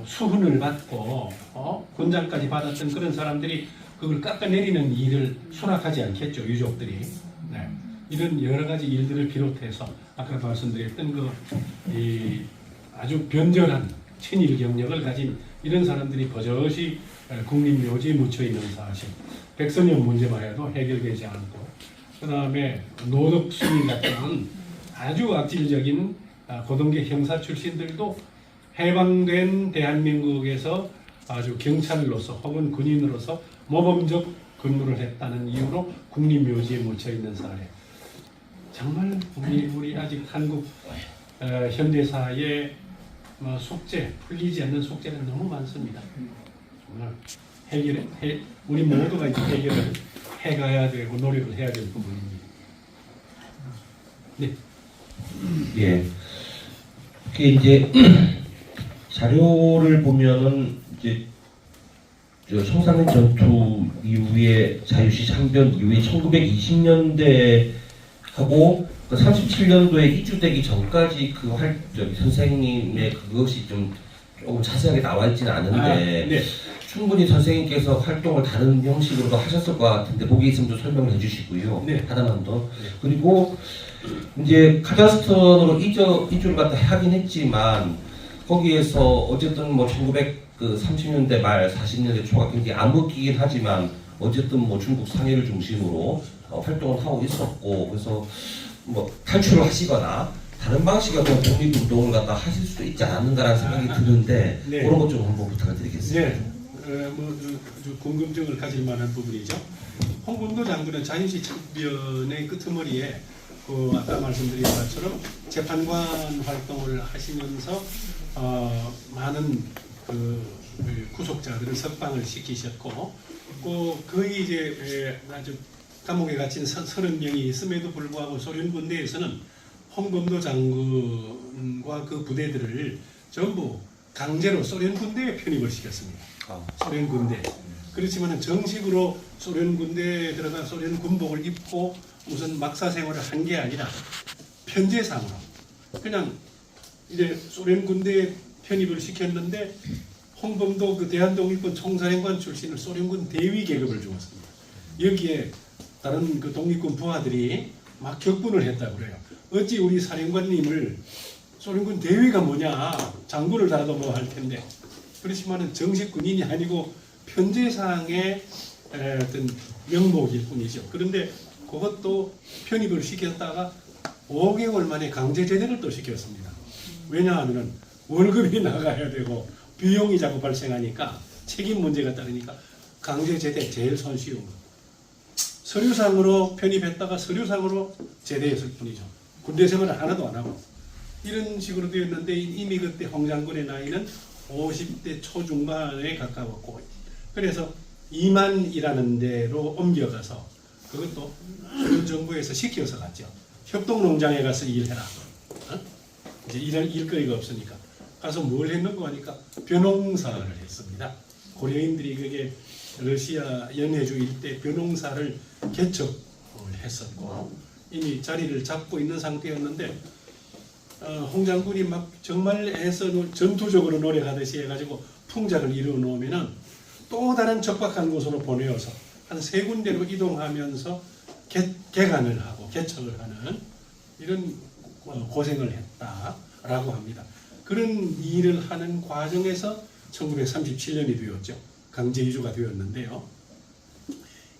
수훈을 받고 군장까지 받았던 그런 사람들이 그걸 깎아내리는 일을 수락하지 않겠죠. 유족들이. 네. 이런 여러 가지 일들을 비롯해서 아까 말씀드렸던 이 아주 변절한 친일 경력을 가진 이런 사람들이 버젓이 국립묘지에 묻혀 있는 사실, 백선엽 문제만 해도 해결되지 않고, 그 다음에 노덕순이 같은 아주 악질적인 고등계 형사 출신들도 해방된 대한민국에서 아주 경찰로서 혹은 군인으로서 모범적 근무를 했다는 이유로 국립묘지에 묻혀 있는 사례. 정말 우리 아직 한국 현대사의 숙제, 풀리지 않는 숙제는 너무 많습니다. 정말 우리 모두가 이제 해결을 해가야 되고 노력을 해야 될 부분입니다. 네. 예. 그게 이제 자료를 보면은 이제 청산리 전투 이후에 자유시 창변 이후에 1920년대하고 37년도에 이주되기 전까지 그 선생님의 그것이 좀 조금 자세하게 나와 있지는 않은데 네. 충분히 선생님께서 활동을 다른 형식으로도 하셨을 것 같은데 거기 있으면 좀 설명을 해주시고요. 네. 하나만 더. 그리고 이제 카자흐스탄으로 이주를 갖다 하긴 했지만 거기에서 어쨌든 뭐 1930년대 말 40년대 초가 굉장히 암흑기긴 하지만 어쨌든 뭐 중국 상해를 중심으로 활동을 하고 있었고 그래서 뭐 탈출을 하시거나 다른 방식의 어떤 독립운동을 갖다 하실 수도 있지 않는가라는 생각이 드는데 네. 그런 것 좀 한번 부탁을 드리겠습니다. 네. 아주 궁금증을 가질 만한 부분이죠. 홍범도 장군은 자유시 창변의 끄트머리에 아까 말씀드린 것처럼 재판관 활동을 하시면서 많은 구속자들을 석방을 시키셨고 거의 이제 아주 감옥에 갇힌 30명이 있음에도 불구하고 소련 군대에서는 홍범도 장군과 그 부대들을 전부 강제로 소련 군대에 편입을 시켰습니다. 소련 군대. 그렇지만 정식으로 소련 군대에 들어가 소련 군복을 입고 무슨 막사 생활을 한 게 아니라 편제상으로 그냥 이제 소련 군대에 편입을 시켰는데 홍범도 그 대한독립군 총사령관 출신을 소련군 대위 계급을 주었습니다. 여기에 다른 그 독립군 부하들이 막 격분을 했다고 그래요. 어찌 우리 사령관님을 소련군 대위가 뭐냐 장군을 달아도 뭐 할 텐데 그렇지만은 정식 군인이 아니고 편제상의 어떤 명목일 뿐이죠. 그런데 그것도 편입을 시켰다가 5개월 만에 강제 제대를 또 시켰습니다. 왜냐하면 월급이 나가야 되고 비용이 자꾸 발생하니까 책임 문제가 따르니까 강제 제대 제일 손쉬운 거. 서류상으로 편입했다가 서류상으로 제대했을 뿐이죠. 군대 생활을 하나도 안 하고 이런 식으로 되었는데 이미 그때 홍 장군의 나이는 50대 초중반에 가까웠고 그래서 이만이라는 데로 옮겨가서 그것도 소련 정부에서 시켜서 갔죠. 협동농장에 가서 일해라. 이제 일거리가 없으니까 가서 뭘 했는가 하니까 벼농사를 했습니다. 고려인들이 그게 러시아 연해주 일대 벼농사를 개척을 했었고 이미 자리를 잡고 있는 상태였는데 홍 장군이 막 정말 애써 전투적으로 노력하듯이 해가지고 풍작을 이루어 놓으면은 또 다른 적박한 곳으로 보내어서 한 3군데로 이동하면서 개간을 하고 개척을 하는 이런 고생을 했다라고 합니다. 그런 일을 하는 과정에서 1937년이 되었죠. 강제 이주가 되었는데요.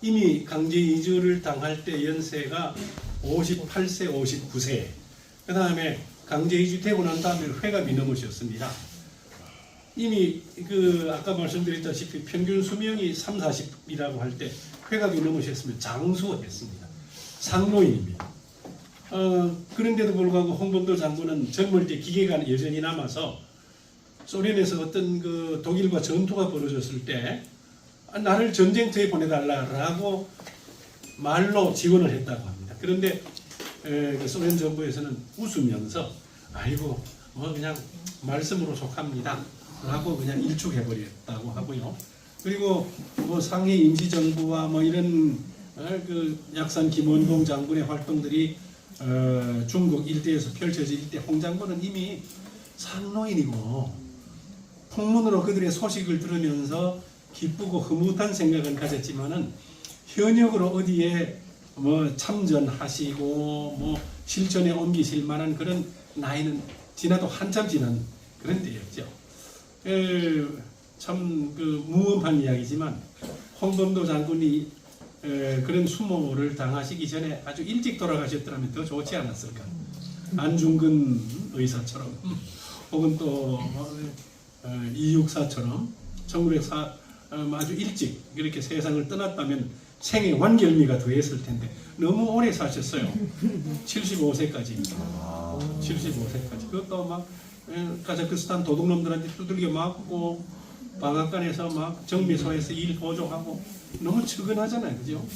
이미 강제 이주를 당할 때 연세가 58세, 59세. 그 다음에 강제 이주되고 난 다음에 회갑이 넘으셨습니다. 이미 아까 말씀드렸다시피 평균 수명이 3, 40이라고 할 때 회갑이 넘으셨으면 장수했습니다. 상노인입니다. 그런데도 불구하고 홍범도 장군은 젊을 때 기계가 여전히 남아서 소련에서 어떤 그 독일과 전투가 벌어졌을 때 나를 전쟁터에 보내달라라고 말로 지원을 했다고 합니다. 그런데 소련 정부에서는 웃으면서 아이고 뭐 그냥 말씀으로 속합니다 라고 그냥 일축해버렸다고 하고요. 그리고 뭐 상해 임시정부와 뭐 이런 그 약산 김원봉 장군의 활동들이 중국 일대에서 펼쳐질 때 홍 장군은 이미 상노인이고 풍문으로 그들의 소식을 들으면서 기쁘고 흐뭇한 생각을 가졌지만은 현역으로 어디에 뭐 참전하시고 뭐 실전에 옮기실 만한 그런 나이는 지나도 한참 지난 그런 때였죠. 참 그 무엄한 이야기지만 홍범도 장군이 그런 수모를 당하시기 전에 아주 일찍 돌아가셨더라면 더 좋지 않았을까. 안중근 의사처럼 혹은 또 이육사처럼 1904 아주 일찍 이렇게 세상을 떠났다면 생의 완결미가 더했을 텐데 너무 오래 사셨어요. 75세까지. 75세까지. 그것도 막 카자흐스탄 도둑놈들한테 두들겨 맞고 방앗간에서 막 정미소에서 일 보조하고 너무 측은하잖아요. 그죠?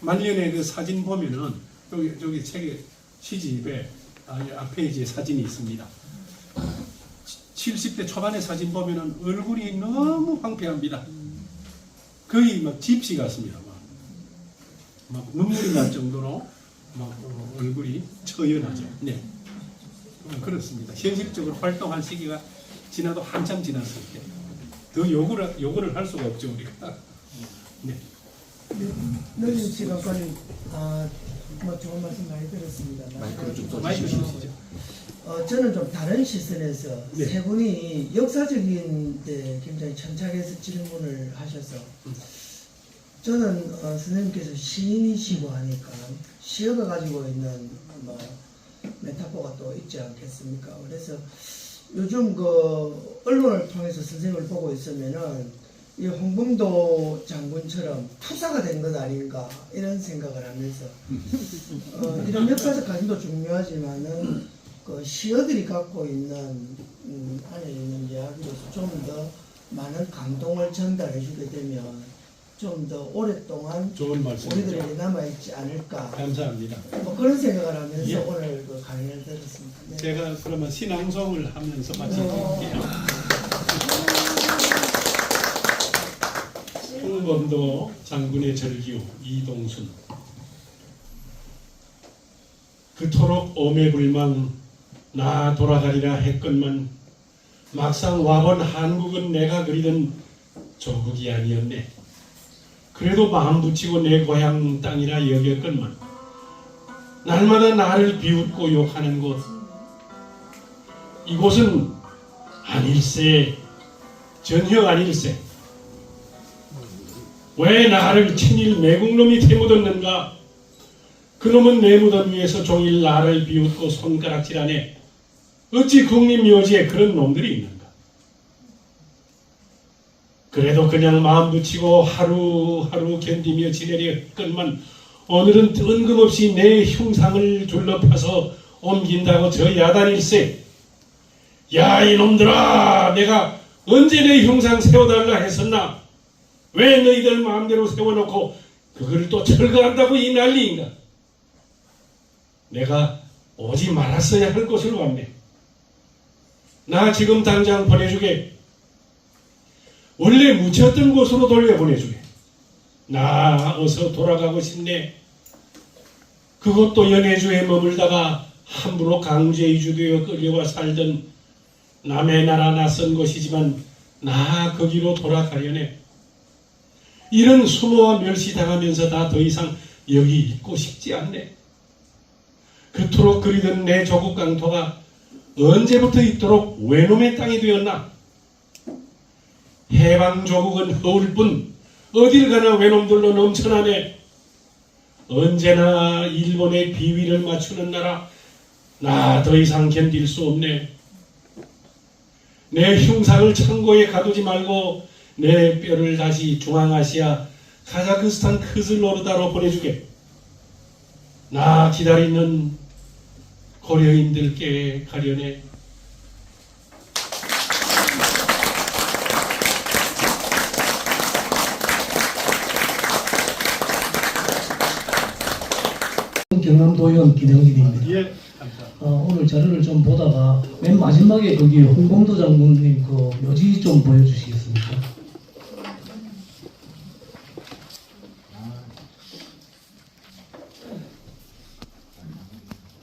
말년에 그 사진 보면은 저기 책에 시집에 앞페이지에 사진이 있습니다. 70대 초반의 사진 보면은 얼굴이 너무 황폐합니다. 거의 막 집시 같습니다. 막 눈물이 날 정도로 막 얼굴이 처연하죠. 네. 그렇습니다. 현실적으로 활동한 시기가 지나도 한참 지났을 때 더 요구를 할 수가 없죠 우리가. 네. 노진 시각관님, 뭐 좋은 말씀 많이 들었습니다. 마이크 주시죠. 저는 좀 다른 시선에서 네. 세 분이 역사적인 데 굉장히 천착해서 질문을 하셔서 저는 선생님께서 시인이시고 하니까 시어가 가지고 있는 뭐 메타포가 또 있지 않겠습니까? 그래서 요즘 그 언론을 통해서 선생님을 보고 있으면은 이 홍범도 장군처럼 투사가 된 것 아닌가 이런 생각을 하면서 이런 역사적 가짐도 중요하지만은 그 시어들이 갖고 있는 안에 있는 이야기로서 좀 더 많은 감동을 전달해 주게 되면 좀 더 오랫동안 좋은 말씀이죠. 우리들에게 남아있지 않을까 감사합니다. 뭐 그런 생각을 하면서 예. 오늘 그 강연을 들었습니다. 네. 제가 그러면 신앙송을 하면서 마치게요. 홍범도 장군의 절기요 이동순. 그토록 오매불망 나 돌아가리라 했건만 막상 와본 한국은 내가 그리던 조국이 아니었네. 그래도 마음 붙이고 내 고향 땅이라 여겼건만 날마다 나를 비웃고 욕하는 곳 이곳은 아닐세 전혀 아닐세. 왜 나를 친일 매국놈이 되묻었는가. 그놈은 내 무덤 위에서 종일 나를 비웃고 손가락질하네. 어찌 국립묘지에 그런 놈들이 있는가. 그래도 그냥 마음 붙이고 하루하루 견디며 지내려건만 오늘은 뜬금없이 내 흉상을 둘러파서 옮긴다고 저 야단일세. 야 이놈들아, 내가 언제 내 흉상 세워달라 했었나. 왜 너희들 마음대로 세워놓고 그걸 또 철거한다고 이 난리인가. 내가 오지 말았어야 할 곳을 왔네. 나 지금 당장 보내주게. 원래 묻혔던 곳으로 돌려보내주게. 나 어서 돌아가고 싶네. 그것도 연해주에 머물다가 함부로 강제 이주되어 끌려와 살던 남의 나라 낯선 곳이지만 나 거기로 돌아가려네. 이런 수모와 멸시당하면서 다 더 이상 여기 있고 싶지 않네. 그토록 그리던 내 조국 강토가 언제부터 이토록 외놈의 땅이 되었나. 해방조국은 허울뿐 어딜 가나 외놈들로 넘쳐나네. 언제나 일본의 비위를 맞추는 나라. 나 더 이상 견딜 수 없네. 내 흉상을 창고에 가두지 말고 내 뼈를 다시 중앙아시아 카자흐스탄 크슬로르다로 보내주게. 나 기다리는 고려인들께 가려네. 경남도의원 김영진입니다. 예, 감사합니다. 오늘 자료를 좀 보다가 맨 마지막에 거기 홍범도 장군님 그 묘지 좀 보여주시겠습니까?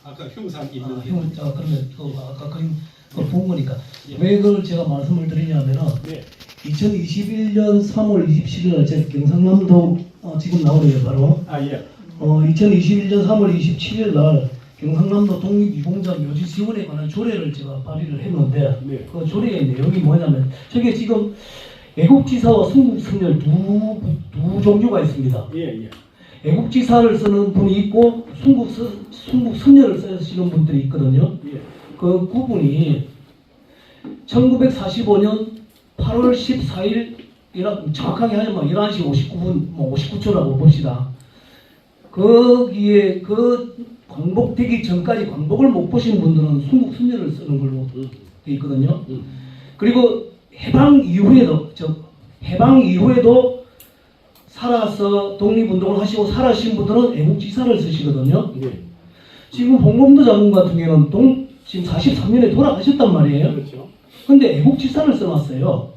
아까 흉상 있는 그러면 아까 그림 본 거니까 예. 왜 그걸 제가 말씀을 드리냐면은 네. 2021년 3월 27일 제 경상남도 지금 나오네요 바로. 예. 2021년 3월 27일 날 경상남도 독립유공자 묘지 지원에 관한 조례를 제가 발의를 했는데 네. 그 조례의 내용이 뭐냐면 저게 지금 애국지사와 순국선열 두 종류가 있습니다. 예. 애국지사를 쓰는 분이 있고 순국선열을 쓰시는 분들이 있거든요. 예. 그 구분이 1945년 8월 14일 정확하게 하자면 11시 59분 59초라고 봅시다. 거기에 그 광복되기 전까지 광복을 못 보신 분들은 순국선열을 쓰는 걸로 되어 있거든요. 그리고 해방 이후에도 살아서 독립운동을 하시고 살아신 분들은 애국지사를 쓰시거든요. 네. 지금 홍범도 장군 같은 경우는 지금 43년에 돌아가셨단 말이에요. 그렇죠. 근데 애국지사를 써놨어요.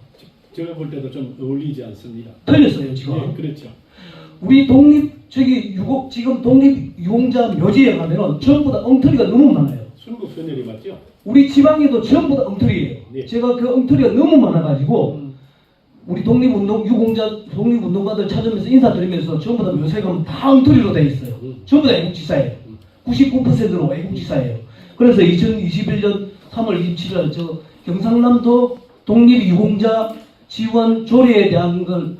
제가 볼 때도 좀 어울리지 않습니다. 틀렸어요 지금. 네, 그렇죠. 우리 지금 독립 유공자 묘지에 가면은 전부 다 엉터리가 너무 많아요. 순국 선열이 맞죠? 우리 지방에도 전부 다 엉터리예요. 네. 제가 그 엉터리가 너무 많아가지고 우리 독립운동가들 찾으면서 인사드리면서 전부 다 묘소에 가면 다 엉터리로 돼 있어요. 전부 다 애국지사예요. 99%로 애국지사예요. 그래서 2021년 3월 27일 저 경상남도 독립유공자 지원 조례에 대한 걸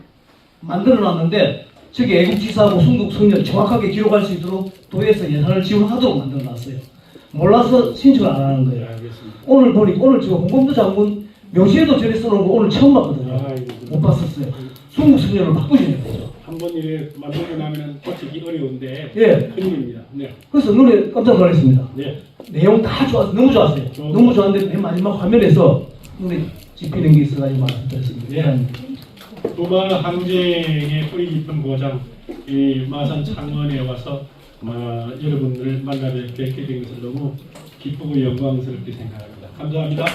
만들어놨는데 저기 애국지사하고 순국 선열 정확하게 기록할 수 있도록 도에서 예산을 지원하도록 만들어놨어요. 몰라서 신청을 안 하는 네, 거예요. 알겠습니다. 오늘 보니까 오늘 저 홍범도 장군 묘지에도 저래 써놓은 거 오늘 처음 봤거든요. 아, 이거 못 봤었어요. 순국 선열을 바꾸시네요. 한번 이래 만들고 나면은 고치기 어려운데 예. 큰일입니다. 네, 그래서 눈에 깜짝 놀랐습니다. 네. 내용 다 좋았어요. 너무 좋았어요. 너무 좋았는데 맨 마지막 화면에서 눈에 찍히는 게 있어가지고 말씀드렸습니다. 네. 도마 항쟁의 뿌리 깊은 고장 이 마산 창원에 와서 여러분들을 만나 뵙게 된 것을 너무 기쁘고 영광스럽게 생각합니다. 감사합니다.